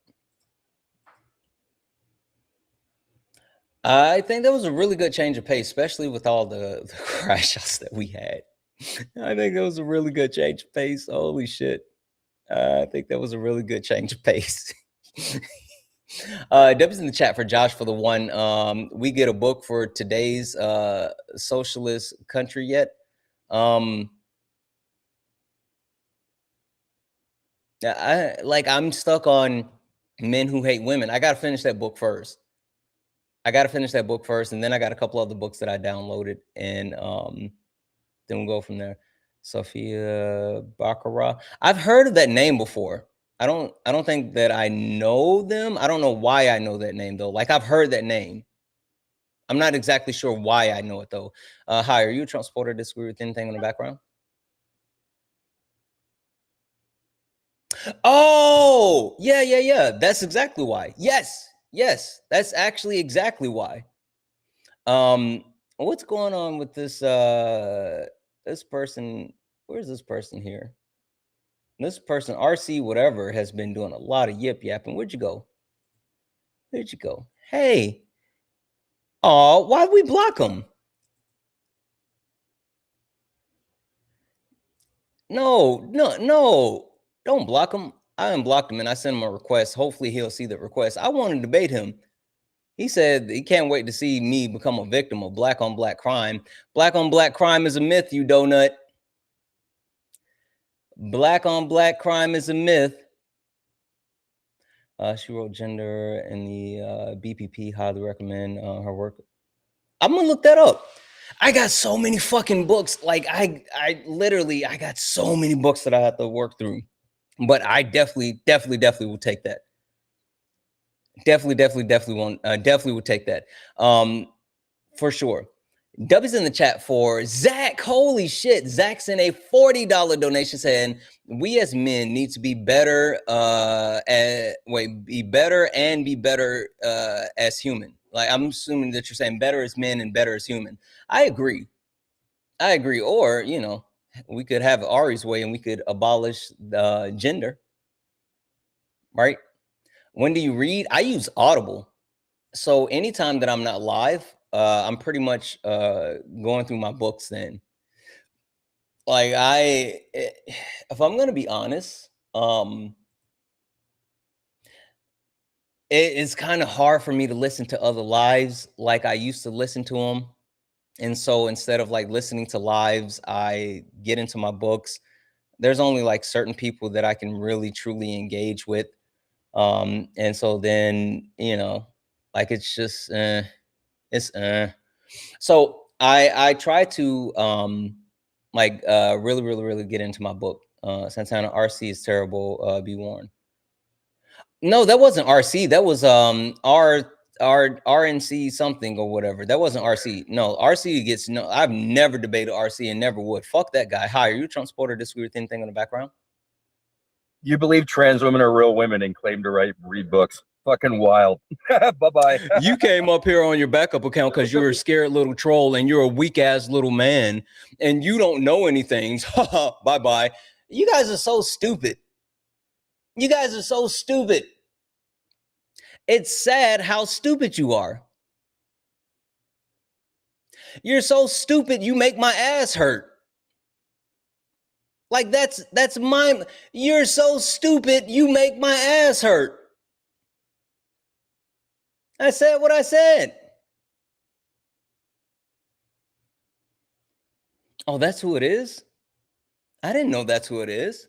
I think that was a really good change of pace, especially with all the crash outs that we had. I think that was a really good change of pace. Holy shit. I think that was a really good change of pace. Debbie's in the chat for Josh for the one. We get a book for today's socialist country yet. I'm stuck on Men Who Hate Women. I gotta finish that book first. And then I got a couple other books that I downloaded, and then we'll go from there. Sophia Baccarat. I've heard of that name before. I don't think that I know them. I don't know why I know that name though. Like I've heard that name. I'm not exactly sure why I know it though. Hi, are you a Trump supporter? Disagree with anything in the background? Oh, yeah. That's exactly why. Yes, that's actually exactly why. What's going on with this this person? Where's this person here? This person, RC whatever, has been doing a lot of yip yapping. Where'd you go? Hey. Oh, why'd we block him? No. Don't block him. I unblocked him and I sent him a request. Hopefully he'll see the request. I want to debate him. He said he can't wait to see me become a victim of black on black crime. Black on black crime is a myth, you donut. Black on black crime is a myth. She wrote gender in the BPP. Highly recommend her work. I'm gonna look that up. I got so many fucking books. Like I got so many books that I have to work through. But I definitely will take that. Definitely will take that. For sure. W's in the chat for Zach. Holy shit. Zach sent a $40 donation saying we as men need to be better be better as human. Like I'm assuming that you're saying better as men and better as human. I agree. Or, you know, We could have Ari's way and we could abolish gender, right? When do you read? I use Audible. So anytime that I'm not live, I'm pretty much going through my books then. Like if I'm going to be honest, it's kind of hard for me to listen to other lives like I used to listen to them. And so instead of like listening to lives, I get into my books. There's only like certain people that I can really truly engage with. And so then, you know, like it's just so I try to really get into my book. Santana, RC is terrible, be warned. No, that wasn't RC. That was RNC something or whatever. That wasn't RC. No, RC gets no. I've never debated RC and never would. Fuck that guy. Hi, are you a Trump supporter? Disagree with anything in the background? You believe trans women are real women and claim to read books. Fucking wild. Bye-bye. You came up here on your backup account because you're a scared little troll and you're a weak ass little man and you don't know anything. Bye-bye. You guys are so stupid. You guys are so stupid. It's sad how stupid you are. You're so stupid, you make my ass hurt. Like that's my, you're so stupid, you make my ass hurt. I said what I said. Oh, that's who it is? I didn't know that's who it is.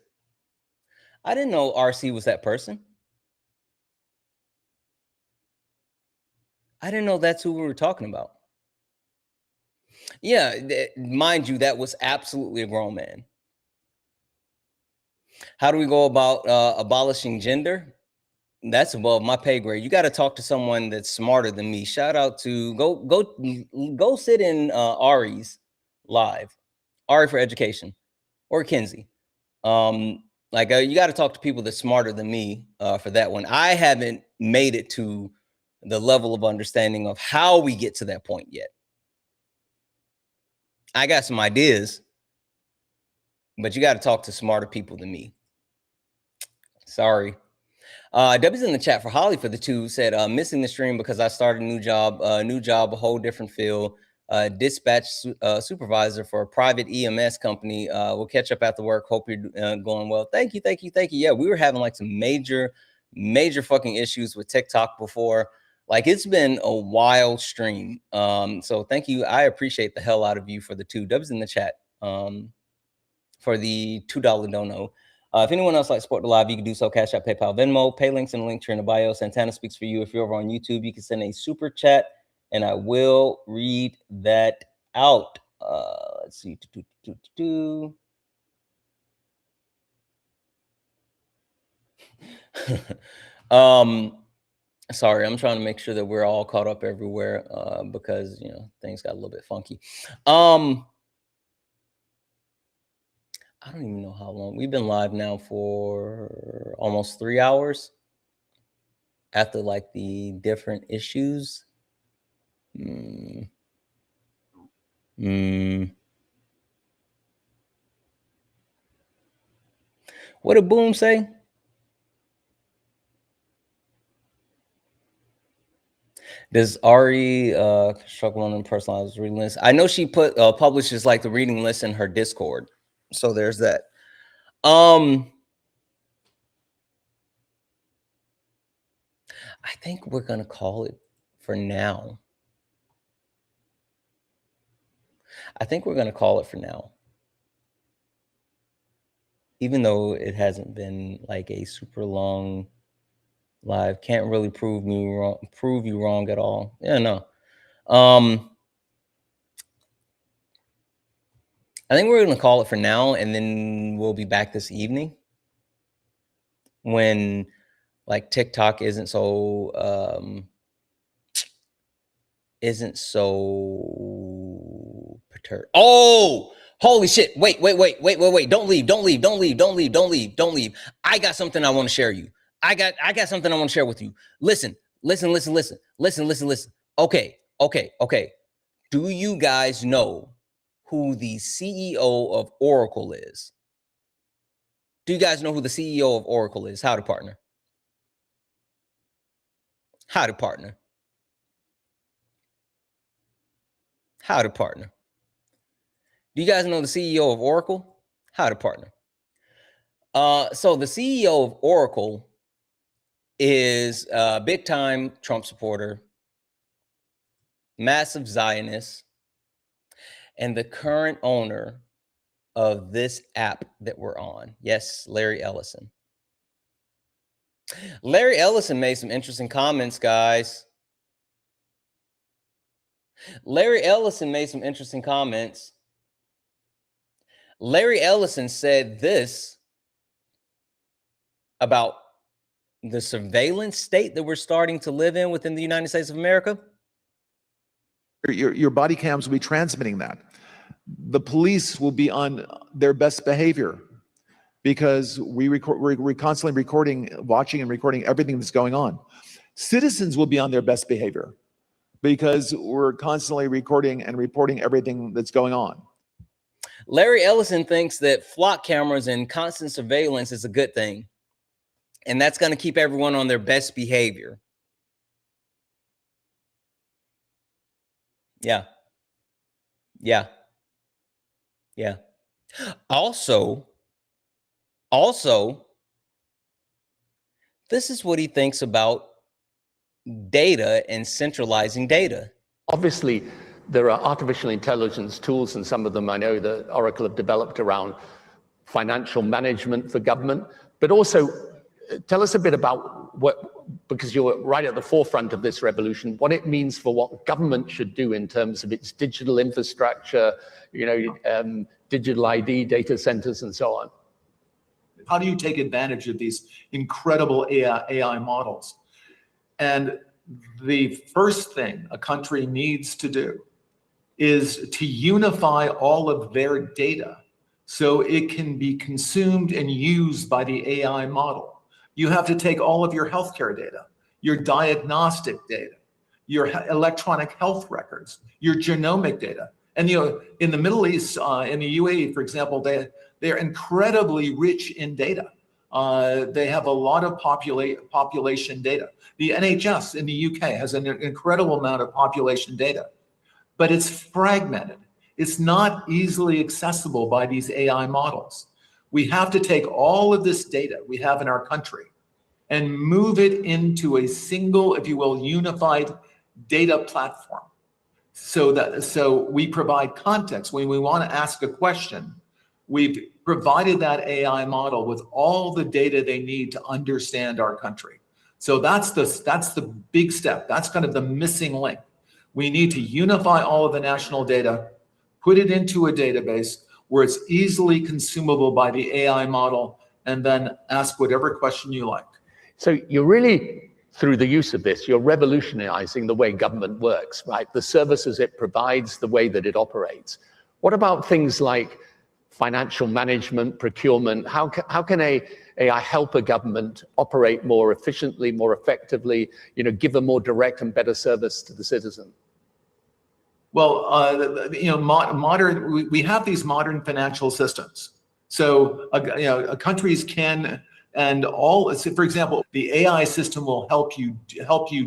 I didn't know RC was that person. I didn't know that's who we were talking about. Yeah, mind you, that was absolutely a grown man. How do we go about abolishing gender? That's above my pay grade. You got to talk to someone that's smarter than me. Shout out to go sit in Ari's live, Ari for Education, or Kinsey. You got to talk to people that's smarter than me for that one. I haven't made it to the level of understanding of how we get to that point yet. I got some ideas, but you got to talk to smarter people than me. Sorry. Debbie's in the chat for Holly for the 2 said, missing the stream because I started a new job, a whole different field, dispatch supervisor for a private EMS company. We'll catch up after work. Hope you're going well. Thank you. Yeah, we were having like some major fucking issues with TikTok before. Like it's been a wild stream. So thank you. I appreciate the hell out of you for the 2. Debbie's in the chat for the $2 dono. If anyone else likes to support the live, you can do so. Cash App, PayPal, Venmo. Pay links in the link tree in the bio. Santana speaks for you. If you're over on YouTube, you can send a super chat, and I will read that out. Let's see. Sorry, I'm trying to make sure that we're all caught up everywhere because you know things got a little bit funky. I don't even know how long. We've been live now for almost 3 hours after like the different issues. What did Boom say? Does Ari struggle on the personalized reading list? I know she publishes like the reading list in her Discord. So there's that. I think we're gonna call it for now. Even though it hasn't been like a super long live. Can't really prove you wrong at all. Yeah, no. I think we're gonna call it for now, and then we'll be back this evening when like TikTok isn't so perturbed. Oh, holy shit. Wait. Don't leave. I got something I want to share you. I got something I want to share with you. Listen. Okay. Do you guys know who the CEO of Oracle is? Do you guys know who the CEO of Oracle is? Howdy, partner. Howdy, partner. Howdy, partner. Do you guys know the CEO of Oracle? Howdy, partner. So the CEO of Oracle is a big-time Trump supporter, massive Zionist, and the current owner of this app that we're on. Yes, Larry Ellison. Larry Ellison made some interesting comments, guys. Larry Ellison made some interesting comments. Larry Ellison said this about the surveillance state that we're starting to live in within the United States of America. Your body cams will be transmitting that. The police will be on their best behavior because we're constantly recording, watching and recording everything that's going on. Citizens will be on their best behavior because we're constantly recording and reporting everything that's going on. Larry Ellison thinks that flock cameras and constant surveillance is a good thing, and that's going to keep everyone on their best behavior. Yeah. Yeah. Yeah. Also, this is what he thinks about data and centralizing data. Obviously, there are artificial intelligence tools, and some of them I know that Oracle have developed around financial management for government, but also tell us a bit about what, because you're right at the forefront of this revolution, what it means for what government should do in terms of its digital infrastructure, digital ID, data centers, and so on. How do you take advantage of these incredible AI models? And the first thing a country needs to do is to unify all of their data so it can be consumed and used by the AI model. You have to take all of your healthcare data, your diagnostic data, your electronic health records, your genomic data. And in the Middle East, in the UAE, for example, they're incredibly rich in data. They have a lot of population data. The NHS in the UK has an incredible amount of population data, but it's fragmented. It's not easily accessible by these AI models. We have to take all of this data we have in our country and move it into a single, if you will, unified data platform. So we provide context. When we want to ask a question, we've provided that AI model with all the data they need to understand our country. So that's the big step. That's kind of the missing link. We need to unify all of the national data, put it into a database where it's easily consumable by the AI model, and then ask whatever question you like. So you're really, through the use of this, you're revolutionizing the way government works, right? The services it provides, the way that it operates. What about things like financial management, procurement? How can AI help a government operate more efficiently, more effectively, give a more direct and better service to the citizen? Well, we have these modern financial systems. So, countries can, and all, for example, the AI system will help you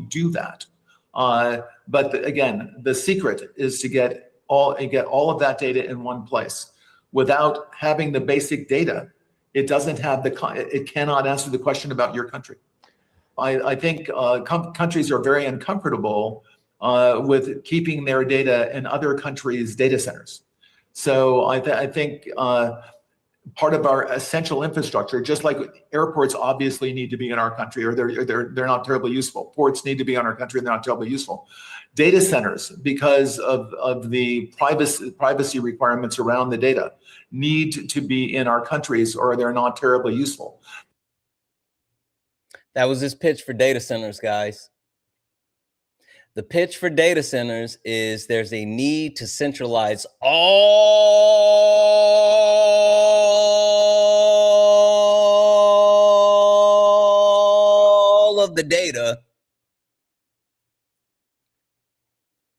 do that. But again, the secret is to get all of that data in one place. Without having the basic data, it cannot answer the question about your country. I think countries are very uncomfortable with keeping their data in other countries' data centers. So I think part of our essential infrastructure, just like airports obviously need to be in our country, or they're not terribly useful. Ports need to be in our country, and they're not terribly useful. Data centers, because of the privacy requirements around the data, need to be in our countries, or they're not terribly useful. That was his pitch for data centers, guys. The pitch for data centers is there's a need to centralize all of the data.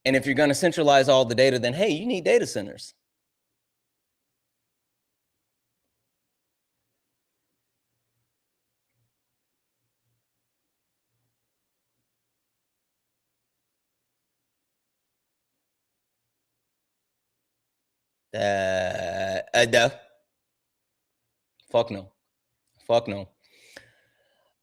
And if you're going to centralize all the data, then hey, you need data centers. No. Fuck no. Fuck no.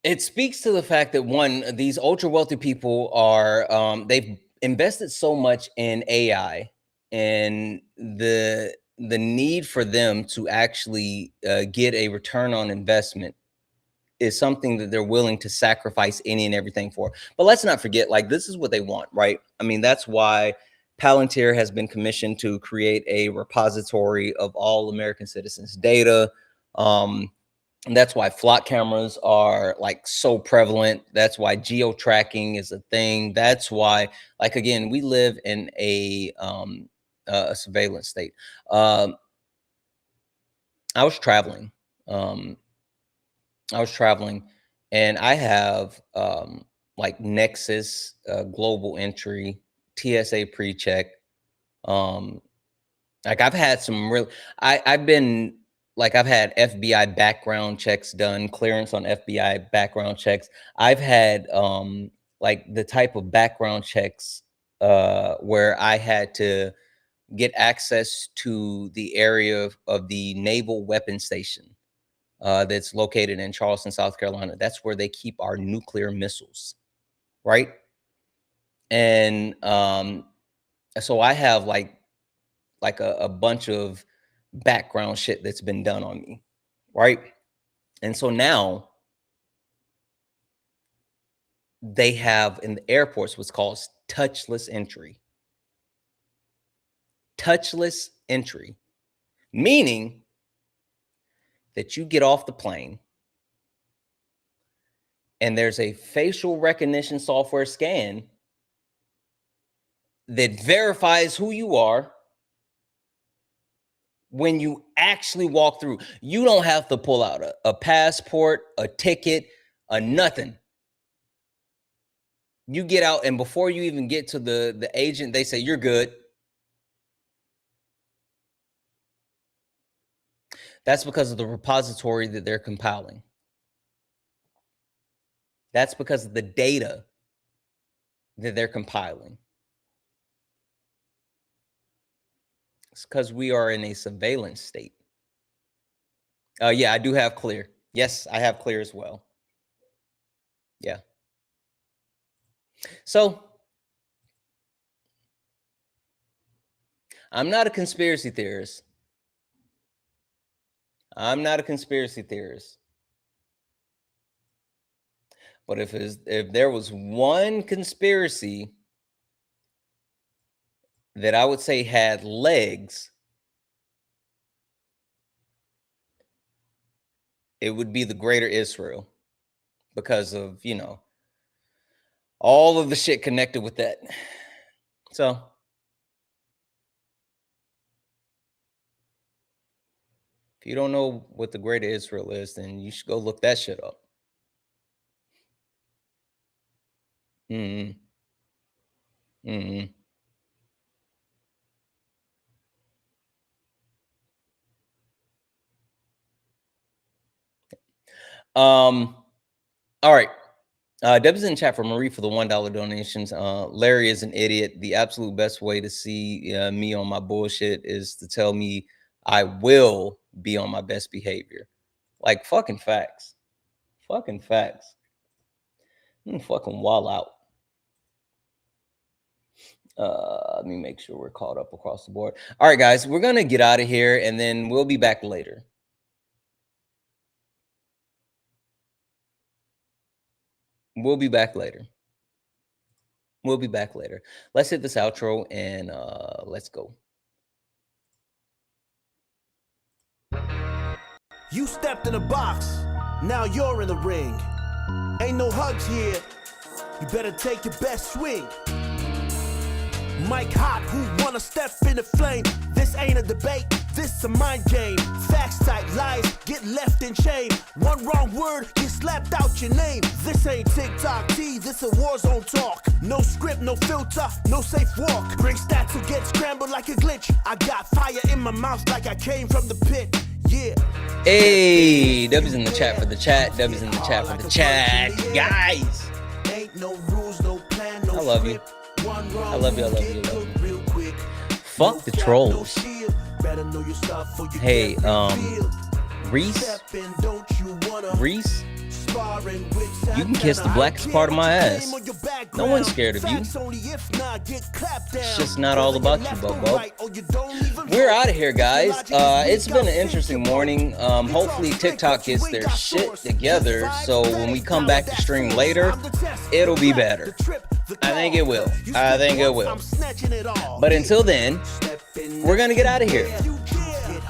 It speaks to the fact that one, these ultra wealthy people are they've invested so much in AI, and the need for them to actually get a return on investment is something that they're willing to sacrifice any and everything for. But let's not forget, like, this is what they want, right? I mean, that's why Palantir has been commissioned to create a repository of all American citizens' data. And that's why flock cameras are like so prevalent. That's why geo tracking is a thing. That's why, like, again, we live in a surveillance state. I was traveling. And I have like Nexus, global entry, TSA pre-check. Like, I've had some real, I've been like, I've had FBI background checks done, clearance on FBI background checks. I've had like the type of background checks where I had to get access to the area of the Naval Weapons Station that's located in Charleston, South Carolina. That's where they keep our nuclear missiles, right? And so I have like a bunch of background shit that's been done on me, right? And so now they have in the airports what's called touchless entry. Touchless entry, meaning that you get off the plane and there's a facial recognition software scan that verifies who you are. When you actually walk through, you don't have to pull out a passport, a ticket, a nothing. You get out, and before you even get to the agent, they say, you're good. That's because of the repository that they're compiling. That's because of the data that they're compiling. It's because we are in a surveillance state. Yeah, I do have clear. Yes, I have clear as well. Yeah. So I'm not a conspiracy theorist. I'm not a conspiracy theorist. But if there was one conspiracy that I would say had legs, it would be the Greater Israel, because of, you know, all of the shit connected with that. So if you don't know what the Greater Israel is, then you should go look that shit up. All right. Deb's in chat for Marie for the $1 donations. Larry is an idiot. The absolute best way to see me on my bullshit is to tell me I will be on my best behavior. Like, fucking facts. Fucking facts. Fucking wall out. Let me make sure we're caught up across the board. All right, guys, we're going to get out of here, and then we'll be back later. We'll be back later. We'll be back later. Let's hit this outro and let's go. You stepped in a box, now you're in the ring. Ain't no hugs here, you better take your best swing. Mike hot, who wanna step in the flame? This ain't a debate, this a mind game. Facts tight, lies get left in chain. One wrong word, get slapped out your name. This ain't TikTok T, this a war zone talk. No script, no filter, no safe walk. Bring stats who get scrambled like a glitch. I got fire in my mouth like I came from the pit. Yeah. Hey, W's in the chat for the chat. W's in the chat for the chat, guys. Ain't no rules, no plan, no I love you. I love you. I love you. I love you. Fuck the trolls. Hey, Reese, you can kiss the blackest part of my ass. No one's scared of you. It's just not all about you, Bobo. We're out of here, guys. It's been an interesting morning. Hopefully TikTok gets their shit together, so when we come back to stream later, it'll be better. I think it will. But until then, we're gonna get out of here.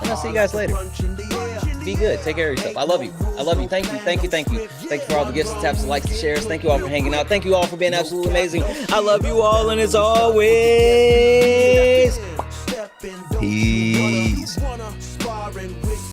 And I'll see you guys later. Be good. Take care of yourself. I love you. Thank you. Thank you for all the gifts, the taps, the likes, the shares. Thank you all for hanging out. Thank you all for being absolutely amazing. I love you all, and as always, peace.